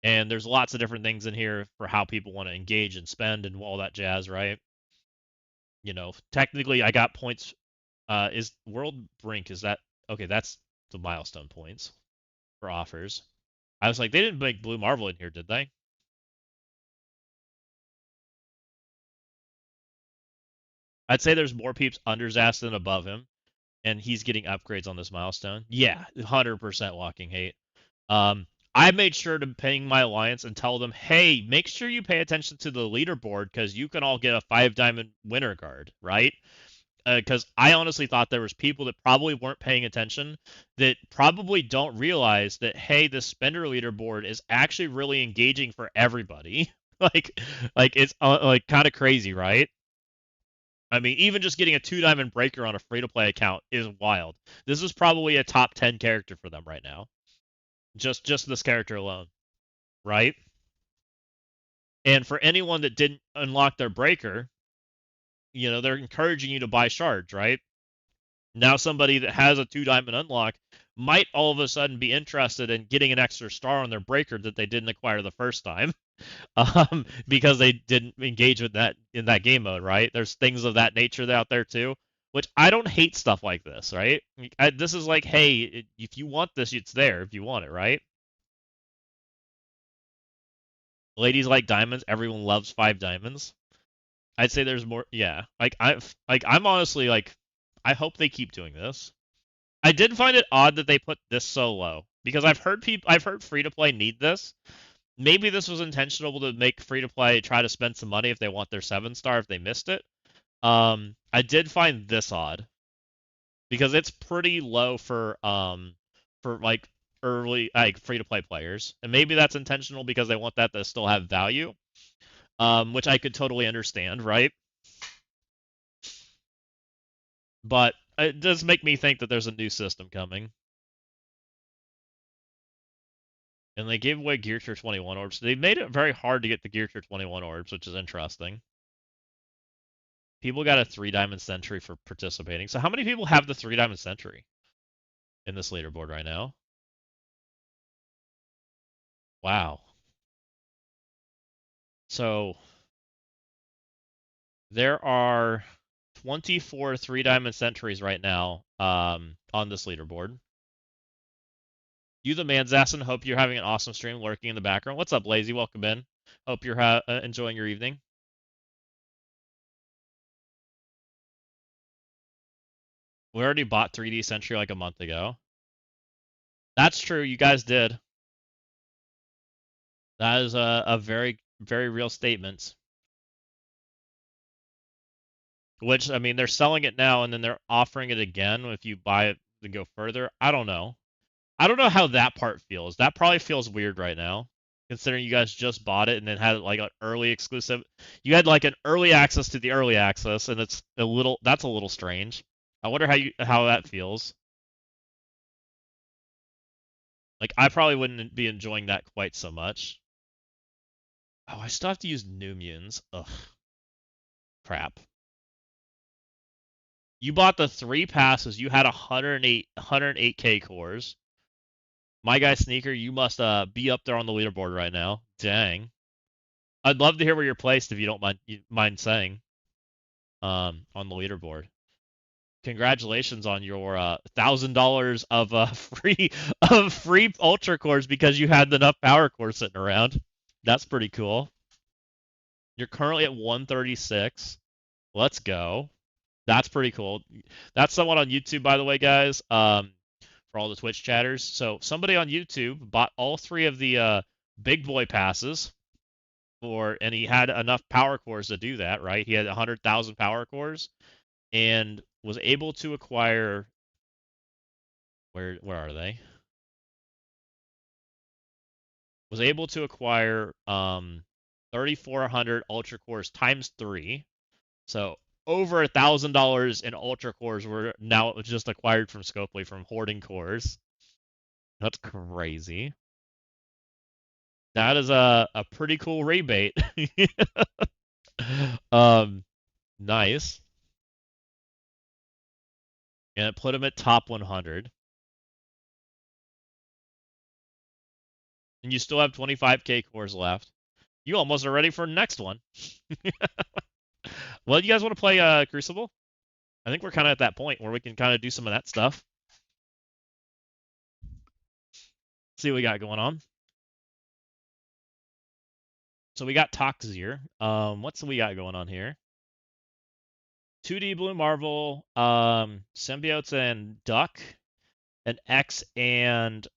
And there's lots of different things in here for how people want to engage and spend and all that jazz, right? Technically I got points. Is World Brink, is that okay? That's the milestone points for offers. I was like, they didn't make Blue Marvel in here, did they? I'd say there's more peeps under Zast than above him, and he's getting upgrades on this milestone. Yeah, 100% walking hate. Um, I made sure to ping my alliance and tell them, hey, make sure you pay attention to the leaderboard because you can all get a 5 diamond winner card, right? Because I honestly thought there was people that probably weren't paying attention that probably don't realize that, hey, the spender leaderboard is actually really engaging for everybody. like like it's like kind of crazy, right? I mean, even just getting a 2 diamond breaker on a free to play account is wild. This is probably a top 10 character for them right now. Just this character alone, right? And for anyone that didn't unlock their breaker, they're encouraging you to buy shards, right? Now somebody that has a 2 diamond unlock might all of a sudden be interested in getting an extra star on their breaker that they didn't acquire the first time, because they didn't engage with that in that game mode, right? There's things of that nature out there too, which I don't hate stuff like this, right? This is like, hey, if you want this, it's there if you want it, right? Ladies like diamonds. Everyone loves 5 diamonds. I'd say there's more. Yeah, I'm honestly like, I hope they keep doing this. I did find it odd that they put this so low because I've heard free to play need this. Maybe this was intentional to make free to play try to spend some money if they want their 7 star if they missed it. I did find this odd because it's pretty low for like early like free to play players, and maybe that's intentional because they want that to still have value. Which I could totally understand, right? But it does make me think that there's a new system coming. And they gave away Gear Tier 21 orbs. They made it very hard to get the Gear Tier 21 orbs, which is interesting. People got a 3 diamond sentry for participating. So how many people have the 3 diamond sentry in this leaderboard right now? Wow. So there are 24 3 diamond sentries right now on this leaderboard. You the Manzassin, hope you're having an awesome stream lurking in the background. What's up, Lazy? Welcome in. Hope you're enjoying your evening. We already bought 3D Sentry like a month ago. That's true. You guys did. That is a very, very real statement. Which, I mean, they're selling it now and then they're offering it again if you buy it to go further. I don't know. I don't know how that part feels. That probably feels weird right now, considering you guys just bought it and then had like an early exclusive. You had like an early access to the early access, and that's a little strange. I wonder how that feels. Like I probably wouldn't be enjoying that quite so much. Oh, I still have to use new mutants. Ugh, crap. You bought the 3 passes. You had 108k cores. My guy Sneaker, you must be up there on the leaderboard right now. Dang. I'd love to hear where you're placed if you don't mind saying. On the leaderboard. Congratulations on your $1,000 of free ultra cores because you had enough power cores sitting around. That's pretty cool. You're currently at 136. Let's go. That's pretty cool. That's someone on YouTube, by the way, guys. For all the Twitch chatters. So somebody on YouTube bought all 3 of the big boy passes and he had enough power cores to do that, right? He had 100,000 power cores and was able to acquire. Where are they? Was able to acquire 3,400 ultra cores times 3. So over $1,000 in ultra cores were now just acquired from Scopely from hoarding cores. That's crazy. That is a pretty cool rebate. um, nice. And it put him at top 100. and you still have 25k cores left. You almost are ready for the next one. Well, you guys want to play Crucible? I think we're kind of at that point where we can kind of do some of that stuff. See what we got going on. So we got Toxier. What's we got going on here? 2D Blue Marvel, Symbiotes and Duck, and X and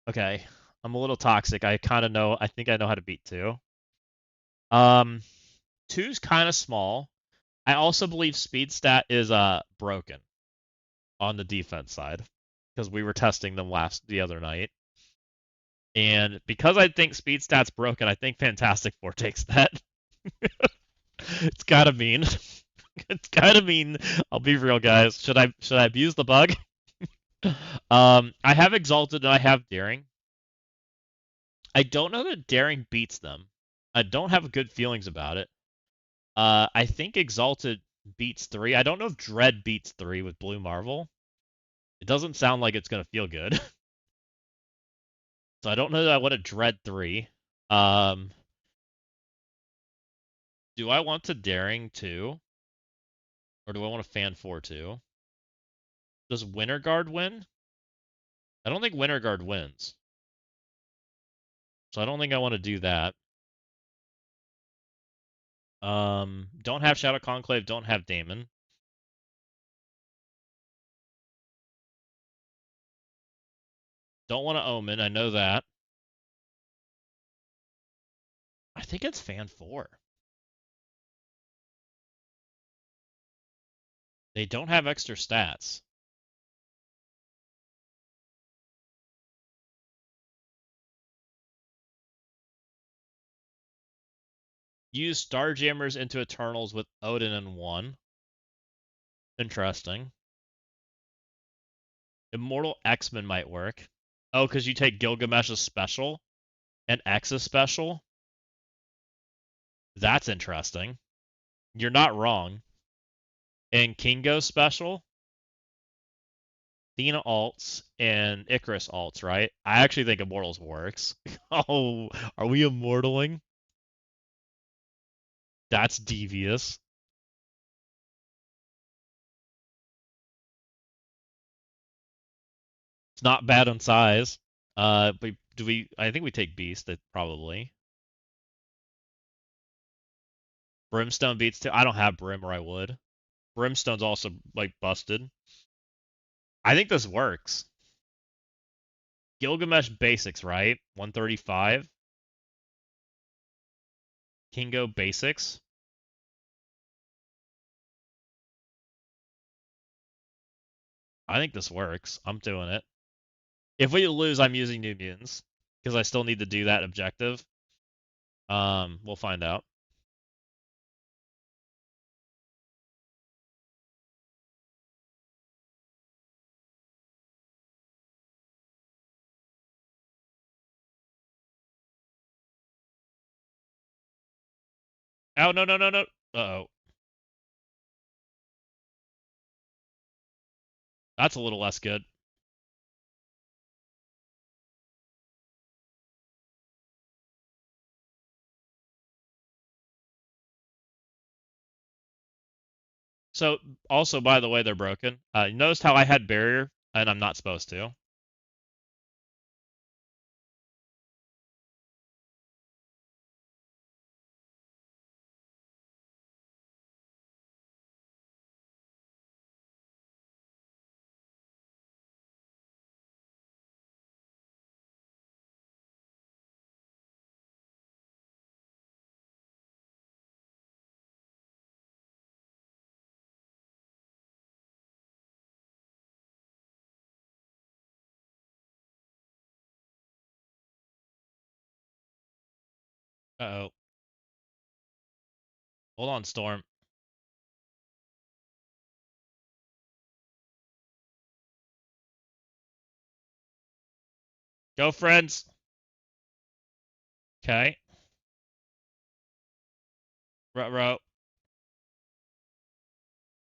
okay. I'm a little toxic. I kind of know. I think I know how to beat two. Um, two's kind of small. I also believe speed stat is broken on the defense side because we were testing them the other night. And because I think speed stat's broken, I think Fantastic Four takes that. It's gotta mean. It's gotta mean. I'll be real, guys. Should I abuse the bug? I have Exalted and I have Daring. I don't know that Daring beats them. I don't have good feelings about it. I think Exalted beats 3. I don't know if Dread beats 3 with Blue Marvel. It doesn't sound like it's gonna feel good. So I don't know that I want to Dread 3. Um, do I want to Daring 2? Or do I want to Fan 4 2? Does Winter Guard win? I don't think Winter Guard wins. So I don't think I want to do that. Don't have Shadow Conclave, don't have Daemon. Don't want to Omen, I know that. I think it's Fan 4. They don't have extra stats. Use Starjammers into Eternals with Odin in 1. Interesting. Immortal X-Men might work. Oh, because you take Gilgamesh's special and X's special? That's interesting. You're not wrong. And Kingo's special, Athena alts, and Icarus alts, right? I actually think Immortals works. Oh, are we immortaling? That's devious. It's not bad on size. But do we? I think we take Beast. Probably. Brimstone beats two. I don't have Brim, or I would. Brimstone's also like busted. I think this works. Gilgamesh basics, right? 135. Kingo basics. I think this works. I'm doing it. If we lose, I'm using New Mutants because I still need to do that objective. We'll find out. Oh no no no no. Uh-oh. That's a little less good. So also, by the way, they're broken. You noticed how I had barrier and I'm not supposed to. Uh-oh. Hold on, Storm. Go, friends. Okay. Ruh-roh.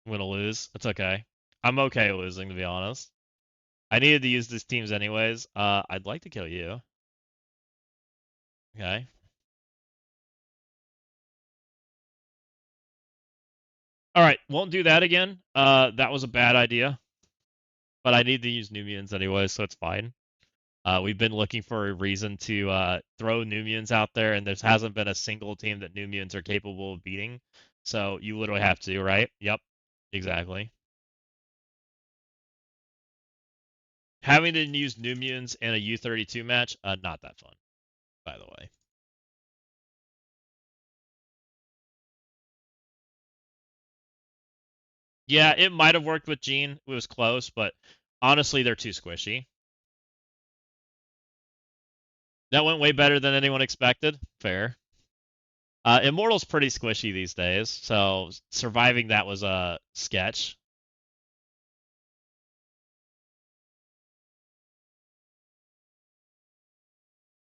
I'm gonna lose. It's okay. I'm okay losing, to be honest. I needed to use these teams anyways. I'd like to kill you. Okay. All right, won't do that again. That was a bad idea, but I need to use new mutants anyways, so it's fine. We've been looking for a reason to throw new mutants out there, and there hasn't been a single team that new mutants are capable of beating. So you literally have to, right? Yep, exactly. Having to use new mutants in a U32 match, not that fun, by the way. Yeah, it might have worked with Gene. It was close, but honestly, they're too squishy. That went way better than anyone expected. Fair. Immortal's pretty squishy these days, so surviving that was a sketch.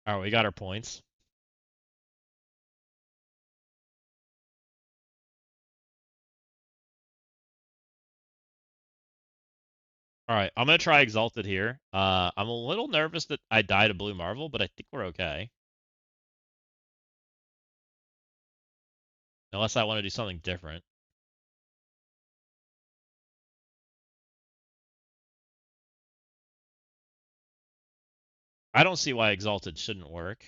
All right, we got our points. All right, I'm gonna try Exalted here. I'm a little nervous that I died a Blue Marvel, but I think we're okay. Unless I want to do something different. I don't see why Exalted shouldn't work.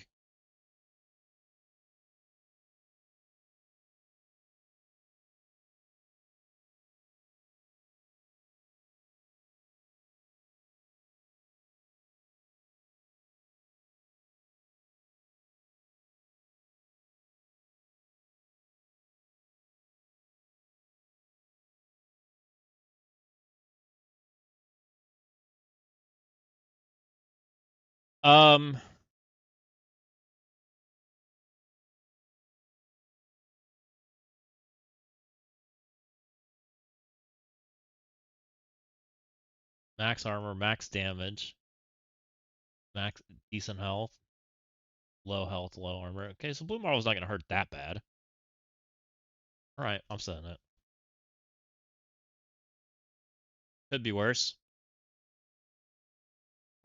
Um, max armor, max damage, max decent health, low health, low armor. Okay, so Blue Marvel's not gonna hurt that bad. All right, I'm setting it. Could be worse.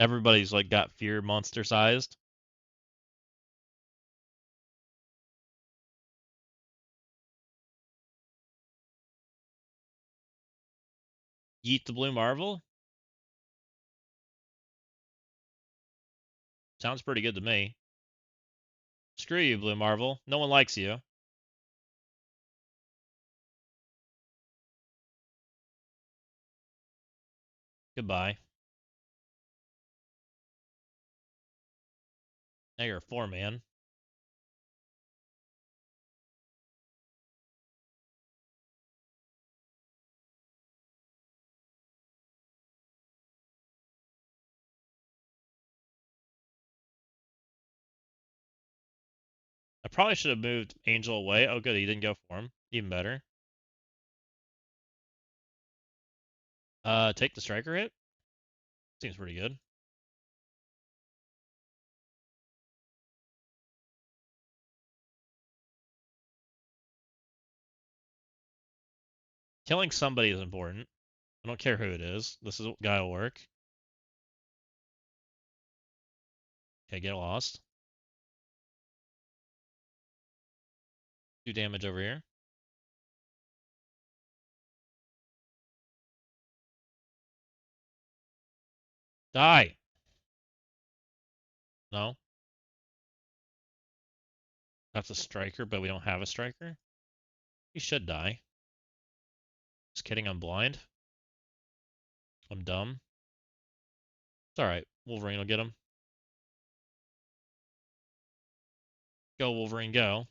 Everybody's like got fear monster sized. Yeet the Blue Marvel. Sounds pretty good to me. Screw you, Blue Marvel. No one likes you. Goodbye. Now you're a 4-man. I probably should have moved Angel away. Oh, good, he didn't go for him. Even better. Take the striker hit. Seems pretty good. Killing somebody is important. I don't care who it is. This is guy will work. Okay, get lost. Do damage over here. Die. No, that's a striker, but we don't have a striker. He should die. Just kidding, I'm blind. I'm dumb. It's alright. Wolverine will get him. Go, Wolverine, go.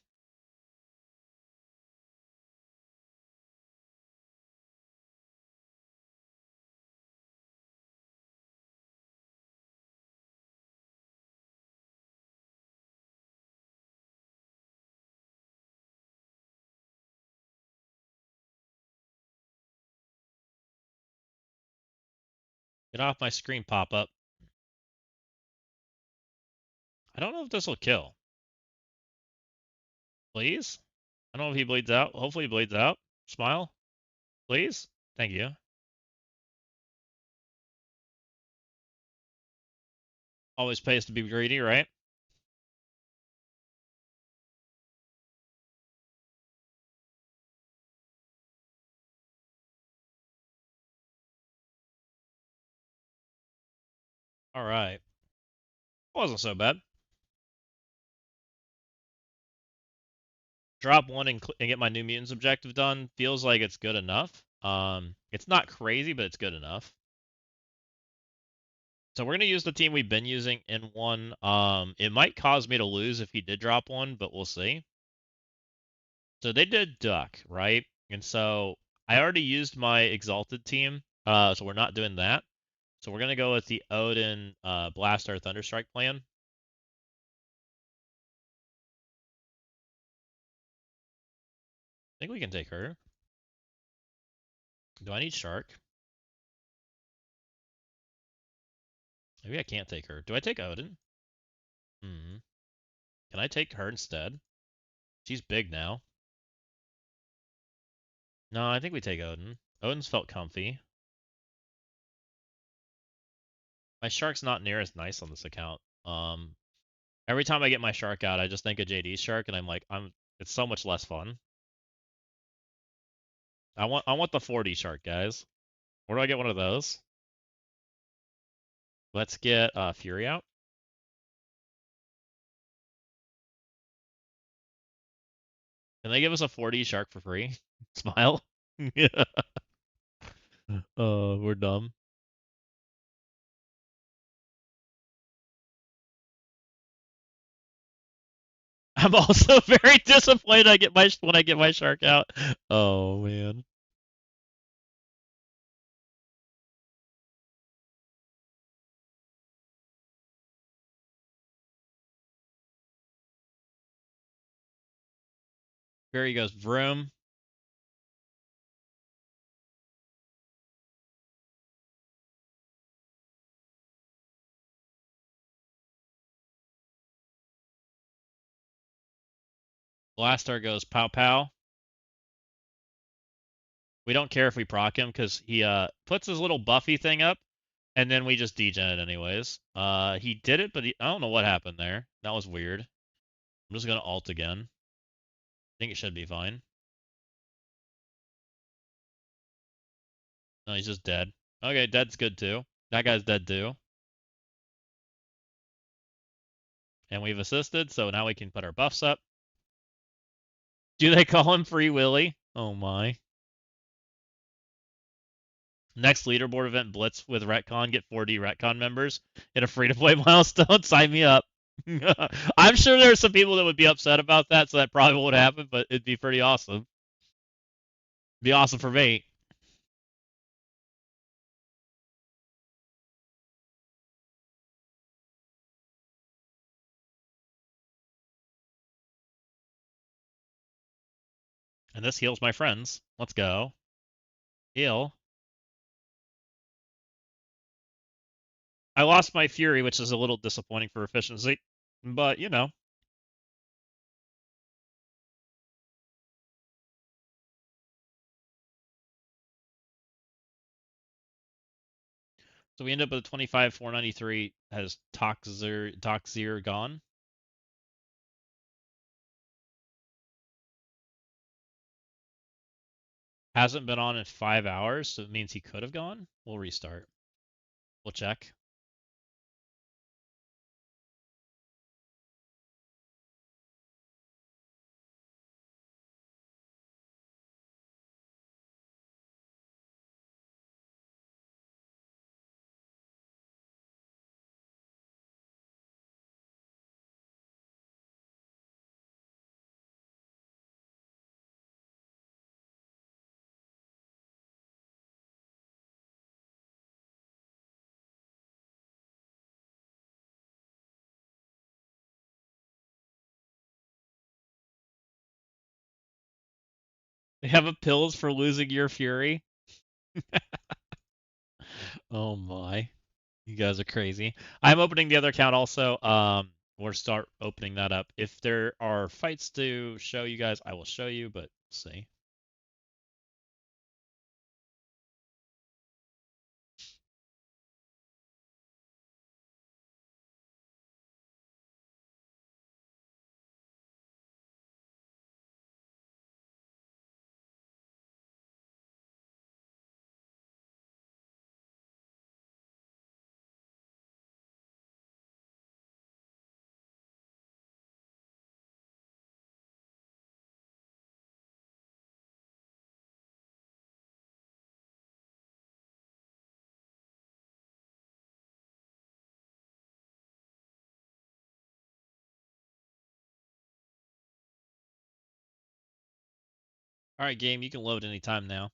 Get off my screen, pop up. I don't know if this will kill. Please? I don't know if he bleeds out. Hopefully he bleeds out. Smile. Please? Thank you. Always pays to be greedy, right? All right. Wasn't so bad. Drop one and get my New Mutants objective done feels like it's good enough. It's not crazy, but it's good enough. So we're gonna use the team we've been using in one. It might cause me to lose if he did drop one, but we'll see. So they did Duck, right? And so I already used my Exalted team, so we're not doing that. So we're gonna go with the Odin Blaster Thunderstrike plan. I think we can take her. Do I need Shark? Maybe I can't take her. Do I take Odin? Hmm. Can I take her instead? She's big now. No, I think we take Odin. Odin's felt comfy. My Shark's not near as nice on this account. Every time I get my Shark out, I just think of JD's Shark, and I'm like, it's so much less fun. I want the 40 Shark, guys. Where do I get one of those? Let's get Fury out. Can they give us a 40 Shark for free? Smile. Yeah. We're dumb. I'm also very disappointed when I get my Shark out. Oh man. Fury goes vroom. Blastar goes pow pow. We don't care if we proc him because he puts his little Buffy thing up, and then we just degen it anyways. He did it, but I don't know what happened there. That was weird. I'm just gonna alt again. I think it should be fine. No, he's just dead. Okay, dead's good too. That guy's dead too. And we've assisted, so now we can put our buffs up. Do they call him Free Willy? Oh my. Next leaderboard event, Blitz with Retcon. Get 40 Retcon members in a free-to-play milestone. Sign me up. I'm sure there's some people that would be upset about that, so that probably won't happen, but it'd be pretty awesome. Be awesome for me. And this heals my friends. Let's go. Heal. I lost my Fury, which is a little disappointing for efficiency, but you know. So we end up with a 25 493. Has Toxir gone? Hasn't been on in 5 hours, so it means he could have gone. We'll restart. We'll check. They have a pills for losing your Fury. Oh my. You guys are crazy. I'm opening the other account also. We'll start opening that up. If there are fights to show you guys, I will show you, but see. All right, game, you can load anytime now.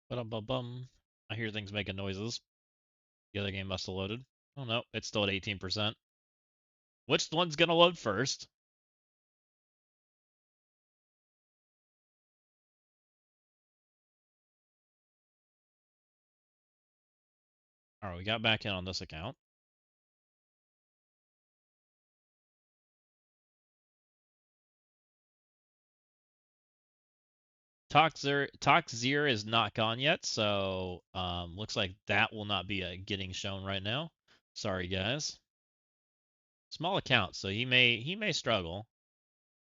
But bum. I hear things making noises. The other game must have loaded. Oh no, it's still at 18%. Which one's gonna load first? All right, we got back in on this account. Toxir is not gone yet, so looks like that will not be getting shown right now. Sorry, guys. Small account, so he may struggle.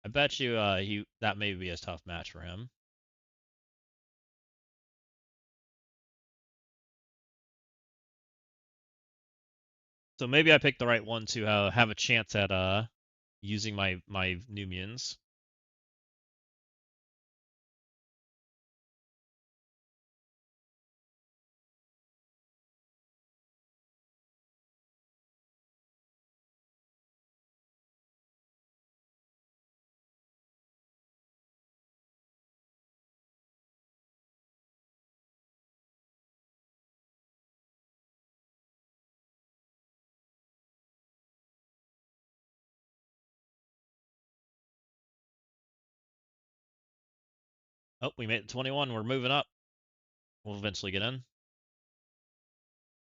I bet you he that may be a tough match for him. So maybe I picked the right one to have a chance at using my new mutants. Oh, we made it 21. We're moving up. We'll eventually get in.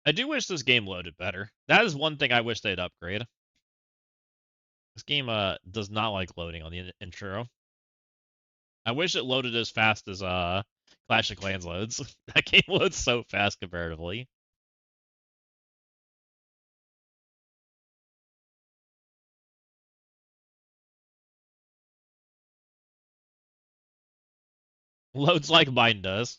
I do wish this game loaded better. That is one thing I wish they'd upgrade. This game does not like loading on the intro. I wish it loaded as fast as Clash of Clans loads. That game loads so fast comparatively. Loads like mine does.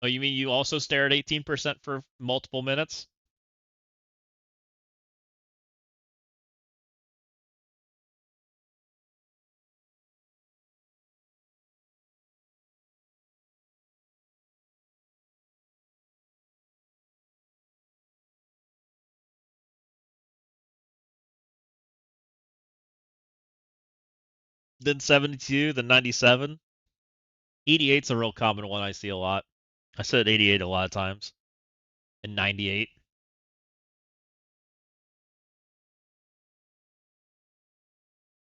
Oh, you mean you also stare at 18% for multiple minutes? Then 72, then 97. 88's a real common one I see a lot. I said 88 a lot of times. And 98.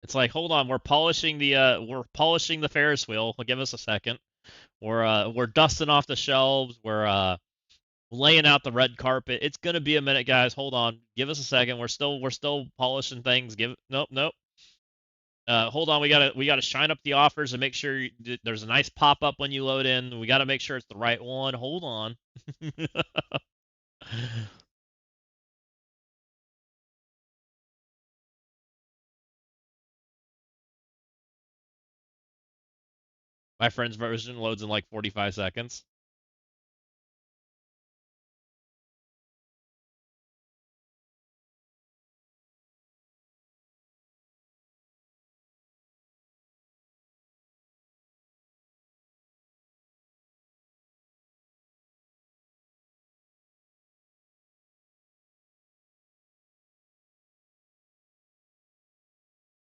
It's like, hold on, we're polishing the Ferris wheel. Give us a second. We're dusting off the shelves. We're laying out the red carpet. It's gonna be a minute, guys. Hold on. Give us a second. We're still polishing things. Nope. Hold on. We gotta shine up the offers and make sure there's a nice pop up when you load in. We gotta make sure it's the right one. Hold on. My friend's version loads in like 45 seconds.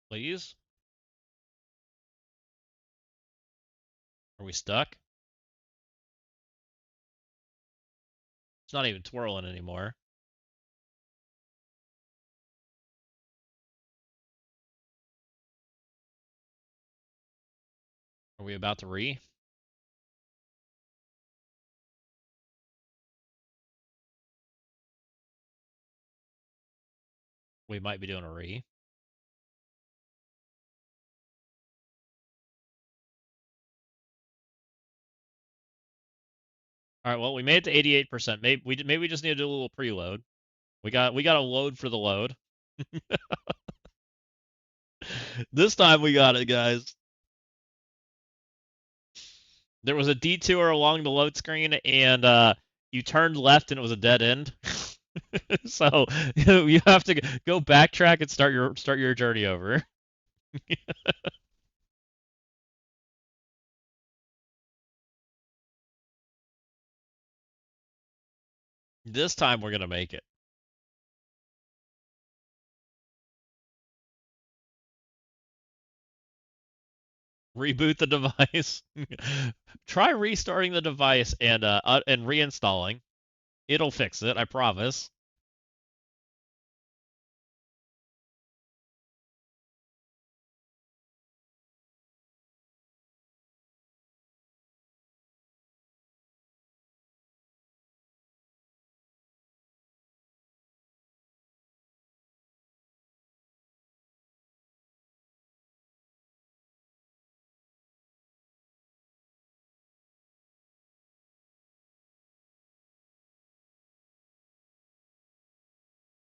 Please? Are we stuck? It's not even twirling anymore. Are we about to re? We might be doing a re. All right, well, we made it to 88%. Maybe we just need to do a little preload. We got a load for the load. This time we got it, guys. There was a detour along the load screen, and you turned left, and it was a dead end. So you have to go backtrack and start your journey over. This time we're gonna make it. Reboot the device. Try restarting the device and reinstalling. It'll fix it, I promise.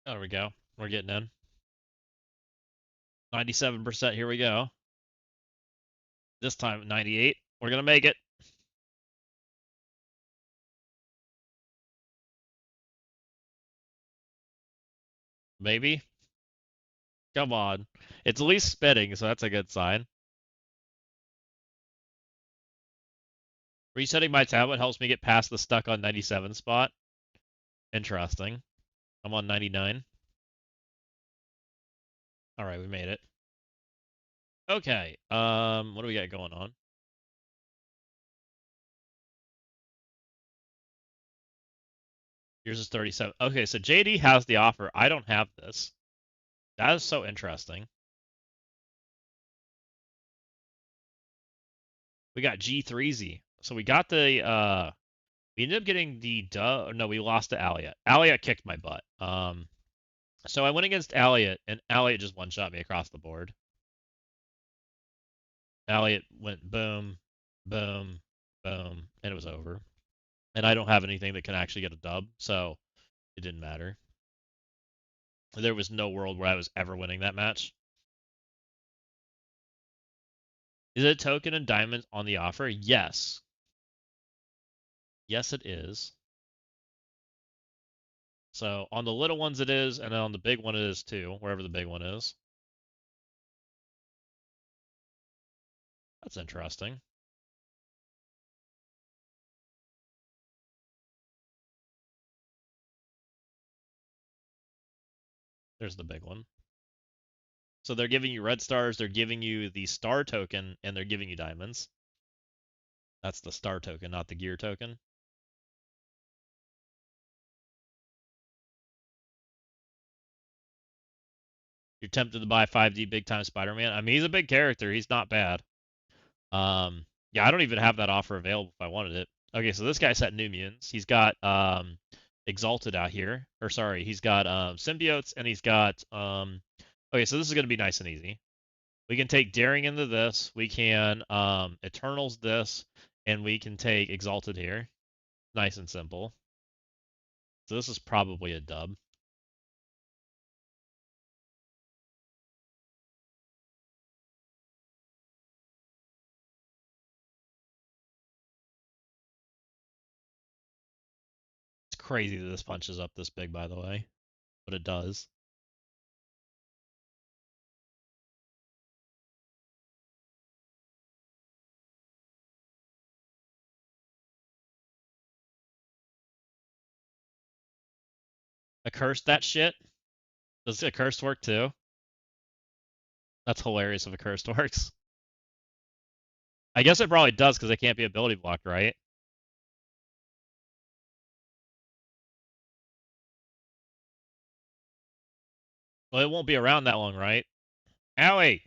There we go. We're getting in. 97%. Here we go. This time 98. We're gonna make it. Maybe. Come on. It's at least spitting, so that's a good sign. Resetting my tablet helps me get past the stuck on 97 spot. Interesting. I'm on 99. All right, we made it. Okay. What do we got going on? Yours is 37. Okay, so JD has the offer. I don't have this. That is so interesting. We got G3Z. So we got we ended up getting the no, we lost to Alliot. Alliot kicked my butt. So I went against Alliot, and Alliot just one-shot me across the board. Alliot went boom, boom, boom, and it was over. And I don't have anything that can actually get a dub, so it didn't matter. There was no world where I was ever winning that match. Is it token and diamonds on the offer? Yes. Yes, it is. So on the little ones it is, and then on the big one it is too, wherever the big one is. That's interesting. There's the big one. So they're giving you red stars, they're giving you the star token, and they're giving you diamonds. That's the star token, not the gear token. You're tempted to buy 5D big time Spider-Man. I mean, he's a big character. He's not bad. Yeah, I don't even have that offer available if I wanted it. Okay, so this guy set new mutants. He's got Exalted out here. Or sorry, he's got symbiotes and he's got okay, so this is gonna be nice and easy. We can take Daring into this, we can Eternals this, and we can take Exalted here. Nice and simple. So this is probably a dub. It's crazy that this punches up this big, by the way. But it does. A curse that shit? Does a curse work too? That's hilarious if a curse works. I guess it probably does because it can't be ability blocked, right? Well, it won't be around that long, right? Owie!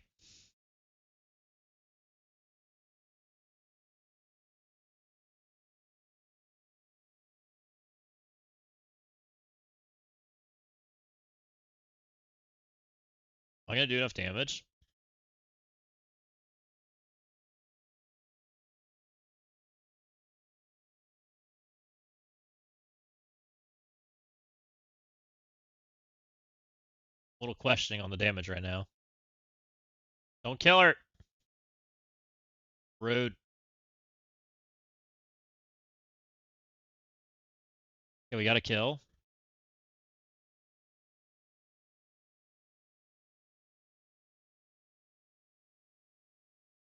Am I gonna do enough damage? A little questioning on the damage right now. Don't kill her! Rude. Okay, we got a kill.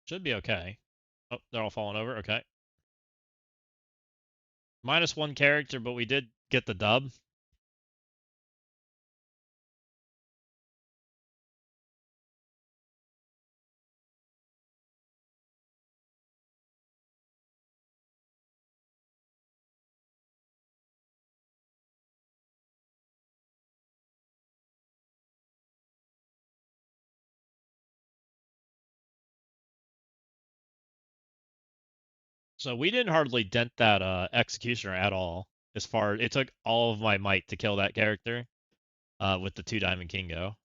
Should be okay. Oh, they're all falling over. Okay. -1 character, but we did get the dub. So we didn't hardly dent that executioner at all. As far it took all of my might to kill that character with the 2 Diamond Kingo,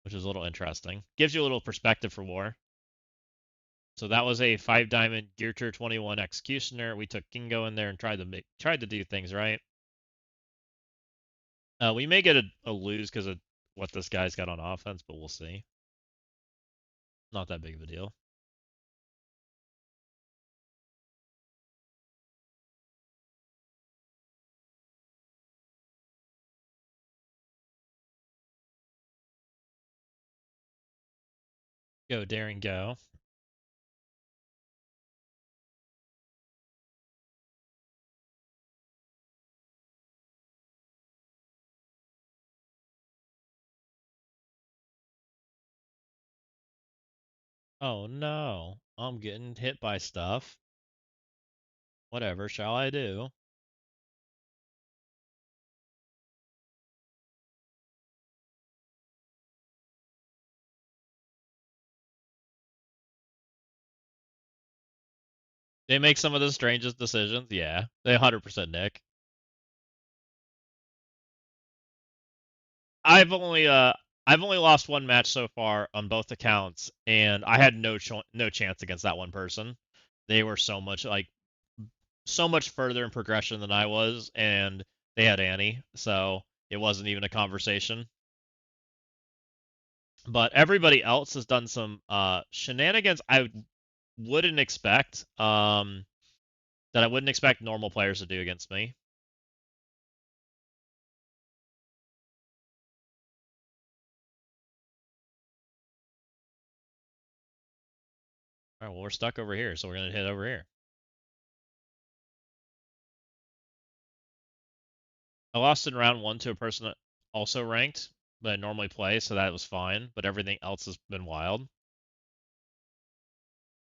which is a little interesting. Gives you a little perspective for war. So that was a 5 Diamond Gear Tier 21 executioner. We took Kingo in there and tried to do things right. We may get a lose because of what this guy's got on offense, but we'll see. Not that big of a deal. Go, Daring, go. Oh no, I'm getting hit by stuff. Whatever shall I do? They make some of the strangest decisions. Yeah, they 100% Nick. I've only uh I've only lost one match so far on both accounts, and I had no chance against that one person. They were so much further in progression than I was, and they had Annie, so it wasn't even a conversation. But everybody else has done some shenanigans I wouldn't expect that I wouldn't expect normal players to do against me. All right, well we're stuck over here, so we're gonna hit over here. I lost in round 1 to a person that also ranked, but I normally play, so that was fine. But everything else has been wild.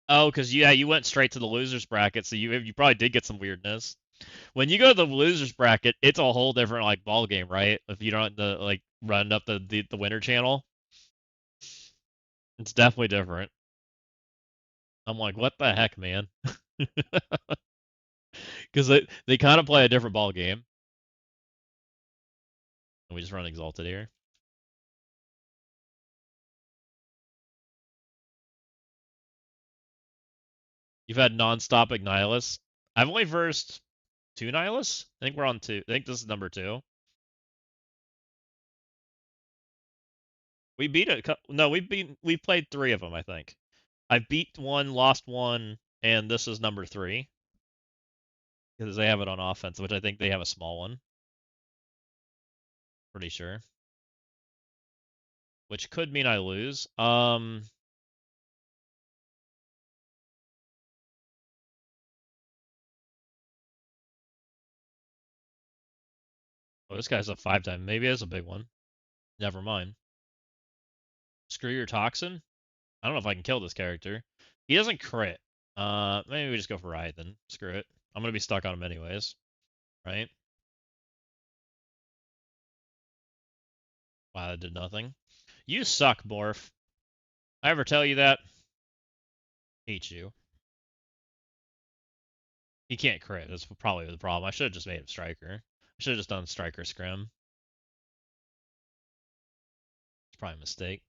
Oh, because yeah, you went straight to the losers bracket, so you probably did get some weirdness. When you go to the losers bracket, it's a whole different like ball game, right? If you don't like run up the winner channel, it's definitely different. I'm like, what the heck, man? Because they kind of play a different ball game. And we just run exalted here. You've had non-stop Ignilus. I've only versed 2 Nihilus. I think we're on 2. I think this is number 2. We beat it. No, we played 3 of them. I think I beat one, lost one, and this is number 3 because they have it on offense, which I think they have a small one. Pretty sure. Which could mean I lose. Oh, this guy's a 5 time. Maybe it's a big one. Never mind. Screw your toxin. I don't know if I can kill this character. He doesn't crit. Maybe we just go for Riot then. Screw it. I'm gonna be stuck on him anyways, right? Wow, that did nothing. You suck, Morph. I ever tell you that? Hate you. He can't crit. That's probably the problem. I should have just made him striker. I should have just done striker scrim. It's probably a mistake.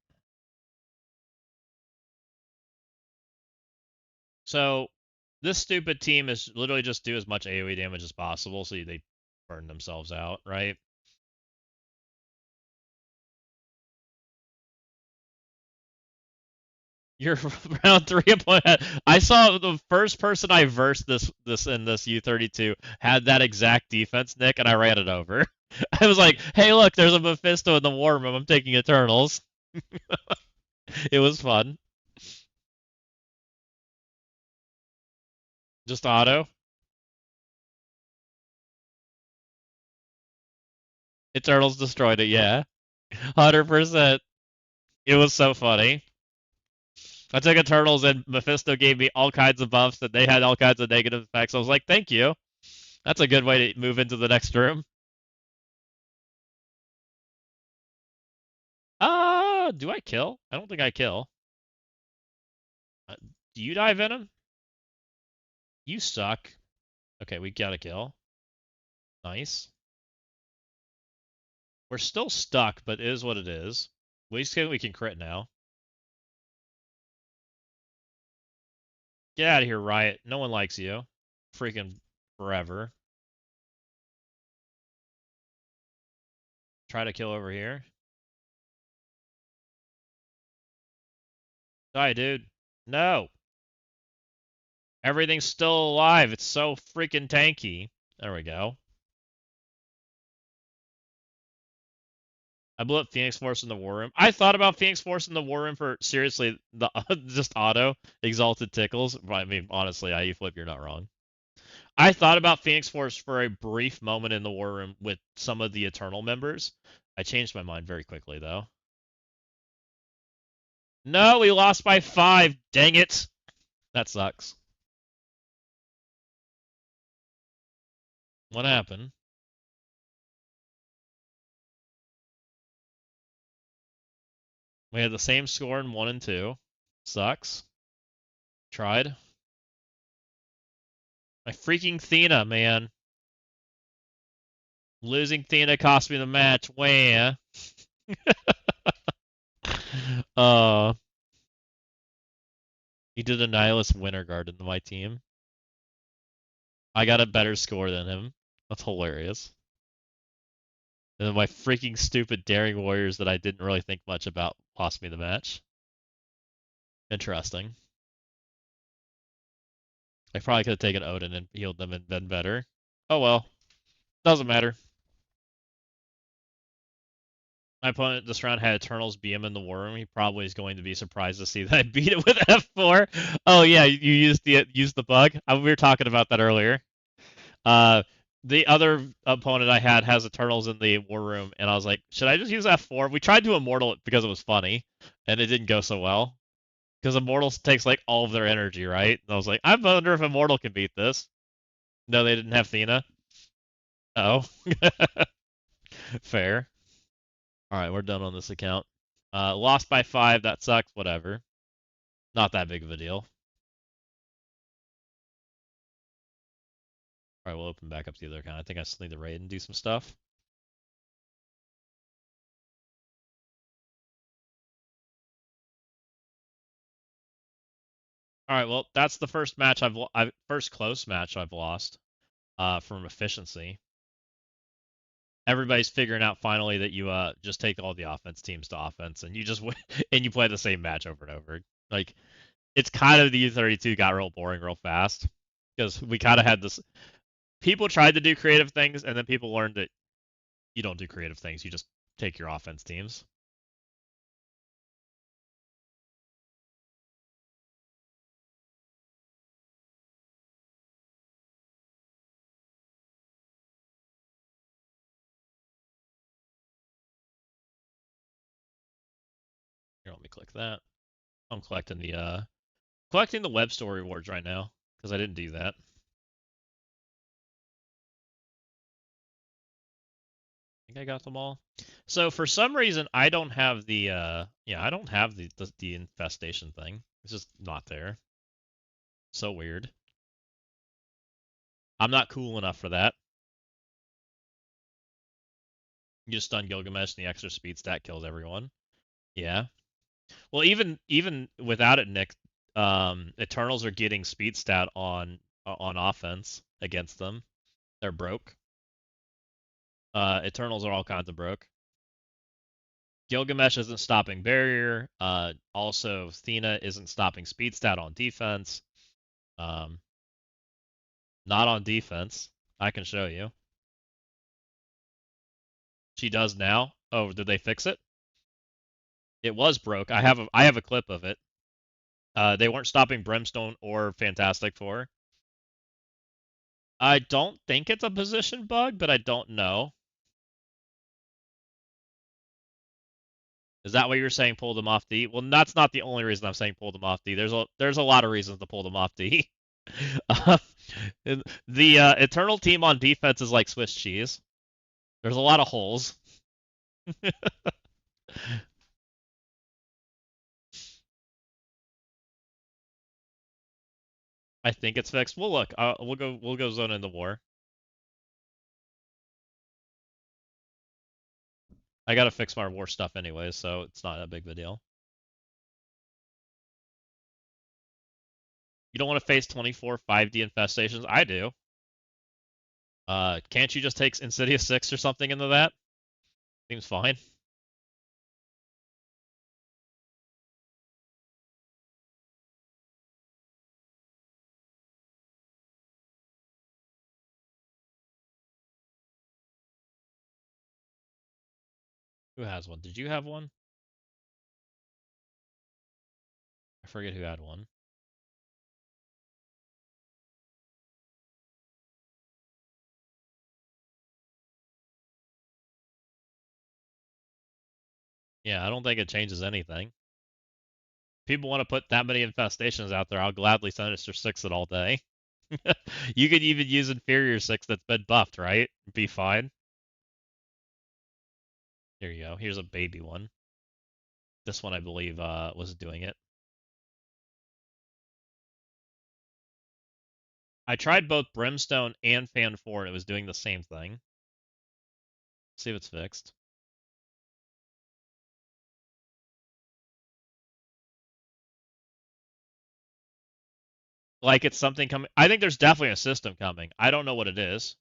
So this stupid team is literally just do as much AoE damage as possible so they burn themselves out, right? You're round 3 opponent. I saw the first person I versed this in this U32 had that exact defense, Nick, and I ran it over. I was like, "Hey, look, there's a Mephisto in the war room. I'm taking Eternals." It was fun. Just auto. Eternals destroyed it. Yeah, 100%. It was so funny. I took Eternals and Mephisto gave me all kinds of buffs and they had all kinds of negative effects. I was like, "Thank you. That's a good way to move into the next room." Do I kill? I don't think I kill. Do you die, Venom? You suck. Okay, we got a kill. Nice. We're still stuck, but it is what it is. We can crit now. Get out of here, Riot. No one likes you. Freaking forever. Try to kill over here. Die, dude. No. Everything's still alive. It's so freaking tanky. There we go. I blew up Phoenix Force in the War Room. I thought about Phoenix Force in the War Room for seriously the just auto exalted tickles. I mean, honestly, IE Flip, you're not wrong. I thought about Phoenix Force for a brief moment in the War Room with some of the Eternal members. I changed my mind very quickly, though. No, we lost by 5. Dang it. That sucks. What happened? We had the same score in 1 and 2. Sucks. Tried. My freaking Thena, man. Losing Thena cost me the match. Wah. uh, he did a Nihilist Winter Guard in my team. I got a better score than him. That's hilarious. And then my freaking stupid Daring Warriors that I didn't really think much about lost me the match. Interesting. I probably could have taken Odin and healed them and been better. Oh well. Doesn't matter. My opponent this round had Eternals BM in the War Room. He probably is going to be surprised to see that I beat it with F4. Oh yeah, you used the bug. We were talking about that earlier. Uh, the other opponent I had has Eternals in the War Room, and I was like, should I just use F4? We tried to Immortal it because it was funny, and it didn't go so well. Because Immortal takes like all of their energy, right? And I was like, I wonder if Immortal can beat this. No, they didn't have Thena. Oh, fair. All right, we're done on this account. Lost by 5. That sucks. Whatever. Not that big of a deal. All right, we'll open back up the other account. I think I still need to raid and do some stuff. All right, well, that's the first match first close match I've lost from efficiency. Everybody's figuring out finally that you just take all the offense teams to offense and you just win, and you play the same match over and over. Like it's kind of the U32 got real boring real fast because we kind of had this. People tried to do creative things and then people learned that you don't do creative things. You just take your offense teams. Here, let me click that. I'm collecting the web store rewards right now because I didn't do that. I think I got them all. So for some reason, I don't have the I don't have the infestation thing. It's just not there. So weird. I'm not cool enough for that. You just stun Gilgamesh and the extra speed stat kills everyone. Yeah. Well, even without it, Nick, Eternals are getting speed stat on offense against them. They're broke. Eternals are all kinds of broke. Gilgamesh isn't stopping barrier. Also, Athena isn't stopping speed stat on defense. Um, not on defense. I can show you. She does now. Oh, did they fix it? It was broke. I have a clip of it. They weren't stopping Brimstone or Fantastic Four. I don't think it's a position bug, but I don't know. Is that what you're saying? Pull them off D? Well, that's not the only reason I'm saying pull them off D. There's a lot of reasons to pull them off D. uh, the Eternal team on defense is like Swiss cheese. There's a lot of holes. I think it's fixed. Well, look, we'll go zone in the war. I gotta fix my war stuff anyways, so it's not that big of a deal. You don't want to face 24 5D infestations? I do. Can't you just take Insidious 6 or something into that? Seems fine. Who has one? Did you have one? I forget who had one. Yeah, I don't think it changes anything. People want to put that many infestations out there, I'll gladly Sinister 6 it all day. You could even use Inferior 6 that's been buffed, right? Be fine. Here you go. Here's a baby one. This one, I believe, was doing it. I tried both Brimstone and Fan 4, and it was doing the same thing. See if it's fixed. Like it's something coming. I think there's definitely a system coming. I don't know what it is.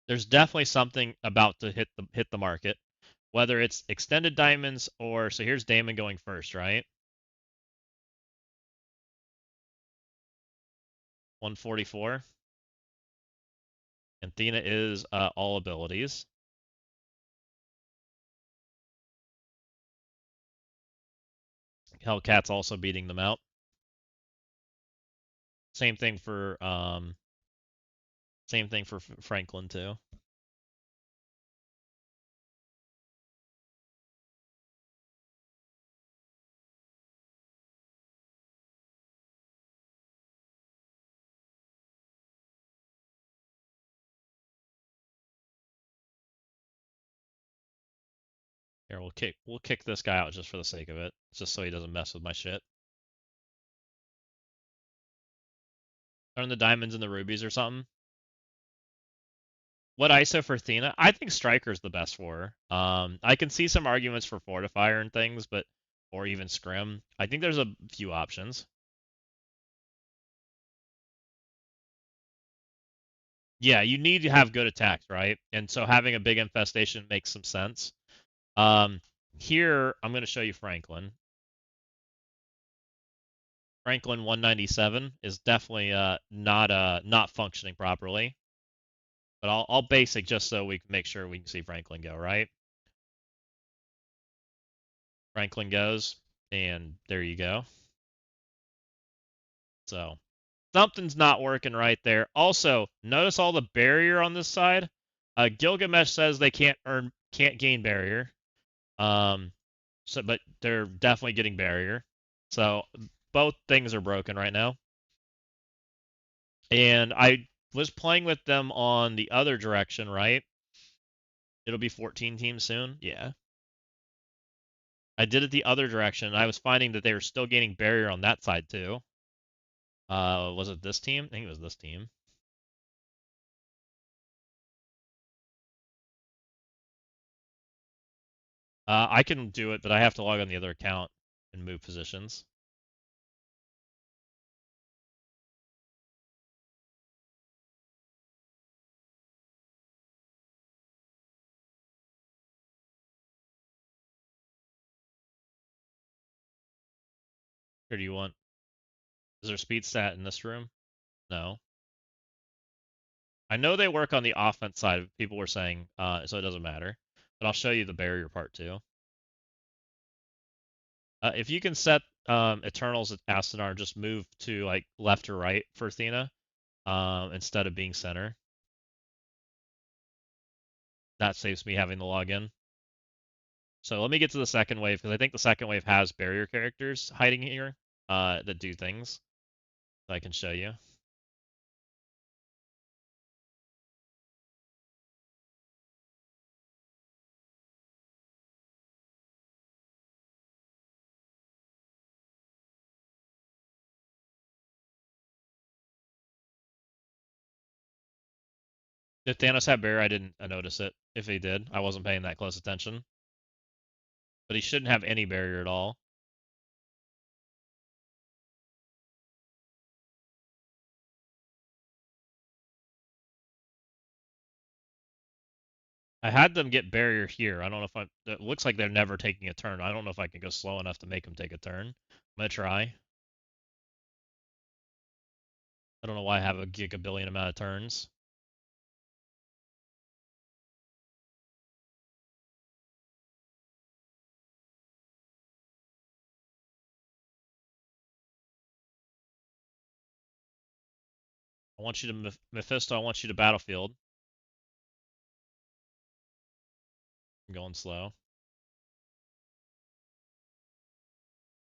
There's definitely something about to hit the market, whether it's extended diamonds or so. Here's Damon going first, right? 144. And Athena is all abilities. Hellcat's also beating them out. Same thing for Franklin too. Here, we'll kick this guy out just for the sake of it, just so he doesn't mess with my shit. Turn the diamonds and the rubies or something. What ISO for Athena? I think Striker's the best for her. I can see some arguments for Fortifier and things, but or even Scrim. I think there's a few options. Yeah, you need to have good attacks, right? And so having a big infestation makes some sense. Um, Here I'm going to show you Franklin. Franklin 197 is definitely not functioning properly. But I'll basic just so we can make sure we can see Franklin go, right? Franklin goes, and there you go. So something's not working right there. Also, notice all the barrier on this side. Gilgamesh says they can't gain barrier. But they're definitely getting barrier. So both things are broken right now. And was playing with them on the other direction, right? It'll be 14 teams soon. Yeah. I did it the other direction, and I was finding that they were still gaining barrier on that side too. Was it this team? I think it was this team. I can do it, but I have to log on the other account and move positions. Or do you want? Is there speed stat in this room? No. I know they work on the offense side. People were saying, so it doesn't matter. But I'll show you the barrier part too. If you can set Eternals at Astanar, just move to like left or right for Athena instead of being center. That saves me having to log in. So let me get to the second wave because I think the second wave has barrier characters hiding here that do things that I can show you. Did Thanos have barrier? I didn't notice it. If he did, I wasn't paying that close attention. But he shouldn't have any barrier at all. I had them get barrier here. I don't know if I. It looks like they're never taking a turn. I don't know if I can go slow enough to make them take a turn. I'm gonna try. I don't know why I have a gigabillion amount of turns. I want you to Mephisto. I want you to battlefield. I'm going slow.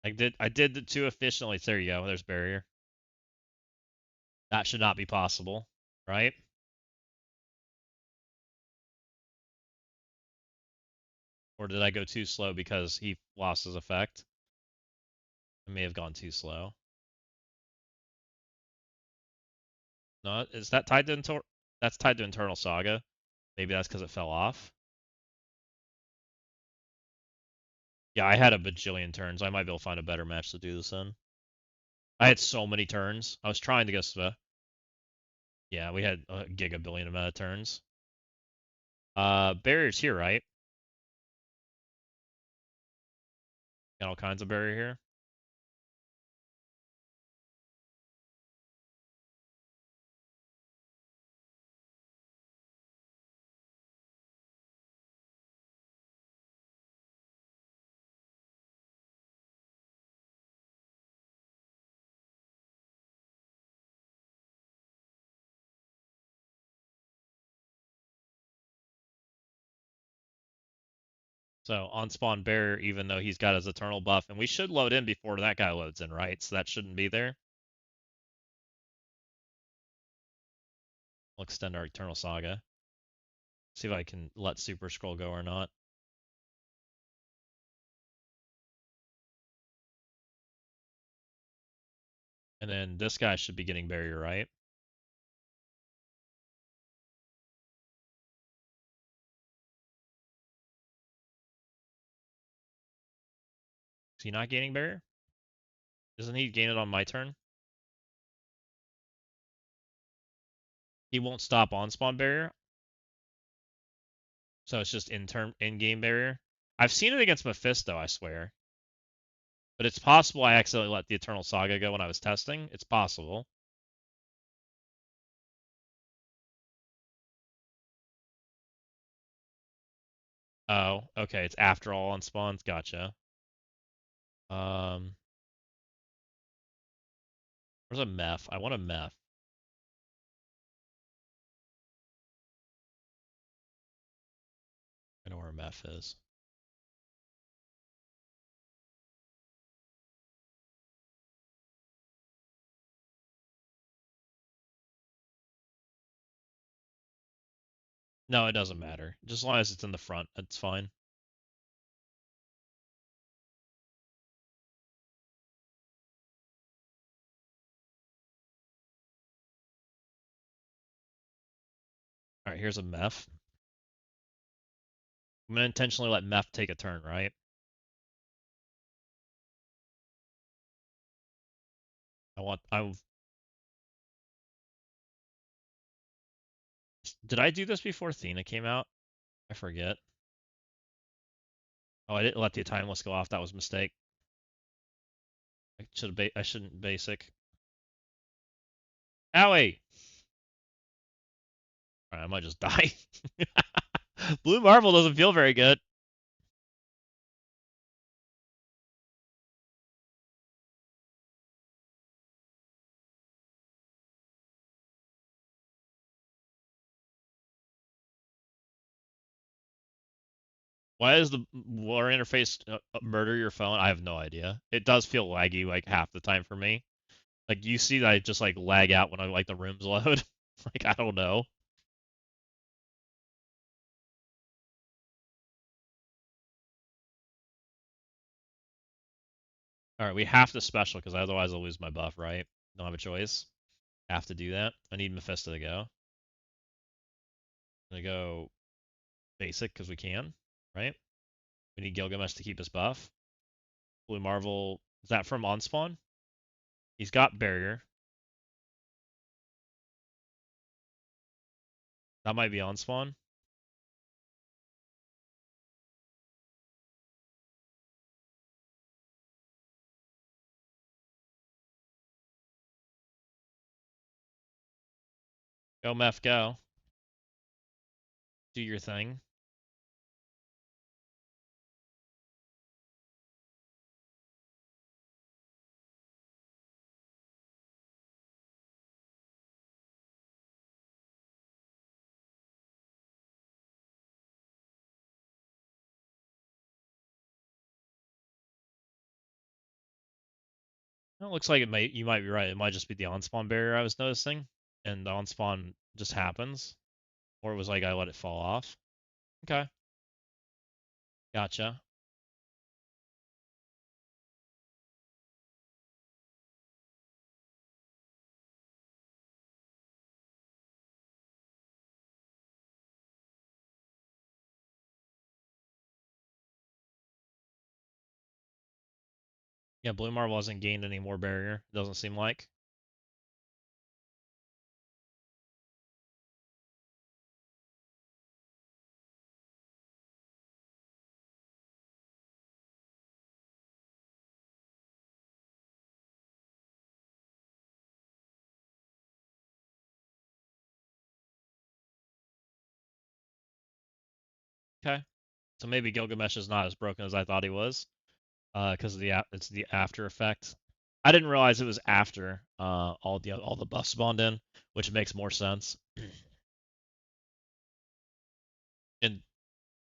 I did the two efficiently. There you go. There's barrier. That should not be possible, right? Or did I go too slow because he lost his effect? I may have gone too slow. No, is that tied to that's tied to Internal Saga? Maybe that's because it fell off. Yeah, I had a bajillion turns. I might be able to find a better match to do this in. I had so many turns. I was trying to go slow. Yeah, we had a gigabillion amount of turns. Barriers here, right? Got all kinds of barrier here. So on spawn barrier, even though he's got his eternal buff, and we should load in before that guy loads in, right? So that shouldn't be there. We'll extend our eternal saga. See if I can let Super Scroll go or not. And then this guy should be getting barrier, right? Is he not gaining barrier? Doesn't he gain it on my turn? He won't stop on spawn barrier, so it's just in-game barrier. I've seen it against Mephisto, I swear. But it's possible I accidentally let the Eternal Saga go when I was testing. It's possible. Oh, okay. It's after all on spawns. Gotcha. Um, where's a meth? I want a meth. I know where a meth is. No, it doesn't matter. Just as long as it's in the front, it's fine. All right, here's a Meph. I'm gonna intentionally let Meph take a turn, right? I did I do this before Athena came out? I forget. Oh, I didn't let the timeless go off. That was a mistake. I shouldn't basic. Owie! Alright, I might just die. Blue Marvel doesn't feel very good. Why does the war interface murder your phone? I have no idea. It does feel laggy like half the time for me. Like you see that I just like lag out when I like the rooms load. Like I don't know. All right, we have to special because otherwise I'll lose my buff, right? Don't have a choice. Have to do that. I need Mephisto to go. I'm gonna go basic because we can, right? We need Gilgamesh to keep his buff. Blue Marvel, is that from on spawn? He's got barrier. That might be on spawn. Go Meph, go. Do your thing. It looks like you might be right. It might just be the on spawn barrier I was noticing, and the on spawn just happens, or it was like I let it fall off. Okay, gotcha. Yeah, Blue Marvel hasn't gained any more barrier. Doesn't seem like. Okay, so maybe Gilgamesh is not as broken as I thought he was, because of it's the after effect. I didn't realize it was after all the buffs spawned in, which makes more sense. And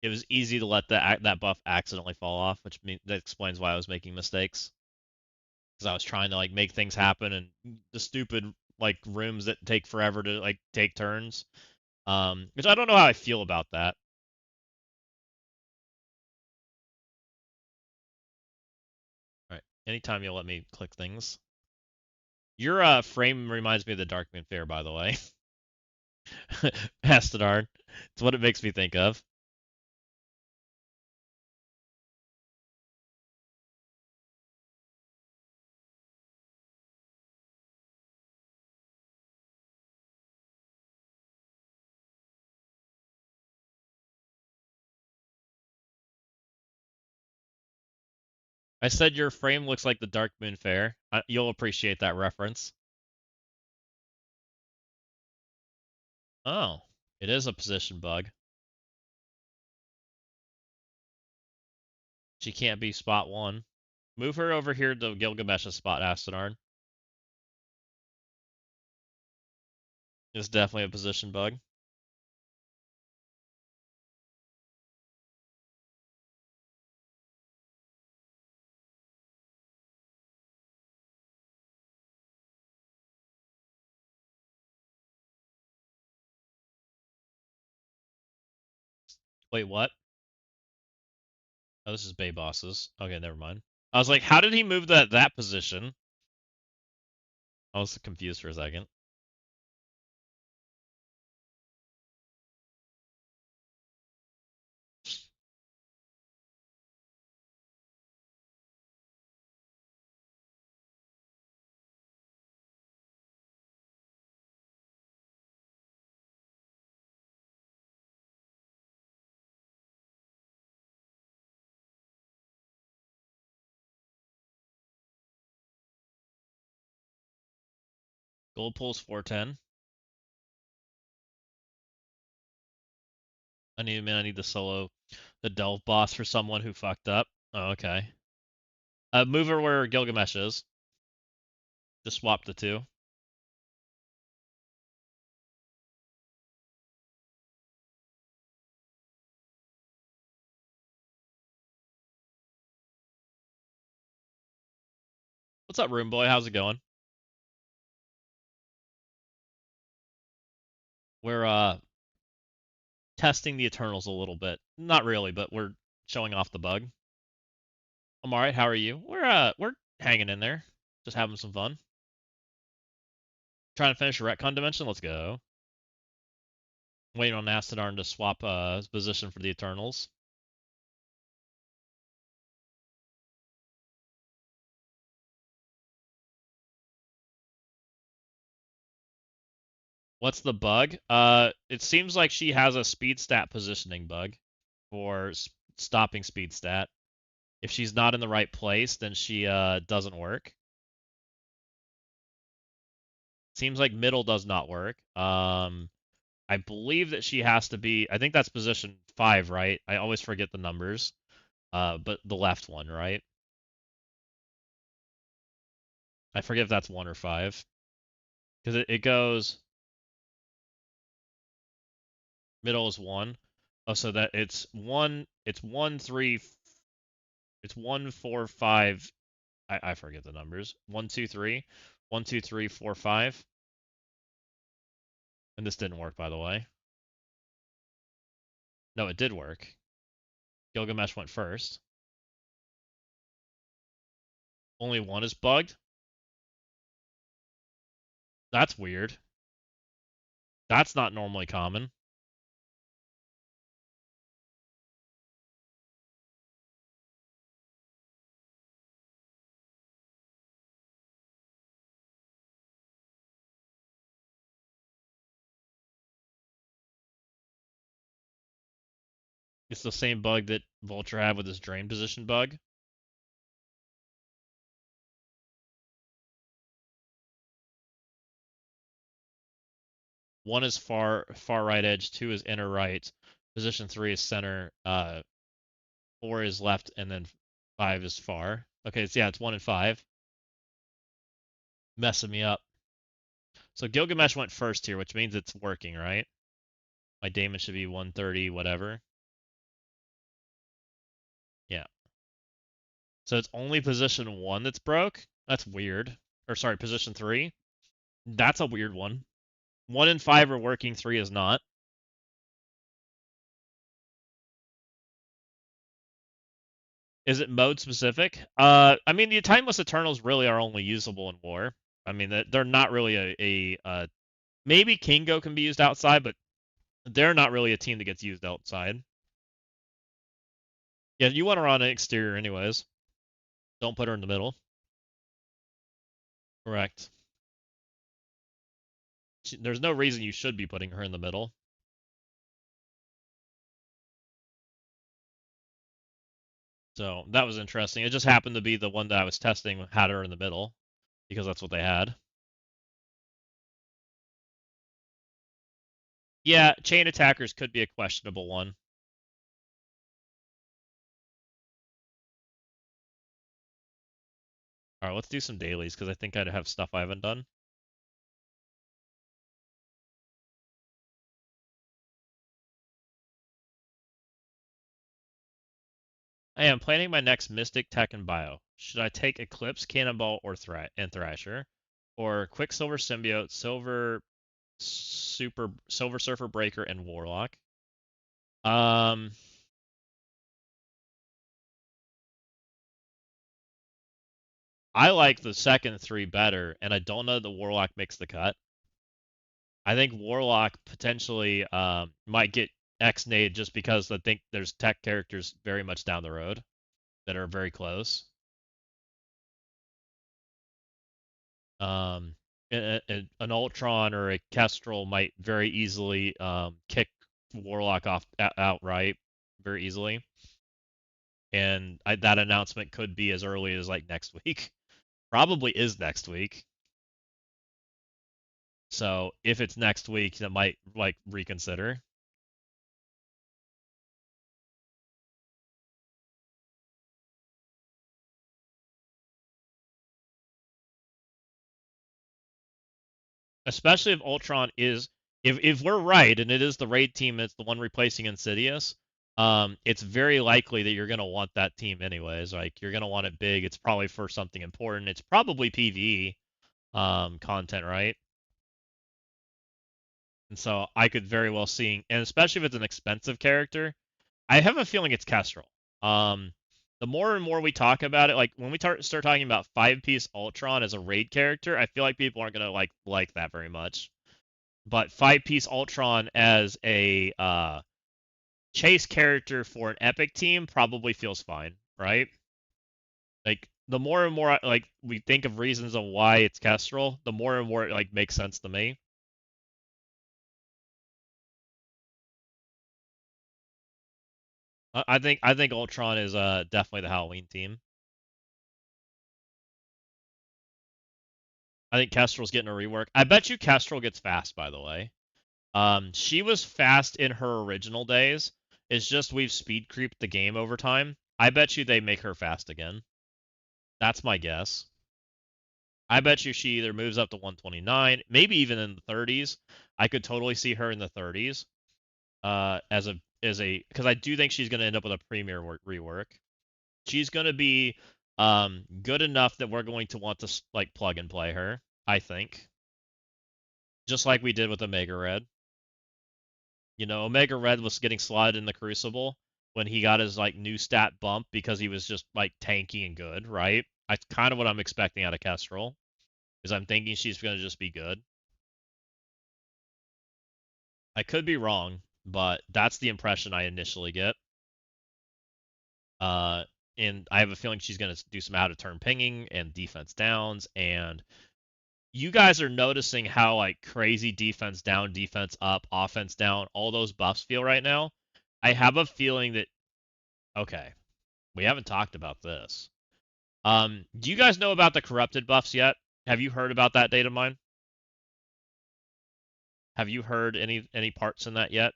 it was easy to let that buff accidentally fall off, which that explains why I was making mistakes. Because I was trying to like make things happen, and the stupid like rooms that take forever to like take turns. Which I don't know how I feel about that. All right, anytime you'll let me click things. Your frame reminds me of the Darkmoon Fair, by the way. Mastodon. It's what it makes me think of. I said your frame looks like the Darkmoon Fair. You'll appreciate that reference. Oh, it is a position bug. She can't be spot one. Move her over here to Gilgamesh's spot, Astronard. It's definitely a position bug. Wait, what? Oh, this is Bay Bosses. Okay, never mind. I was like, how did he move that position? I was confused for a second. Gold pulls 410. I need the solo the delve boss for someone who fucked up. Oh, okay. Move her where Gilgamesh is. Just swap the two. What's up, room boy? How's it going? We're testing the Eternals a little bit. Not really, but we're showing off the bug. I'm alright, how are you? We're hanging in there. Just having some fun. Trying to finish a retcon dimension, let's go. Waiting on Mastodon to swap his position for the Eternals. What's the bug? It seems like she has a speed stat positioning bug for stopping speed stat. If she's not in the right place, then she doesn't work. Seems like middle does not work. I believe that she has to be. I think that's position 5, right? I always forget the numbers. But the left one, right? I forget if that's 1 or 5 because it goes middle is 1. Oh, so that it's 1. It's 1 3. It's 1 4 5. I forget the numbers. 1 2 3. 1 2 3 4 5. And this didn't work, by the way. No, it did work. Gilgamesh went first. Only one is bugged. That's weird. That's not normally common. It's the same bug that Vulture had with his drain position bug. One is far right edge, 2 is inner right, position 3 is center, 4 is left, and then 5 is far. Okay, so yeah, it's 1 and 5. Messing me up. So Gilgamesh went first here, which means it's working, right? My daemon should be 130, whatever. Yeah. So it's only position 1 that's broke? That's weird. Or sorry, position 3? That's a weird one. 1 and 5 are working, 3 is not. Is it mode specific? I mean, the Timeless Eternals really are only usable in war. I mean, they're not really maybe Kingo can be used outside, but they're not really a team that gets used outside. Yeah, you want her on an exterior anyways. Don't put her in the middle. Correct. There's no reason you should be putting her in the middle. So that was interesting. It just happened to be the one that I was testing had her in the middle because that's what they had. Yeah, chain attackers could be a questionable one. All right, let's do some dailies because I think I'd have stuff I haven't done. Hey, I'm planning my next Mystic Tech and Bio. Should I take Eclipse, Cannonball, or Thrasher? Or Quicksilver Symbiote, Silver Surfer Breaker, and Warlock? Um, I like the second three better, and I don't know that Warlock makes the cut. I think Warlock potentially might get X-nade just because I think there's tech characters very much down the road that are very close. Um, an Ultron or a Kestrel might very easily kick Warlock off outright very easily, and that announcement could be as early as like next week. Probably is next week. So if it's next week, that might like reconsider. Especially if Ultron is if we're right and it is the raid team that's the one replacing Insidious, it's very likely that you're gonna want that team anyways. Like you're gonna want it big. It's probably for something important. It's probably PvE content, right? And so I could very well see, and especially if it's an expensive character, I have a feeling it's Kestrel. Um, the more and more we talk about it, like when we start talking about five-piece Ultron as a raid character, I feel like people aren't gonna like that very much. But five-piece Ultron as a chase character for an epic team probably feels fine, right? Like the more and more like we think of reasons of why it's Kestrel, the more and more it like makes sense to me. I think Ultron is definitely the Halloween team. I think Kestrel's getting a rework. I bet you Kestrel gets fast, by the way. She was fast in her original days. It's just we've speed creeped the game over time. I bet you they make her fast again. That's my guess. I bet you she either moves up to 129, maybe even in the 30s. I could totally see her in the 30s as a because I do think she's going to end up with a premier rework. She's going to be good enough that we're going to want to like plug and play her. I think, just like we did with Omega Red. You know, Omega Red was getting slotted in the Crucible when he got his like new stat bump because he was just like tanky and good, right? That's kind of what I'm expecting out of Kestrel. Is I'm thinking she's going to just be good. I could be wrong, but that's the impression I initially get. Uh, and I have a feeling she's going to do some out of turn pinging and defense downs. And you guys are noticing how like crazy defense down, defense up, offense down, all those buffs feel right now. I have a feeling that okay, we haven't talked about this. Do you guys know about the corrupted buffs yet? Have you heard about that data mine? Have you heard any parts in that yet?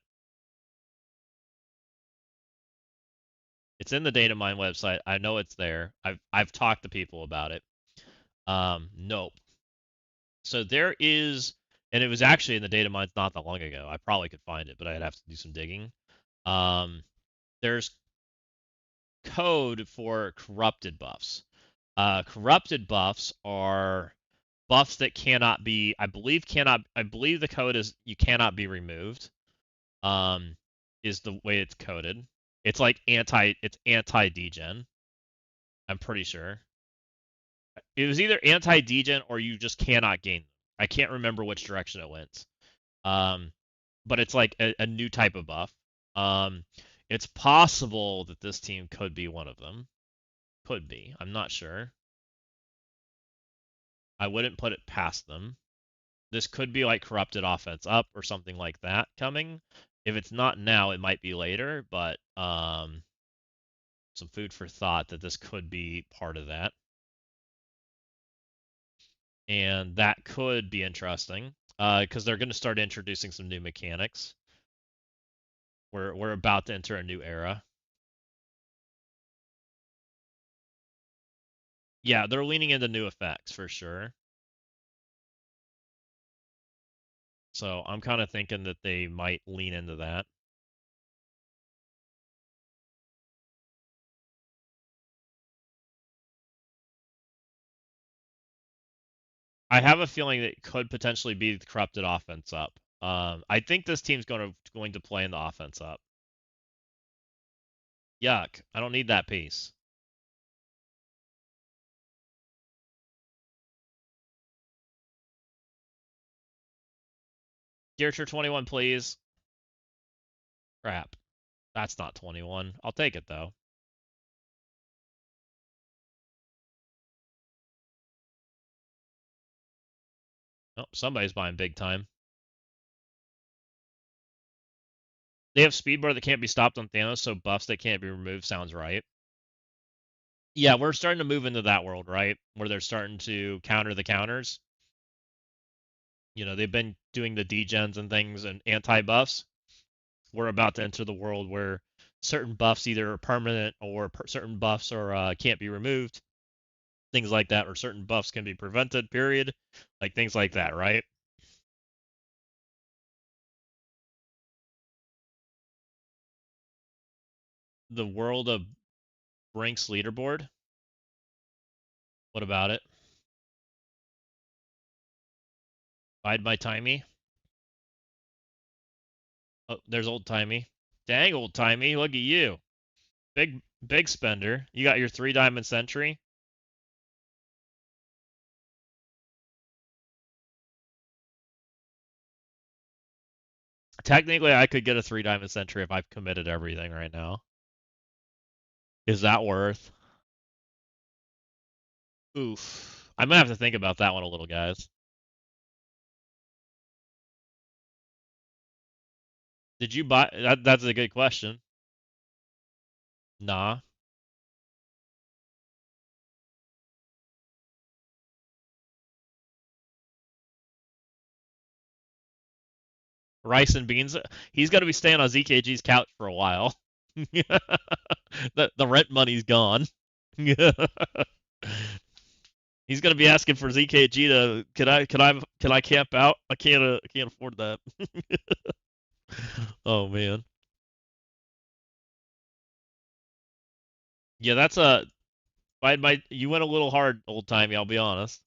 It's in the data mine website. I know it's there. I've talked to people about it. Nope. So there is, and it was actually in the data mines not that long ago. I probably could find it, but I'd have to do some digging. Um, there's code for corrupted buffs. Corrupted buffs are buffs that cannot be, I believe the code is you cannot be removed. Is the way it's coded. It's anti degen. I'm pretty sure. It was either anti degen or you just cannot gain them. I can't remember which direction it went. Um, but it's like a new type of buff. Um, it's possible that this team could be one of them. Could be. I'm not sure. I wouldn't put it past them. This could be like corrupted offense up or something like that coming. If it's not now, it might be later, but some food for thought that this could be part of that. And that could be interesting because they're going to start introducing some new mechanics. We're about to enter a new era. Yeah, they're leaning into new effects for sure. So I'm kind of thinking that they might lean into that. I have a feeling that it could potentially be the corrupted offense up. I think this team's going to play in the offense up. Yuck. I don't need that piece. Gear 21, please. Crap. That's not 21. I'll take it, though. Oh, somebody's buying big time. They have speedboard that can't be stopped on Thanos, so buffs that can't be removed sounds right. Yeah, we're starting to move into that world, right? Where they're starting to counter the counters. They've been doing the degens and things and anti-buffs. We're about to enter the world where certain buffs either are permanent or certain buffs are can't be removed, things like that, or certain buffs can be prevented, period. Like things like that, right? The world of Brink's leaderboard. What about it? Bide my timey. Oh, there's old timey. Dang, old timey. Look at you. Big spender. You got your 3 diamond sentry. Technically, I could get a 3 diamond sentry if I've committed everything right now. Is that worth? Oof. I'm gonna have to think about that one a little, guys. Did you buy that? That's a good question. Nah. Rice and beans. He's gonna be staying on ZKG's couch for a while. The rent money's gone. He's gonna be asking for ZKG to can I camp out? I can't afford that. Oh man. Yeah, that's a you went a little hard, old timey, I'll be honest.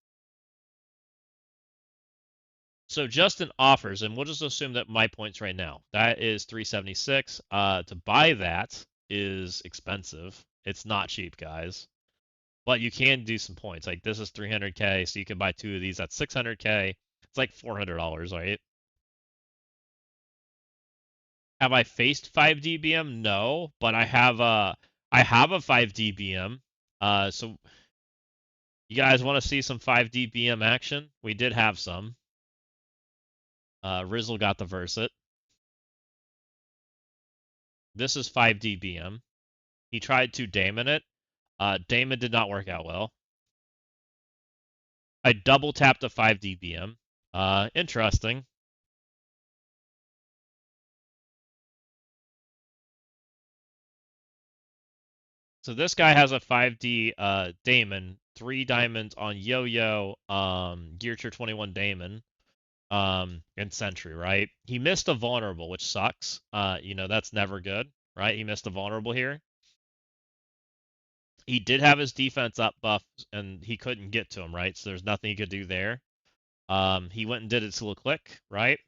So Justin offers, and we'll just assume that my points right now. That is 376. To buy that is expensive. It's not cheap, guys. But you can do some points. Like this is 300k, so you can buy 2 of these at 600k. It's like $400, right? Have I faced 5 DBM? No, but I have a 5 DBM. So you guys want to see some 5 DBM action? We did have some. Rizzle got the Versit. This is 5 DBM. He tried to Damon it. Damon did not work out well. I double tapped a 5 DBM. Interesting. So this guy has a 5D Damon, 3 diamonds on Yo-Yo, Gear Tier 21 Damon, and Sentry, right? He missed a vulnerable, which sucks. That's never good, right? He missed a vulnerable here. He did have his defense up buff, and he couldn't get to him, right? So there's nothing he could do there. He went and did it to a click, right?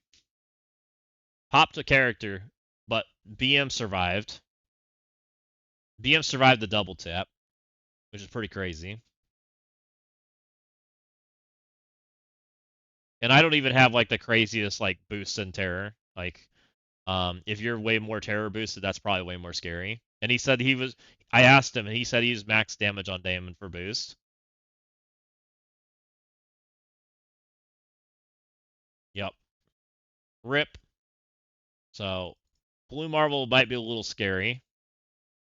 Popped a character, but BM survived. BM survived the double tap, which is pretty crazy. And I don't even have like the craziest like boosts in terror. Like, if you're way more terror boosted, that's probably way more scary. And he said he was. I asked him, and he said he used max damage on Damon for boost. Yep. Rip. So, Blue Marvel might be a little scary.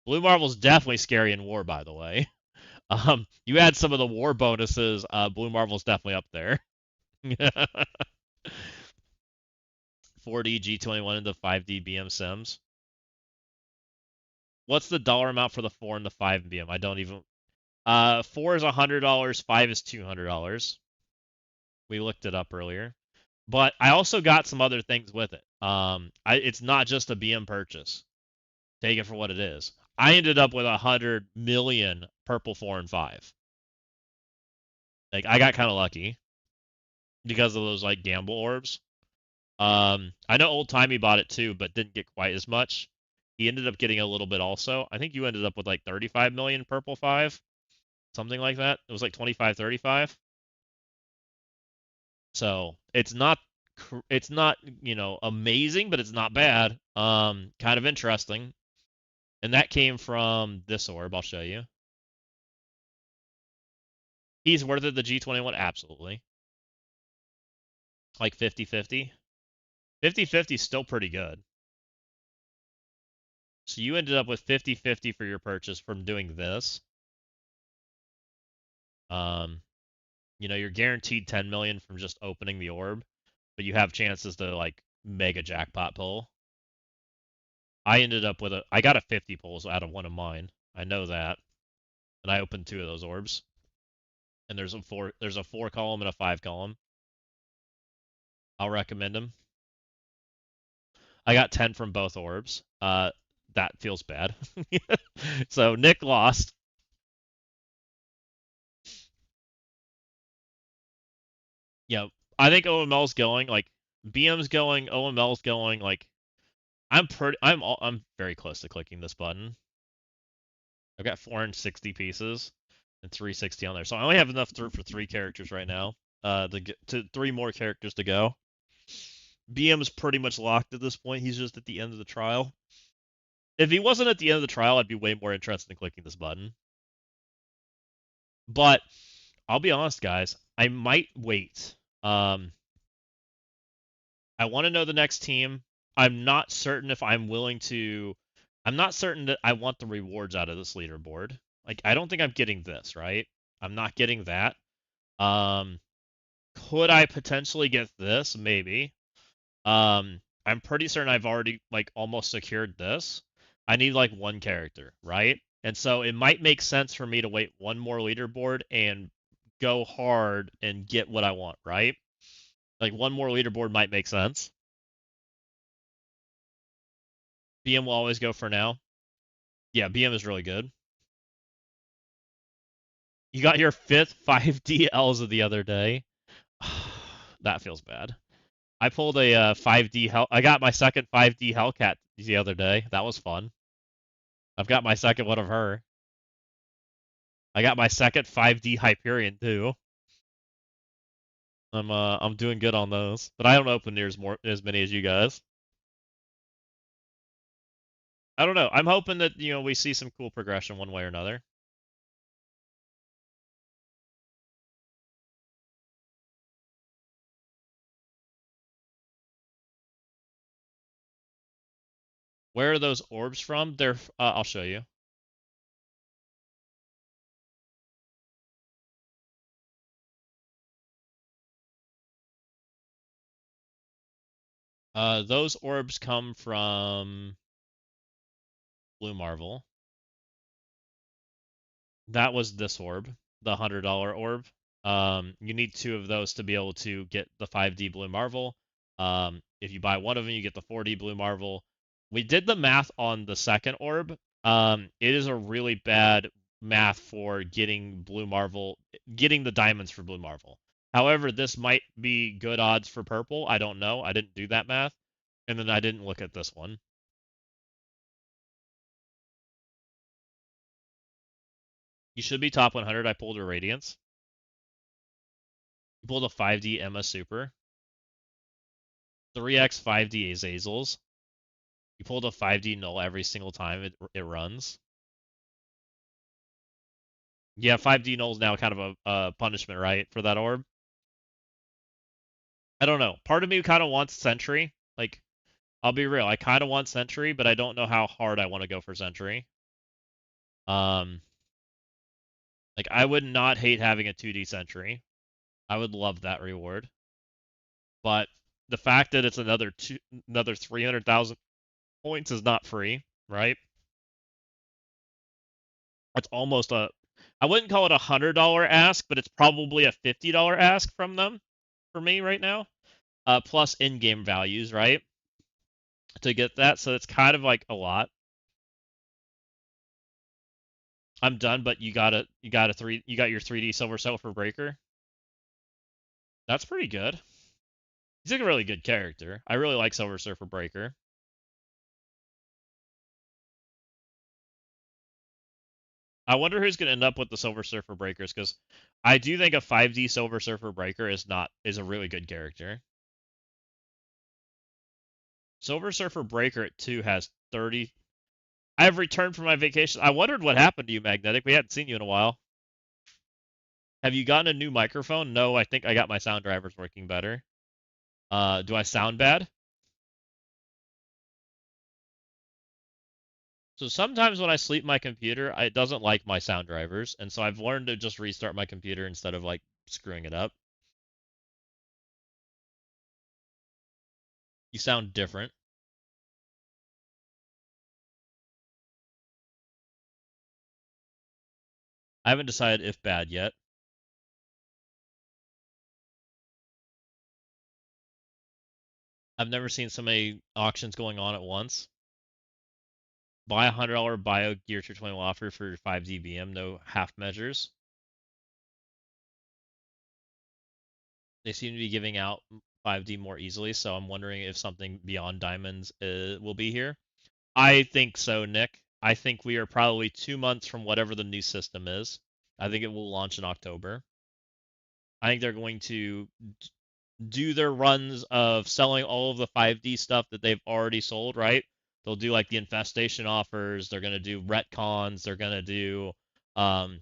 Blue Marvel's definitely scary in war, by the way. You add some of the war bonuses, Blue Marvel's definitely up there. 4D G21 into 5D BM Sims. What's the dollar amount for the 4 and the 5 BM? I don't even. 4 is $100. 5 is $200. We looked it up earlier. But I also got some other things with it. It's not just a BM purchase. Take it for what it is. I ended up with 100 million purple 4 and 5. Like I got kind of lucky because of those like gamble orbs. I know old timey bought it too, but didn't get quite as much. He ended up getting a little bit also. I think you ended up with like 35 million purple 5, something like that. It was like 25, 35. So it's not amazing, but it's not bad. Kind of interesting. And that came from this orb. I'll show you. He's worth it. The G21, absolutely. Like 50-50. 50-50 is still pretty good. So you ended up with 50-50 for your purchase from doing this. Um, you're guaranteed 10 million from just opening the orb, but you have chances to like mega jackpot pull. I got a 50 pulls out of one of mine. I know that. And I opened 2 of those orbs. And there's a 4 column and a 5 column. I'll recommend them. I got 10 from both orbs. That feels bad. So Nick lost. Yeah, I think OML's going, like BM's going, OML's going, like I'm very close to clicking this button. I've got 460 pieces and 360 on there. So I only have enough for 3 characters right now. To 3 more characters to go. BM's pretty much locked at this point. He's just at the end of the trial. If he wasn't at the end of the trial, I'd be way more interested in clicking this button. But I'll be honest, guys, I might wait. I want to know the next team. I'm not certain if I'm willing to. I'm not certain that I want the rewards out of this leaderboard. Like, I don't think I'm getting this, right? I'm not getting that. Um, could I potentially get this? Maybe. I'm pretty certain I've already like almost secured this. I need like 1 character, right? And so it might make sense for me to wait 1 more leaderboard and go hard and get what I want, right? Like 1 more leaderboard might make sense. BM will always go for now. Yeah, BM is really good. You got your 5th 5D the other day. That feels bad. I pulled a 5D Hell. I got my second 5D Hellcat the other day. That was fun. I've got my second one of her. I got my second 5D Hyperion too. I'm doing good on those, but I don't open near as many as you guys. I don't know. I'm hoping that we see some cool progression one way or another. Where are those orbs from? I'll show you. Those orbs come from Blue Marvel. That was this orb, the $100 orb. You need 2 of those to be able to get the 5D Blue Marvel. If you buy 1 of them, you get the 4D Blue Marvel. We did the math on the second orb. It is a really bad math for getting Blue Marvel, getting the diamonds for Blue Marvel. However, this might be good odds for purple. I don't know. I didn't do that math. And then I didn't look at this one. You should be top 100. I pulled a Radiance. You pulled a 5D Emma Super. 3x 5D Azazels. You pulled a 5D null every single time it runs. Yeah, 5D null is now kind of a punishment, right, for that orb? I don't know. Part of me kind of wants Sentry. Like, I'll be real. I kind of want Sentry, but I don't know how hard I want to go for Sentry. Um, like, I would not hate having a 2D Sentry. I would love that reward. But the fact that it's another 300,000 points is not free, right? It's almost I wouldn't call it $100 ask, but it's probably a $50 ask from them for me right now. Plus in-game values, right? To get that, so it's kind of like a lot. I'm done, but you got your 3D Silver Surfer Breaker. That's pretty good. He's like a really good character. I really like Silver Surfer Breaker. I wonder who's going to end up with the Silver Surfer Breakers, because I do think a 5D Silver Surfer Breaker is a really good character. Silver Surfer Breaker at 2 has 30. I have returned from my vacation. I wondered what happened to you, Magnetic. We hadn't seen you in a while. Have you gotten a new microphone? No, I think I got my sound drivers working better. Do I sound bad? So sometimes when I sleep my computer, it doesn't like my sound drivers, and so I've learned to just restart my computer instead of like screwing it up. You sound different. I haven't decided if bad yet. I've never seen so many auctions going on at once. Buy $100 Bio Gear 220 offer for 5 dBm, no half measures. They seem to be giving out 5D more easily, so I'm wondering if something beyond diamonds will be here. I think so, Nick. I think we are probably 2 months from whatever the new system is. I think it will launch in October. I think they're going to do their runs of selling all of the 5D stuff that they've already sold, right? They'll do like the infestation offers. They're going to do retcons. They're going to do um,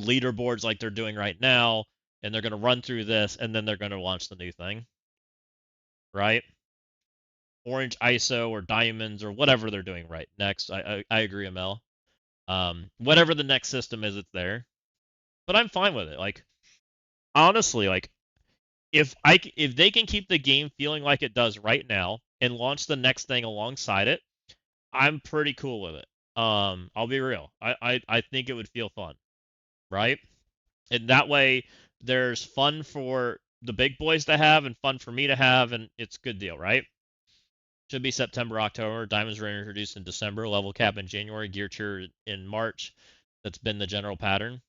leaderboards like they're doing right now. And they're going to run through this, and then they're going to launch the new thing, right? Orange ISO or diamonds or whatever they're doing right next. I agree, ML. Whatever the next system is, it's there. But I'm fine with it. Like honestly, like if they can keep the game feeling like it does right now and launch the next thing alongside it, I'm pretty cool with it. I'll be real. I think it would feel fun, right? And that way there's fun for the big boys to have and fun for me to have, and it's a good deal, right? Should be September, October. Diamonds were introduced in December, level cap in January, gear tier in March. That's been the general pattern.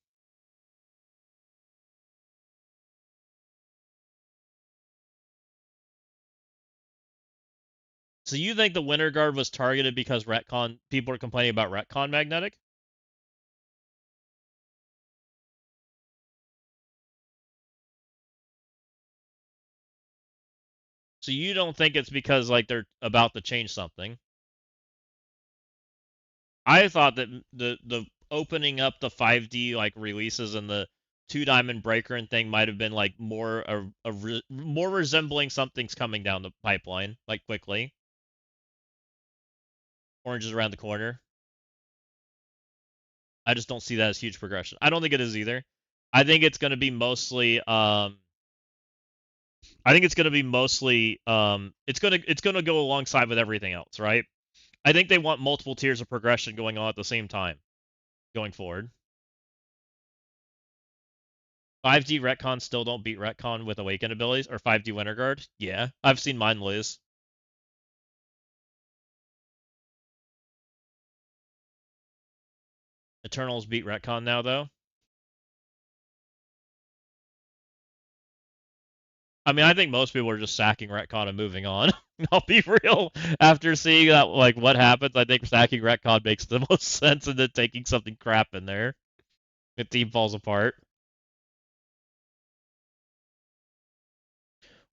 So you think the Winter Guard was targeted because retcon people are complaining about retcon magnetic? So you don't think it's because like they're about to change something? I thought that the opening up the 5D like releases and the two diamond breaker and thing might have been like more resembling something's coming down the pipeline like quickly. Orange is around the corner. I just don't see that as huge progression. I don't think it is either. I think it's going to be mostly I think it's going to be mostly it's going to go alongside with everything else, right? I think they want multiple tiers of progression going on at the same time going forward. 5D retcon still don't beat retcon with awakened abilities or 5D Winter Guard. Yeah, I've seen mine lose. Eternals beat retcon now though. I mean, I think most people are just sacking retcon and moving on. I'll be real. After seeing that, like what happens, I think sacking retcon makes the most sense, and then taking something crap in there. The team falls apart.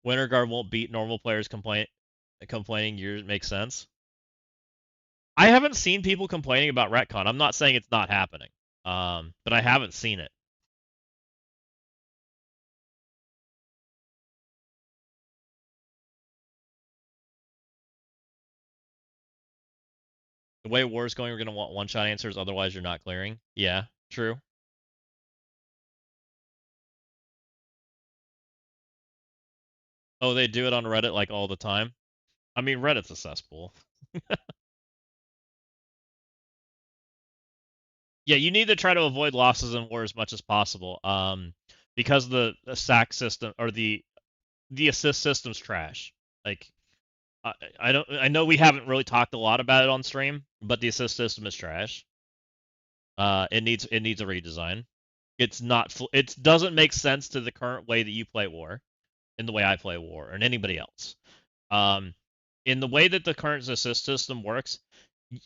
Winter Guard won't beat normal players complaining yours makes sense. I haven't seen people complaining about retcon. I'm not saying it's not happening. But I haven't seen it. The way war's going, we're gonna want one-shot answers, otherwise you're not clearing. Yeah, true. Oh, they do it on Reddit like all the time. I mean, Reddit's a cesspool. Yeah, you need to try to avoid losses in war as much as possible. Because the sack system or the assist system's trash. Like I don't I know we haven't really talked a lot about it on stream, but the assist system is trash. It needs a redesign. It's not it doesn't make sense to the current way that you play war, and the way I play war, and anybody else. Um, in the way that the current assist system works,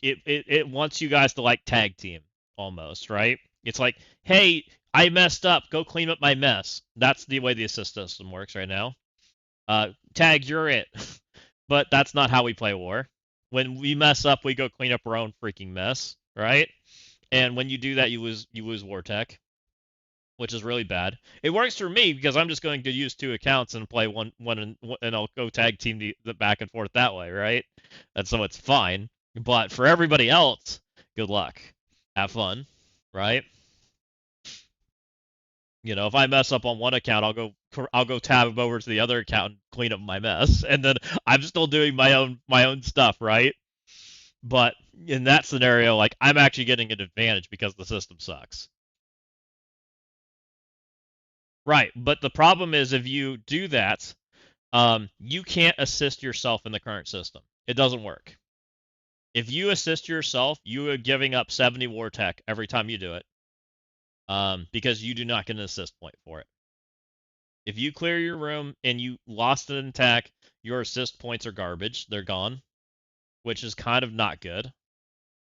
it wants you guys to like tag team almost, right? It's like, hey, I messed up. Go clean up my mess. That's the way the assist system works right now. Tag, you're it. But that's not how we play war. When we mess up, we go clean up our own freaking mess, right? And when you do that, you lose war tech, which is really bad. It works for me because I'm just going to use two accounts and play and I'll go tag team the back and forth that way, right? And so it's fine. But for everybody else, good luck. Have fun, right? If I mess up on one account, I'll go tab over to the other account and clean up my mess, and then I'm still doing my own stuff, right? But in that scenario, like I'm actually getting an advantage because the system sucks. Right, but the problem is if you do that, you can't assist yourself in the current system. It doesn't work. If you assist yourself, you are giving up 70 war tech every time you do it, because you do not get an assist point for it. If you clear your room and you lost an attack, your assist points are garbage. They're gone, which is kind of not good.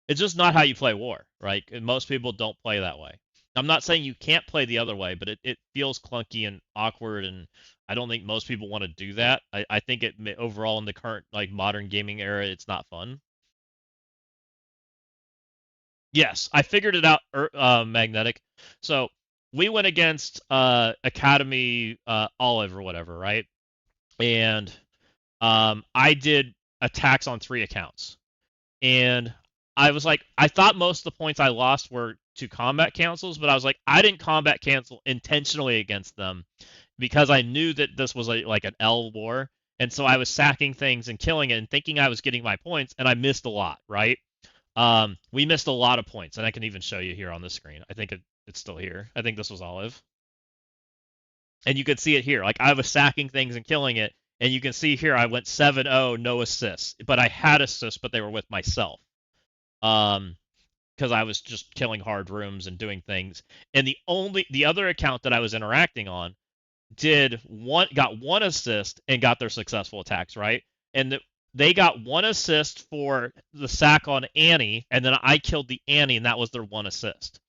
It's just not how you play war, right? And most people don't play that way. I'm not saying you can't play the other way, but it feels clunky and awkward, and I don't think most people want to do that. I think overall in the current like modern gaming era, it's not fun. Yes, I figured it out, Magnetic. So we went against Academy Olive or whatever, right? And I did attacks on 3 accounts. And I was like, I thought most of the points I lost were to combat cancels, but I was like, I didn't combat cancel intentionally against them because I knew that this was like an L war. And so I was sacking things and killing it and thinking I was getting my points, and I missed a lot, right? We missed a lot of points, and I can even show you here on the screen. I think it's still here. I think this was Olive. And you can see it here. Like I was sacking things and killing it, and you can see here I went 7-0, no assists. But I had assists, but they were with myself. Because I was just killing hard rooms and doing things. And the other account that I was interacting on got one assist and got their successful attacks, right? And they got one assist for the sack on Annie, and then I killed the Annie, and that was their one assist.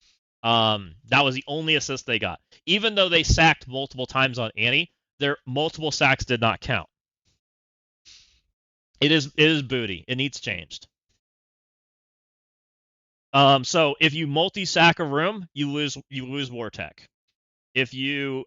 That was the only assist they got. Even though they sacked multiple times on Annie, their multiple sacks did not count. It is booty. It needs changed. So if you multi-sack a room, you lose war tech. If you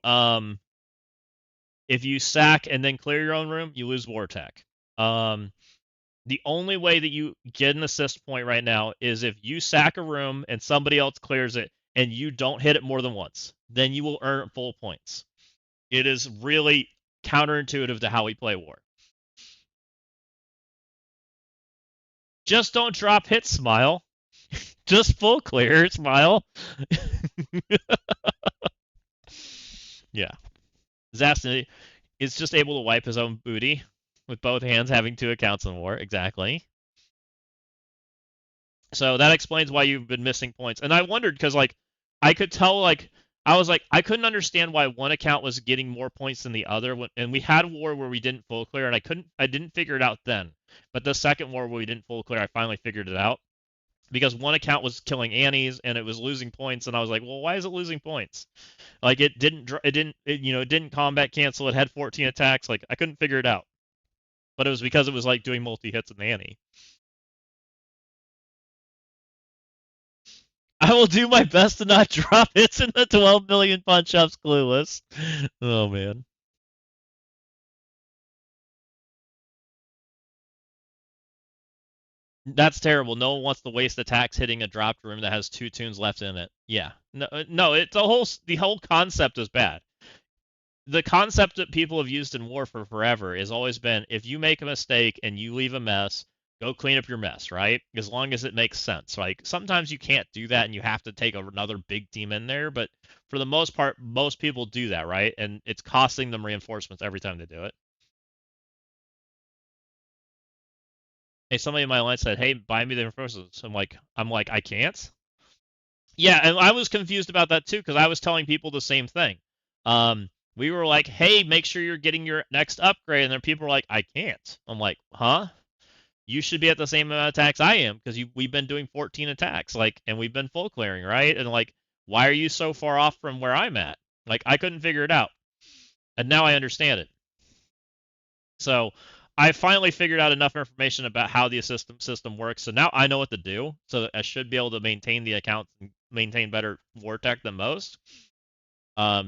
sack and then clear your own room, you lose war tech. The only way that you get an assist point right now is if you sack a room and somebody else clears it and you don't hit it more than once. Then you will earn full points. It is really counterintuitive to how we play war. Just don't drop hits, Smile. Just full clear, Smile. Yeah. Zastin is just able to wipe his own booty with both hands, having 2 accounts in war. Exactly. So that explains why you've been missing points. And I wondered because like I could tell like I was like I couldn't understand why one account was getting more points than the other. And we had a war where we didn't full clear, and I didn't figure it out then. But the second war where we didn't full clear, I finally figured it out. Because one account was killing Annies and it was losing points, and I was like, well, why is it losing points? Like it didn't combat cancel. It had 14 attacks. Like I couldn't figure it out. But it was because it was like doing multi hits in Annie. I will do my best to not drop hits in the 12 million punch ups, Clueless. Oh man. That's terrible. No one wants to waste attacks hitting a dropped room that has 2 tunes left in it. Yeah. No, the whole concept is bad. The concept that people have used in war for forever has always been if you make a mistake and you leave a mess, go clean up your mess, right? As long as it makes sense. Like sometimes you can't do that and you have to take another big team in there, but for the most part, most people do that, right? And it's costing them reinforcements every time they do it. Hey, somebody in my line said, "Hey, buy me the reinforcements." I'm like, I can't. Yeah, and I was confused about that too because I was telling people the same thing. We were like, "Hey, make sure you're getting your next upgrade," and then people were like, "I can't." I'm like, "Huh? You should be at the same amount of attacks I am because we've been doing 14 attacks, like, and we've been full clearing, right?" And like, Why are you so far off from where I'm at? Like, I couldn't figure it out. And now I understand it. So I finally figured out enough information about how the system works. So now I know what to do. So that I should be able to maintain the account and maintain better Vortec than most.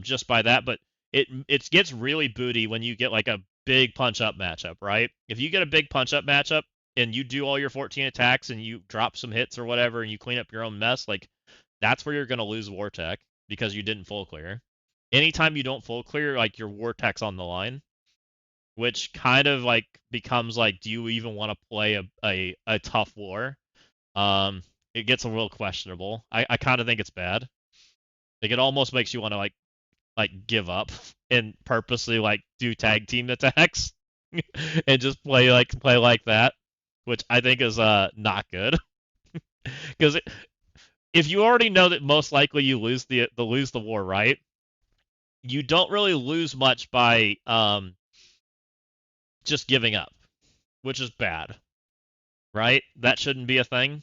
Just by that. But it gets really booty when you get like a big punch up matchup, right? If you get a big punch up matchup and you do all your 14 attacks and you drop some hits or whatever and you clean up your own mess, like that's where you're gonna lose Vortec because you didn't full clear. Anytime you don't full clear, like your Vortec's on the line, which kind of like becomes like, do you even want to play a tough war? It gets a little questionable. I kind of think it's bad. Like it almost makes you want to like give up and purposely like do tag team attacks and just play like that, which I think is not good. Because if you already know that most likely you lose the war, right? You don't really lose much by just giving up, which is bad, right? That shouldn't be a thing.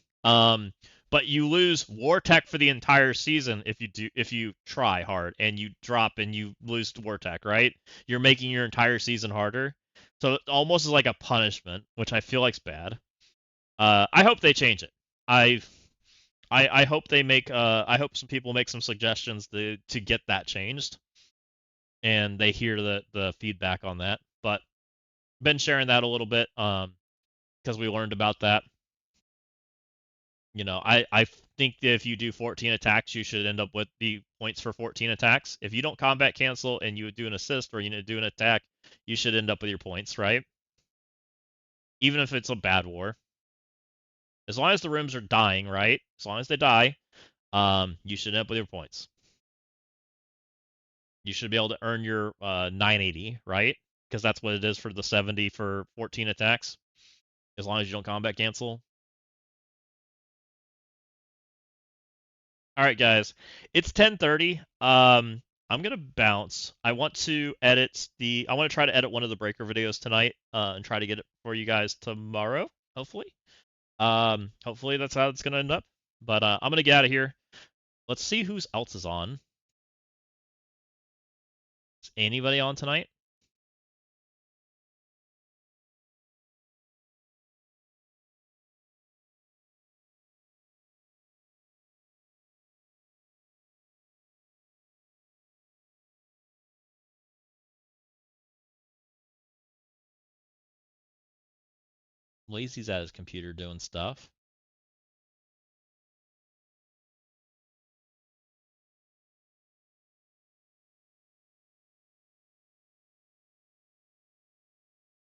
But you lose war tech for the entire season if you try hard and you drop and you lose war tech, right? You're making your entire season harder. So it almost is like a punishment, which I feel like's bad. I hope they change it. I I hope they make I hope some people make some suggestions to get that changed and they hear the feedback on that. But been sharing that a little bit because we learned about that. I think that if you do 14 attacks, you should end up with the points for 14 attacks. If you don't combat cancel and you do an assist or you do an attack, you should end up with your points, right? Even if it's a bad war. As long as the rooms are dying, right? As long as they die, you should end up with your points. You should be able to earn your 980, right? Because that's what it is for the 70 for 14 attacks. As long as you don't combat cancel. All right, guys. It's 10:30. I'm gonna bounce. I want to try to edit one of the breaker videos tonight, and try to get it for you guys tomorrow, hopefully. Hopefully that's how it's gonna end up. But I'm gonna get out of here. Let's see who else is on. Is anybody on tonight? Lazy's at his computer doing stuff.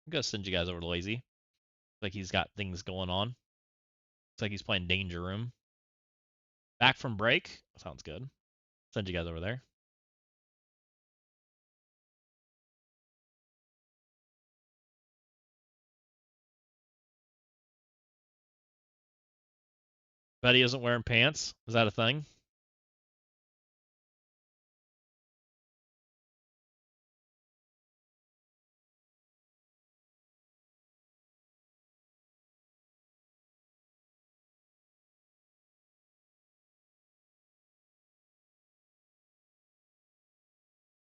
I'm gonna send you guys over to Lazy. Looks like he's got things going on. Looks like he's playing Danger Room. Back from break? Sounds good. Send you guys over there. Bet he isn't wearing pants. Is that a thing?